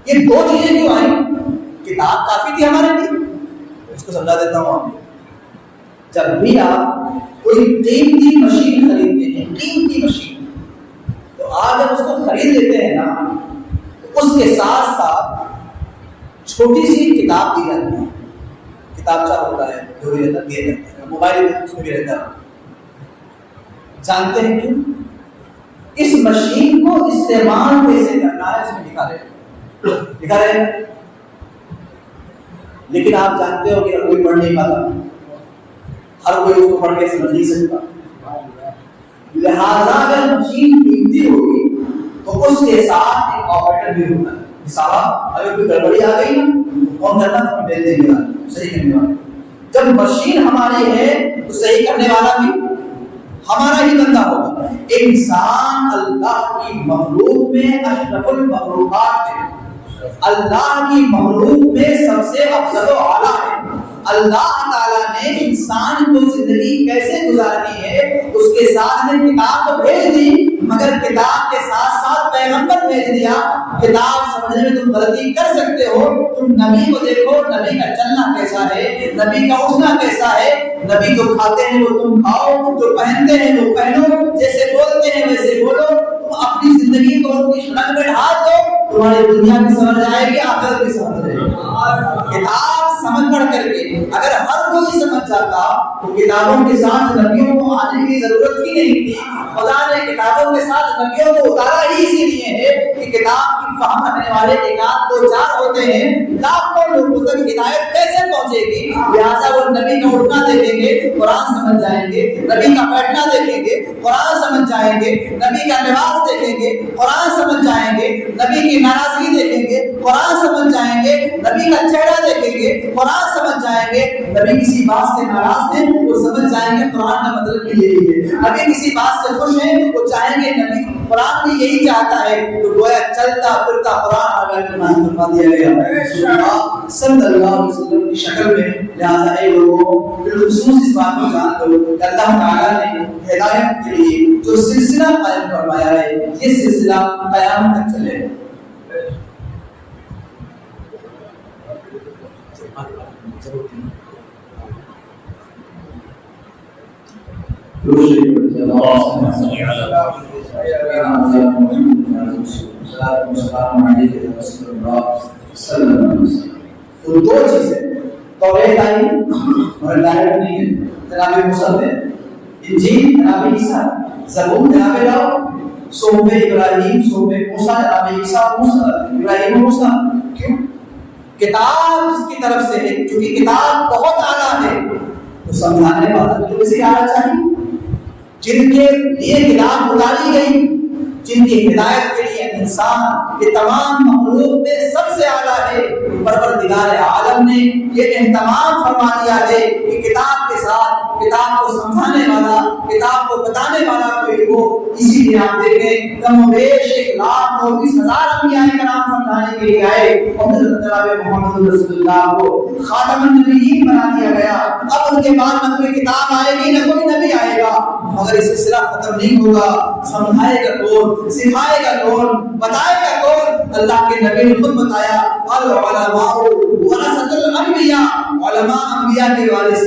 یہ دو چیزیں کیوں آئی؟ کتاب کافی تھی ہمارے لیے، اس کو سمجھا دیتا ہوں آپ۔ جب بھی آپ کوئی قیمتی مشین خریدتے ہیں، قیمتی مشین، تو آپ جب اس کو خرید لیتے ہیں نا، تو اس کے ساتھ ساتھ چھوٹی سی کتاب دی جاتی ہے، کتابچہ ہوتا ہے جو بھی رہتا دیا جاتا ہے، موبائل اس میں بھی رہتا ہے۔ جانتے ہیں کیوں؟ اس مشین کو استعمال کیسے کرنا ہے اس میں لکھا رہے، لیکن آپ جانتے ہو کہ ہر کوئی پڑھ نہیں پاتا، ہر کوئی اس کو پڑھ کے سمجھ نہیں سکتا، لہذا اگر مشین قیمتی ہوگی تو اس کے ساتھ ایک آپریٹر بھی ہوتا ہے۔ مثال اگر کوئی گڑبڑی آ گئی نا تو فون کرنا تو بھیج دیں گے صحیح کرنے والا۔ جب مشین ہماری ہے تو صحیح کرنے والا بھی ہمارا ہی بندہ ہوگا۔ انسان اللہ کی مخلوق میں اشرف المخلوقات ہے، اللہ کی مخلوق میں سب سے افضل و اعلیٰ ہے۔ اللہ تعالیٰ نے انسان کو زندگی کیسے گزارنی ہے اس کے ساتھ نے کتاب تو بھیج دی، مگر کتاب کے ساتھ ساتھ پیغمبر بھیج دیا۔ کتاب سمجھنے میں تم غلطی کر سکتے ہو، تم نبی کو دیکھو، نبی کا چلنا کیسا ہے، نبی کا اٹھنا کیسا ہے، نبی جو کھاتے ہیں وہ تم کھاؤ، جو پہنتے ہیں وہ پہنو، جیسے بولتے ہیں ویسے بولو، تم اپنی زندگی کو ان کی سڑک میں ڈھال دو، تمہاری دنیا بھی سمجھ آئے گی، آخرت بھی سمجھ آئے گی۔ کتاب سمجھ پڑھ کر کے اگر ہر کوئی سمجھ جاتا تو کتابوں کے ساتھ نبیوں کو آنے کی ضرورت ہی نہیں تھی. خدا نے کتابوں کے ساتھ نبیوں کو اتارا ہی اسی لیے ہے کہ کتاب کی فہم رکھنے والے ایک آدھ دو چار ہوتے ہیں، لاکھوں لوگوں تک ہدایت کیسے پہنچے گی؟ لہٰذا وہ نبی کا اٹھنا دیکھیں گے قرآن سمجھ جائیں گے، نبی کا بیٹھنا دیکھیں گے قرآن سمجھ جائیں گے، نبی کا لباس دیکھیں گے قرآن سمجھ جائیں گے، نبی کی ناراضگی دیکھیں گے قرآن سمجھ جائیں گے، نبی کا چہرہ دیکھیں گے قرآن سمجھ جائیں گے. نبی کسی بات سے ناراض ہیں وہ سمجھ جائیں گے قرآن کا مطلب بھی یہی ہے. نبی کسی بات سے خوش ہیں وہ چاہیں گے نبی قرآن بھی یہی چاہتا ہے. تو گویا چلتا پھرتا قرآن آگے نازل فرما دیا گیا صلی اللہ علیہ وسلم کی شکل میں. لہٰذا اے لوگوں بالخصوص اس بات کو جان لو کہ اللہ تعالیٰ نے ہدایت کے لیے جو سلسلہ قائم فرمایا ہے یہ سلسلہ قیام تک چلے. تو دو چیزیں توریت آئی اور ڈائریکٹ نہیں ہے. جناب موسیٰ ہے، انجیل جناب عیسیٰ، زبور جناب داؤد، صحف ابراہیم صحف موسیٰ جناب عیسیٰ موسیٰ ابراہیم موسیٰ. کیوں؟ کتاب جس کی طرف سے ہے، کیونکہ کتاب بہت اعلیٰ ہے تو سمجھانے والا بھی تو اسے اعلیٰ چاہیے. جن کے لیے کتاب اتاری گئی، جن کی ہدایت کے لیے انسان یہ تمام مخلوق میں سب سے اعلیٰ ہے، پروردگار عالم نے یہ اہتمام فرما دیا ہے کہ کتاب کے ساتھ کتاب کو سمجھانے والا، کتاب کو بتانے والا کوئی ہو. اسی لیے آپ دیکھیں کم و بیش 1,29,000 انبیاء کرام سمجھانے کے لیے آئے اور حضرت جناب محمد رسول اللہ کو خاتم النبیین بنا دیا گیا. اب ان کے بعد نہ کوئی کتاب آئے گی نہ کوئی نبی آئے گا، مگر یہ سلسلہ ختم نہیں ہوگا. سمجھائے گا کون؟ سکھائے گا کون؟ بتائے گا کون؟ اللہ کے نبی نے خود بتایا العلماء ورثۃ الانبیاء، علماء انبیاء کے وارث.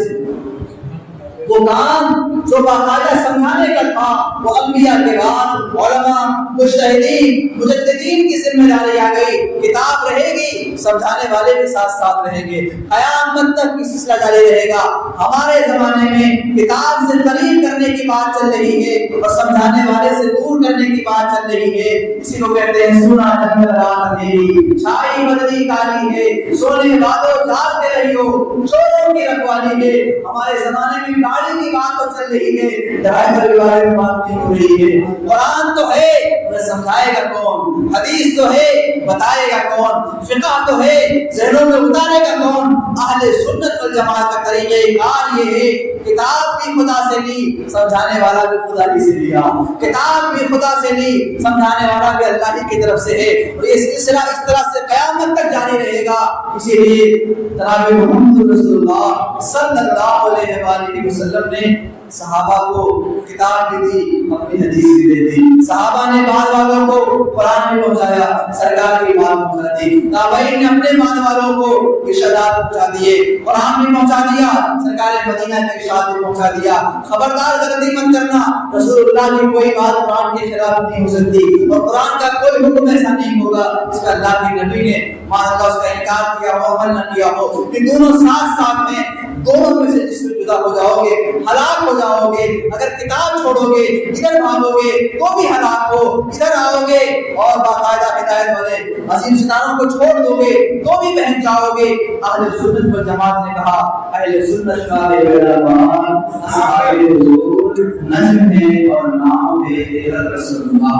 وہ کام جو باقاعدہ سمجھانے کا تھا وہ انبیاء کے بعد علماء مجتہدین مجددین کی ذمہ داری آ گئی. کتاب رہے گی، سمجھانے والے بھی ساتھ ساتھ رہیں گے، قیامت تک یہ سلسلہ جاری رہے گا. ہمارے زمانے میں کتاب سے قریب کرنے کی بات چل رہی ہے اور سمجھانے والے سے دور کرنے کی بات چل رہی ہے. اسی کو کہتے ہیں سونا جنگل رات اندھیری، چھائی بدلی کالی ہے، سونے والو جاگتے رہیو، چوروں کی رکھوالی ہے. ہمارے زمانے میں گاڑی کی بات تو چل رہی ہے، ڈرائیور کے بارے میں بات نہیں ہو رہی ہے. قرآن تو ہے مگر سمجھائے گا کون؟ حدیث تو ہے بتائے گا کون؟ فقہ تو ہے ذہنوں میں اتارے گا کون؟ اہل سنت والجماعت کا طریقہ کار یہ ہے کتاب بھی خدا سے لی، سمجھانے والا بھی خدا ہی سے لیا. کتاب بھی خدا سے لی، سمجھانے والا بھی اللہ ہی کی طرف سے ہے. اور یہ سلسلہ اس طرح سے قیامت تک جاری رہے گا. اسی لیے جناب محمد رسول اللہ صلی اللہ علیہ وآلہ وسلم نے صحابہ کو کتاب بھی دی، اپنی حدیث بھی دے دی. صحابہ نے بعد والوں کو قرآن بھی پہنچایا، سرکار کی بات پہنچا دی. تابعین نے اپنے بعد والوں کو ارشادات پہنچا دیے، قرآن بھی پہنچا دیا، سرکار مدینہ کے ارشاد بھی پہنچا دیا. خبردار غلطی مت کرنا، رسول اللہ کی کوئی بات قرآن کے خلاف نہیں ہو سکتی اور قرآن کا کوئی حکم ایسا نہیں ہوگا جس کا اللہ کے نبی نے مان اس کا انکار کیا ہو، عمل نہ کیا ہو. کہ دونوں ساتھ ساتھ میں، دونوں میں سے جس میں جدا ہو جاؤ گے ہلاک ہو جاؤ گے. اگر کتاب چھوڑو گے ادھر بھاگو گے تو بھی ہلاک ہو، ادھر آؤ گے اور باقاعدہ ہدایت والے عظیم ستاروں کو چھوڑ دو گے تو بھی بہن جاؤ گے. اہل سنت والجماعت نے کہا اہل سنت کا علماء اصحاب حضور نجم ہے اور نام ہے حضرت رسول اللہ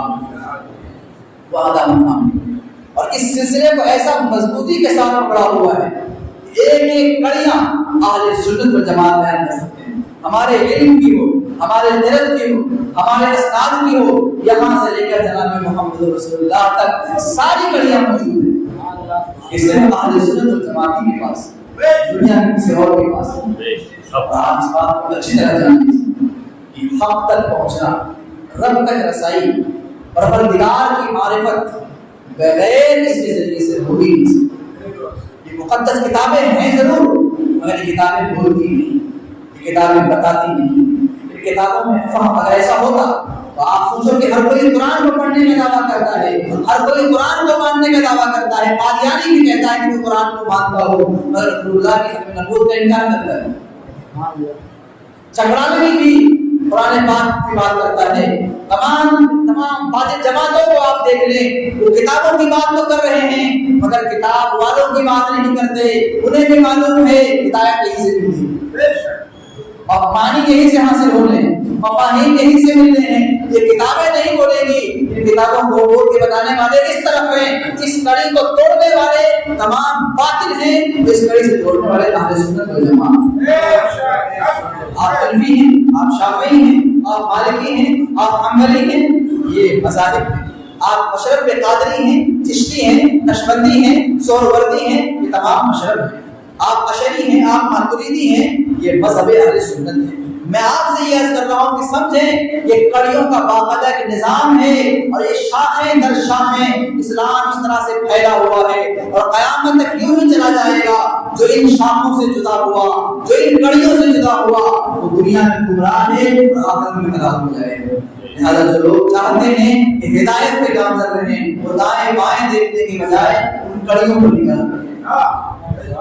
وعدہ محمد. اور اس سلسلے کو ایسا مضبوطی کے ساتھ پکڑا ہوا ہے، ایک ایک کڑیاں اہل سنت والجماعت بیان کر سکتے ہیں. ہمارے علم کی ہو، ہمارے درد کی ہو، ہمارے اسناد کی ہو، یہاں سے لے کر جناب محمد رسول اللہ تک ساری کڑیاں موجود ہیں. اس سے اہل سنت والجماعت کے پاس دنیا میں کسی اور کے پاس آپ اس بات کو اچھی طرح جانتے ہیں کہ حق تک پہنچنا، رب تک رسائی، پروردگار کی معرفت بغیر اس کے ذریعے سے ہو ہی نہیں سکتی. یہ مقدس کتابیں ہیں ضرور مگر یہ کتابیں بولتی نہیں، یہ کتابیں بتاتی نہیں. ان کتابوں میں فہم اگر ایسا ہوتا تو تو آپ سوچو کہ ہر کوئی قرآن کو پڑھنے کا دعویٰ کرتا ہے، ہر کوئی قرآن کو ماننے کا دعویٰ کرتا ہے، قادیانی بھی کہتا ہے کہ وہ قرآن کو مانتا ہو اور رسول اللہ کی حق نبوت کا انکار کرتا ہے، چکرانی بھی قرآن پاک کی بات کرتا ہے، تمام باتیں جماعتوں کو آپ دیکھ لیں، وہ کتابوں کی بات تو کر رہے ہیں مگر کتاب والوں کی بات نہیں کرتے، انہیں بھی معلوم ہے ہدایت یہی سے ملتی ہے اور پانی یہی سے حاصل ہونے ہیں، مفاہیم یہی سے ملنے ہیں، یہ کتابیں نہیں بولے گی، ان کتابوں کو بول کے بتانے والے اس طرف ہیں، اس کڑی کو توڑنے والے تمام باطل ہیں، اس کڑی سے توڑنے والے اہل سنت والجماعت۔ آپ حنفی ہیں، آپ شافعی ہیں، آپ مالکی ہیں، آپ حنبلی ہیں، یہ مذاہب ہیں، آپ مشرب قادری ہیں، چشتی ہیں، نقشبندی ہیں، سہروردی ہیں، یہ تمام مشرب ہیں، آپ اشعری ہیں، آپ ماتریدی ہیں، یہ مذہب اہل سنت ہے۔ میں آپ سے یہ عرض کر رہا ہوں کہ سمجھیں یہ کڑیوں کا باقاعدہ ایک نظام ہے اور یہ شاخیں در شاخیں اسلام اس طرح سے پھیلا ہوا ہے اور قیامت تک یوں ہی چلا جائے گا، جو ان شاخوں سے جدا ہوا، جو ان کڑیوں سے جدا ہوا وہ دنیا میں گمراہ ہے اور آخرت میں ہلاک ہو جائے گا۔ لہٰذا جو لوگ چاہتے ہیں کہ ہدایت پہ کام کر رہے ہیں وہ دائیں بائیں دیکھنے کی بجائے ان کڑیوں کو نگاہ رکھیں،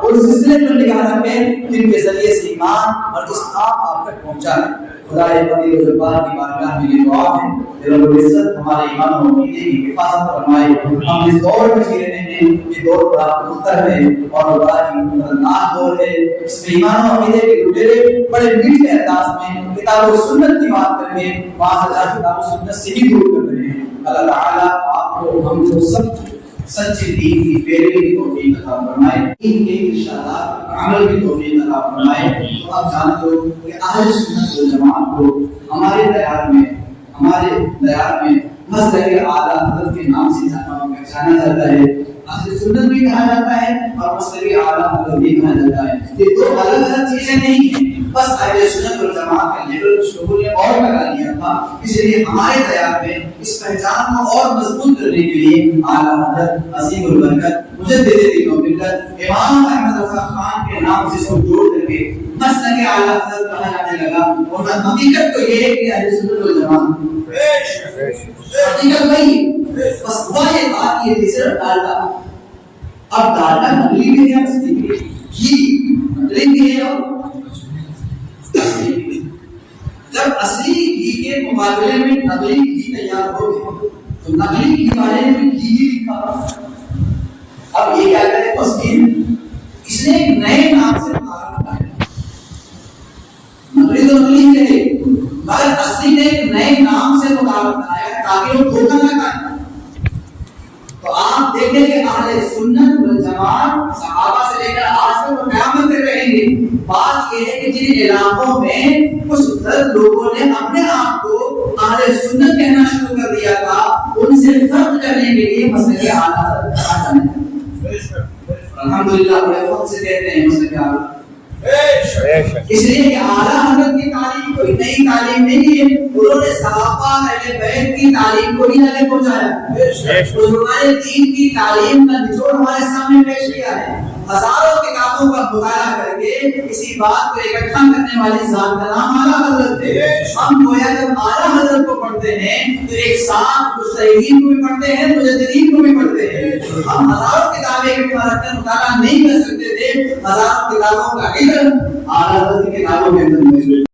اس سلسلے پر نگاہ رکھیں جن کے ذریعے سے ایمان اور اسلام آپ تک پہنچا ہے۔ خدا قدیر و جبار کی بارگاہ میں یہ دعا ہے کہ رب العزت ہمارے ایمان و عقیدے کی حفاظت فرمائے۔ ہم اس دور میں جی رہے ہیں، یہ دور بڑا پختہ ہے اور بڑا ہی خطرناک دور ہے، اس میں ایمان و عقیدے کے لٹیرے بڑے میٹھے انداز میں کتاب و سنت کی بات کر کے وہاں سے کتاب و سنت سے ہی دور کر رہے ہیں۔ اللہ تعالیٰ آپ کو ہم کو سب سچے دین کی پیروی کی توفیق عطا فرمائے، دین کے ارشادات عمل کی توفیق عطا فرمائے۔ تو آپ جانتے ہو کہ اہل سنت والجماعت کو ہمارے دیار میں مسلک اعلیٰ حضرت کے نام سے پہچانا جاتا ہے، اہل سنت بھی کہا جاتا ہے اور مسلک اعلیٰ حضرت بھی کہا جاتا ہے۔ یہ دو الگ الگ چیزیں نہیں ہیں، بس اہل سنت والجماعت کا لیبل کچھ لوگوں نے اور لگا لیا تھا، اس لیے ہمارے دیار میں اس پہچان کو اور مضبوط کرنے کے لیے اعلیٰ حضرت عظیم البرکت مجدد دین و ملت امام احمد رضا خان کے نام سے اس کو جوڑ کر کے مسلک اعلیٰ حضرت کہا جانے لگا۔ اور حقیقت تو یہ ہے کہ اہل سنت والجماعت حقیقت نہیں، بس ہوا یہ بات یہ تیسرا ڈالتا، اب ڈالتا نقلی بھی ہے، اصلی بھی ہے، گھی نقلی بھی ہے اور جب اصلی گھی کے مقابلے میں نقلی گھی تیار ہو گئے تو نقلی گھی والے نے بھی گھی لکھا، اب یہ کیا کرے اس نے ایک نئے نام سے پکارا ہے، نقلی تو نقلی ہے مگر اصلی نے ایک نئے نام سے پکارا ہے تاکہ وہ دھوکہ نہ کھائے۔ تو آپ دیکھیں کہ اہل سنت والجماعت صحابہ سے لے کر آج تک وہ قیامت تک رہیں گے۔ بات یہ ہے کہ جن علاقوں میں کچھ غلط لوگوں نے اپنے آپ کو اہل سنت کہنا شروع کر دیا تھا، ان سے فرق کرنے کے لیے مسلک اعلیٰ حضرت کہا جانے لگا۔ الحمدللہ بڑے فخر سے کہتے ہیں مسلک اعلیٰ، اس لیے کہ اعلیٰ حضرت کی تعلیم کوئی نئی تعلیم نہیں ہے، انہوں نے صحابہ اہل بیت کی تعلیم کو ہی آگے پہنچایا، بزرگان دین کی تعلیم کا نچوڑ ہمارے سامنے پیش کیا ہے۔ ہزاروں کتابوں کا مطالعہ کر کے کسی بات کو اکٹھا کرنے والی ذات کا نام اعلیٰ حضرت ہے۔ ہم گویا جب اعلیٰ حضرت کو پڑھتے ہیں تو ایک ساتھ مجتہدین کو بھی پڑھتے ہیں، مجددین کو بھی پڑھتے ہیں۔ ہم ہزاروں کتابیں اکٹھا رکھ کر مطالعہ نہیں کر سکتے تھے، ہزاروں کتابوں کا علم اعلیٰ حضرت کی کتابوں کے اندر موجود ہے۔